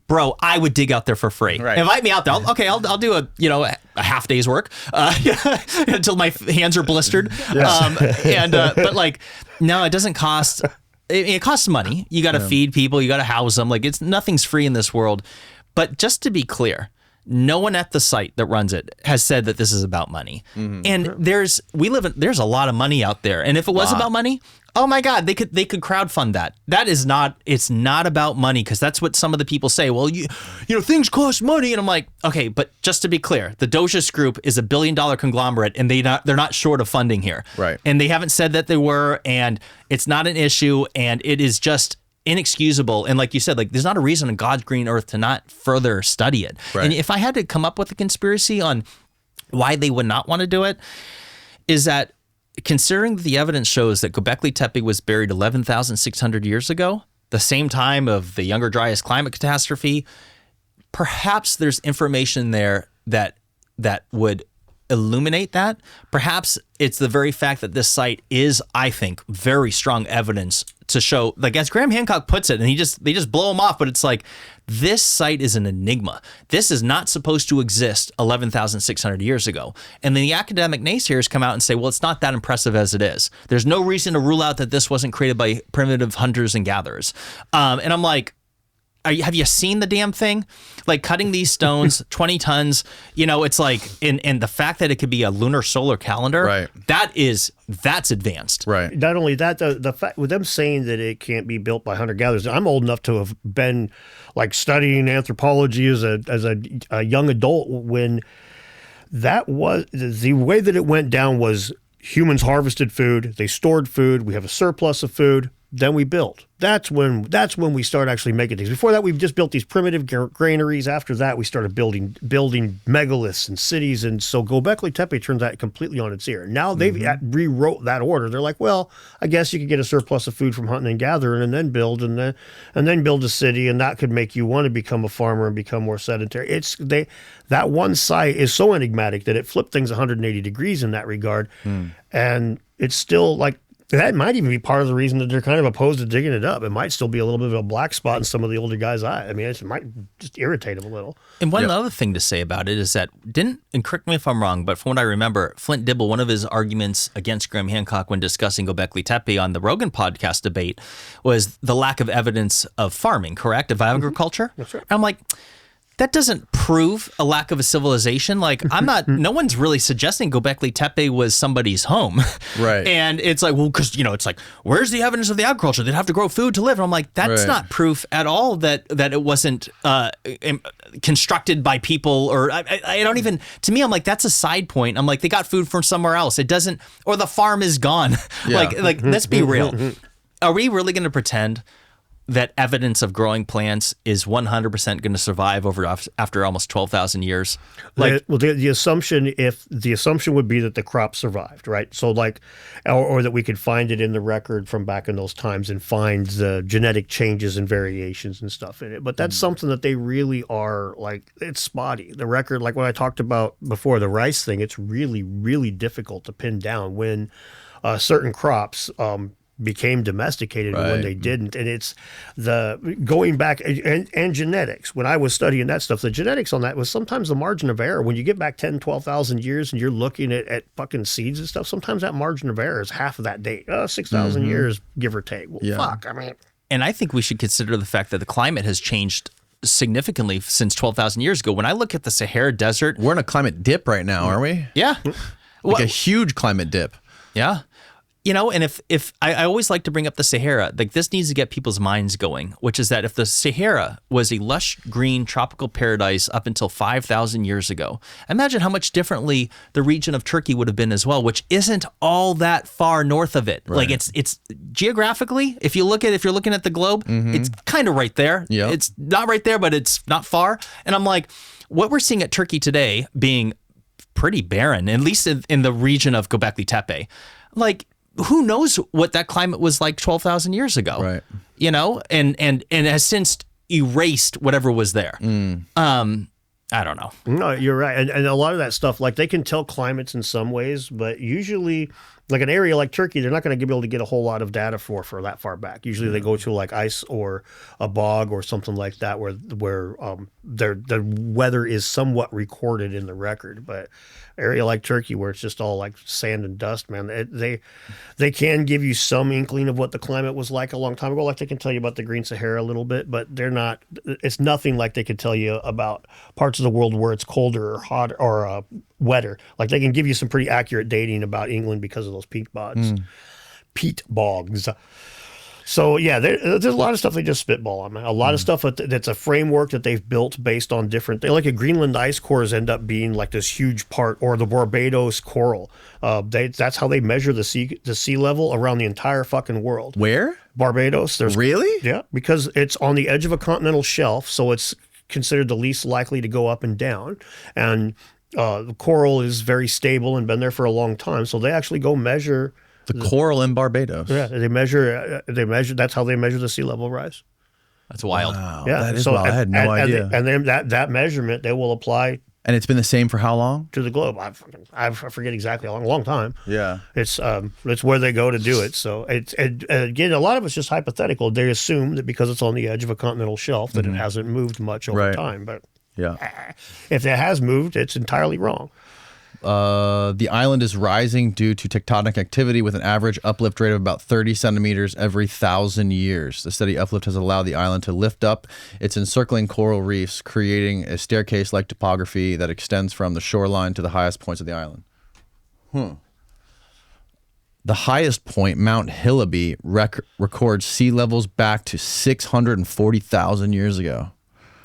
B: bro, I would dig out there for free.
A: Right.
B: Invite me out there. I'll do a half day's work until my hands are blistered. But like, no, it doesn't cost. It costs money. You got to feed people. You got to house them. Like, nothing's free in this world. But just to be clear, no one at the site that runs it has said that this is about money. And there's a lot of money out there. And if it was about money, oh my God, they could crowdfund that. It's not about money, because that's what some of the people say. Well, you know, things cost money. And I'm like, okay, but just to be clear, the Doges Group is $1 billion conglomerate, and they're not short of funding here.
A: Right.
B: And they haven't said that they were, and it's not an issue, and it is just inexcusable. And like you said, like, there's not a reason on God's green earth to not further study it.
A: Right.
B: And if I had to come up with a conspiracy on why they would not want to do it, is that considering that the evidence shows that Göbekli Tepe was buried 11,600 years ago, the same time of the Younger Dryas climate catastrophe, perhaps there's information there that would illuminate that. Perhaps it's the very fact that this site is, I think, very strong evidence to show, like, as Graham Hancock puts it, and they just blow him off, but it's like, this site is an enigma. This is not supposed to exist 11,600 years ago. And then the academic naysayers come out and say, well, it's not that impressive as it is. There's no reason to rule out that this wasn't created by primitive hunters and gatherers. And I'm like, have you seen the damn thing? Like, cutting these stones, 20 tons, you know, it's like, and the fact that it could be a lunar solar calendar,
A: Right.
B: that's advanced.
A: Right.
C: Not only that, the fact with them saying that it can't be built by hunter-gatherers, I'm old enough to have been like studying anthropology as a young adult when that was the way that it went down. Was humans harvested food, they stored food, we have a surplus of food, then we built. That's when we start actually making things. Before that, we've just built these primitive granaries. After that, we started building megaliths and cities. And so Gobekli Tepe turns out completely on its ear. Now they've rewrote that order. They're like, well, I guess you could get a surplus of food from hunting and gathering, and then build and then build a city, and that could make you want to become a farmer and become more sedentary. That one site is so enigmatic that it flipped things 180 degrees in that regard, and it's still like. That might even be part of the reason that they're kind of opposed to digging it up. It might still be a little bit of a black spot in some of the older guys' eyes. I mean, it might just irritate them a little.
B: And one other thing to say about it is that and correct me if I'm wrong, but from what I remember, Flint Dibble, one of his arguments against Graham Hancock when discussing Göbekli Tepe on the Rogan podcast debate was the lack of evidence of farming, correct? Of agriculture?
C: That's right.
B: And I'm like, that doesn't prove a lack of a civilization. Like, no one's really suggesting Göbekli Tepe was somebody's home.
A: Right.
B: And it's like, well, because, it's like, where's the evidence of the agriculture? They'd have to grow food to live. And I'm like, that's not proof at all that it wasn't constructed by people, or I don't even, to me, I'm like, that's a side point. I'm like, they got food from somewhere else. It doesn't, or the farm is gone.
A: Yeah.
B: like, let's be real. Are we really going to pretend that evidence of growing plants is 100% going to survive after almost 12,000 years? Like,
C: the assumption would be that the crop survived, right? So like, or that we could find it in the record from back in those times and find the genetic changes and variations and stuff in it. But that's something that they really are like, it's spotty. The record, like what I talked about before, the rice thing, it's really, really difficult to pin down when certain crops became domesticated and when they didn't. And it's the going back and genetics. When I was studying that stuff, the genetics on that was sometimes the margin of error. When you get back 10, 12,000 years and you're looking at fucking seeds and stuff, sometimes that margin of error is half of that date. 6,000 years, give or take. Well, fuck, I mean.
B: And I think we should consider the fact that the climate has changed significantly since 12,000 years ago. When I look at the Sahara Desert.
A: We're in a climate dip right now, aren't we?
B: Yeah.
A: Like a huge climate dip.
B: Yeah. And if I always like to bring up the Sahara, like this needs to get people's minds going, which is that if the Sahara was a lush green tropical paradise up until 5,000 years ago, imagine how much differently the region of Turkey would have been as well, which isn't all that far north of it. Right. Like it's geographically, if you're looking at the globe, it's kind of right there.
A: Yep.
B: It's not right there, but it's not far. And I'm like, what we're seeing at Turkey today being pretty barren, at least in the region of Gobekli Tepe, like, who knows what that climate was like 12,000 years ago,
A: right?
B: And has since erased whatever was there. I don't know.
C: No, you're right. And a lot of that stuff, like they can tell climates in some ways, but usually like an area like Turkey, they're not going to be able to get a whole lot of data for that far back. Usually they go to like ice or a bog or something like that where the weather is somewhat recorded in the record. But area like Turkey where it's just all like sand and dust, man, they can give you some inkling of what the climate was like a long time ago. Like they can tell you about the Green Sahara a little bit, but it's nothing like they could tell you about parts of the world where it's colder or hot or wetter. Like they can give you some pretty accurate dating about England because of those peat bogs. So yeah, there's a lot of stuff they just spitball on, man. A lot of stuff that's a framework that they've built based on different things. Like a Greenland ice cores end up being like this huge part, or the Barbados coral. That's how they measure the sea level around the entire fucking world.
A: Where?
C: Barbados.
A: Really?
C: Yeah, because it's on the edge of a continental shelf, so it's considered the least likely to go up and down. And the coral is very stable and been there for a long time, so they actually go measure
A: the coral in Barbados.
C: Yeah, they measure. That's how they measure the sea level rise.
B: That's wild.
A: Wow,
C: Yeah,
A: that is wild. I had no idea.
C: And then that measurement they will apply.
A: And it's been the same for how long?
C: To the globe. I forget exactly how long. A long time.
A: Yeah.
C: It's where they go to do it. So again, a lot of it's just hypothetical. They assume that because it's on the edge of a continental shelf that it hasn't moved much over time. But
A: yeah,
C: if it has moved, it's entirely wrong.
A: The island is rising due to tectonic activity with an average uplift rate of about 30 centimeters every 1,000 years. The steady uplift has allowed the island to lift up its encircling coral reefs, creating a staircase-like topography that extends from the shoreline to the highest points of the island. The highest point, Mount Hillaby, records sea levels back to 640,000 years ago.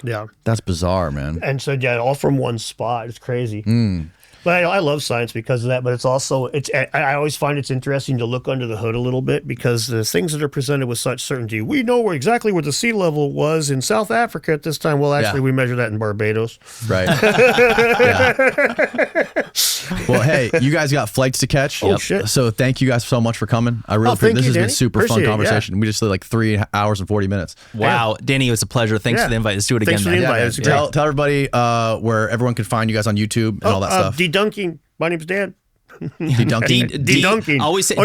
C: Yeah.
A: That's bizarre, man.
C: And so, yeah, all from one spot. It's crazy. But I love science because of that. But it's also, I always find it's interesting to look under the hood a little bit, because the things that are presented with such certainty, we know exactly where the sea level was in South Africa at this time. Well, actually, we measure that in Barbados.
A: Right. Well, hey, you guys got flights to catch.
C: Oh, shit.
A: So thank you guys so much for coming. I really appreciate this. Has been super fun conversation. We just did like 3 hours and 40 minutes.
B: Wow. Danny, it was a pleasure. Thanks for the invite. Let's do it again.
C: Thanks for the invite.
A: Tell everybody where everyone can find you guys on YouTube and all that stuff.
C: DeDunking. My name's Dan.
B: DeDunking. Always say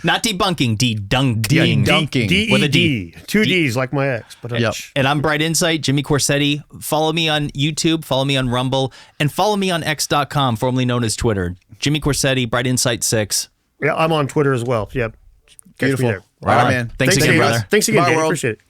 B: not debunking, DeDunking.
C: DeDunking.
B: With a D.
C: 2 D's like my ex. But
B: And I'm Bright Insight, Jimmy Corsetti. Follow me on YouTube, follow me on Rumble, and follow me on X.com, formerly known as Twitter. Jimmy Corsetti, Bright Insight 6.
C: Yeah, I'm on Twitter as well. Yep.
A: Beautiful.
C: Catch me there.
A: All right, man.
B: Thanks again, brother.
C: Thanks again,
A: Bye,
C: Dan.
A: world.
C: Appreciate it.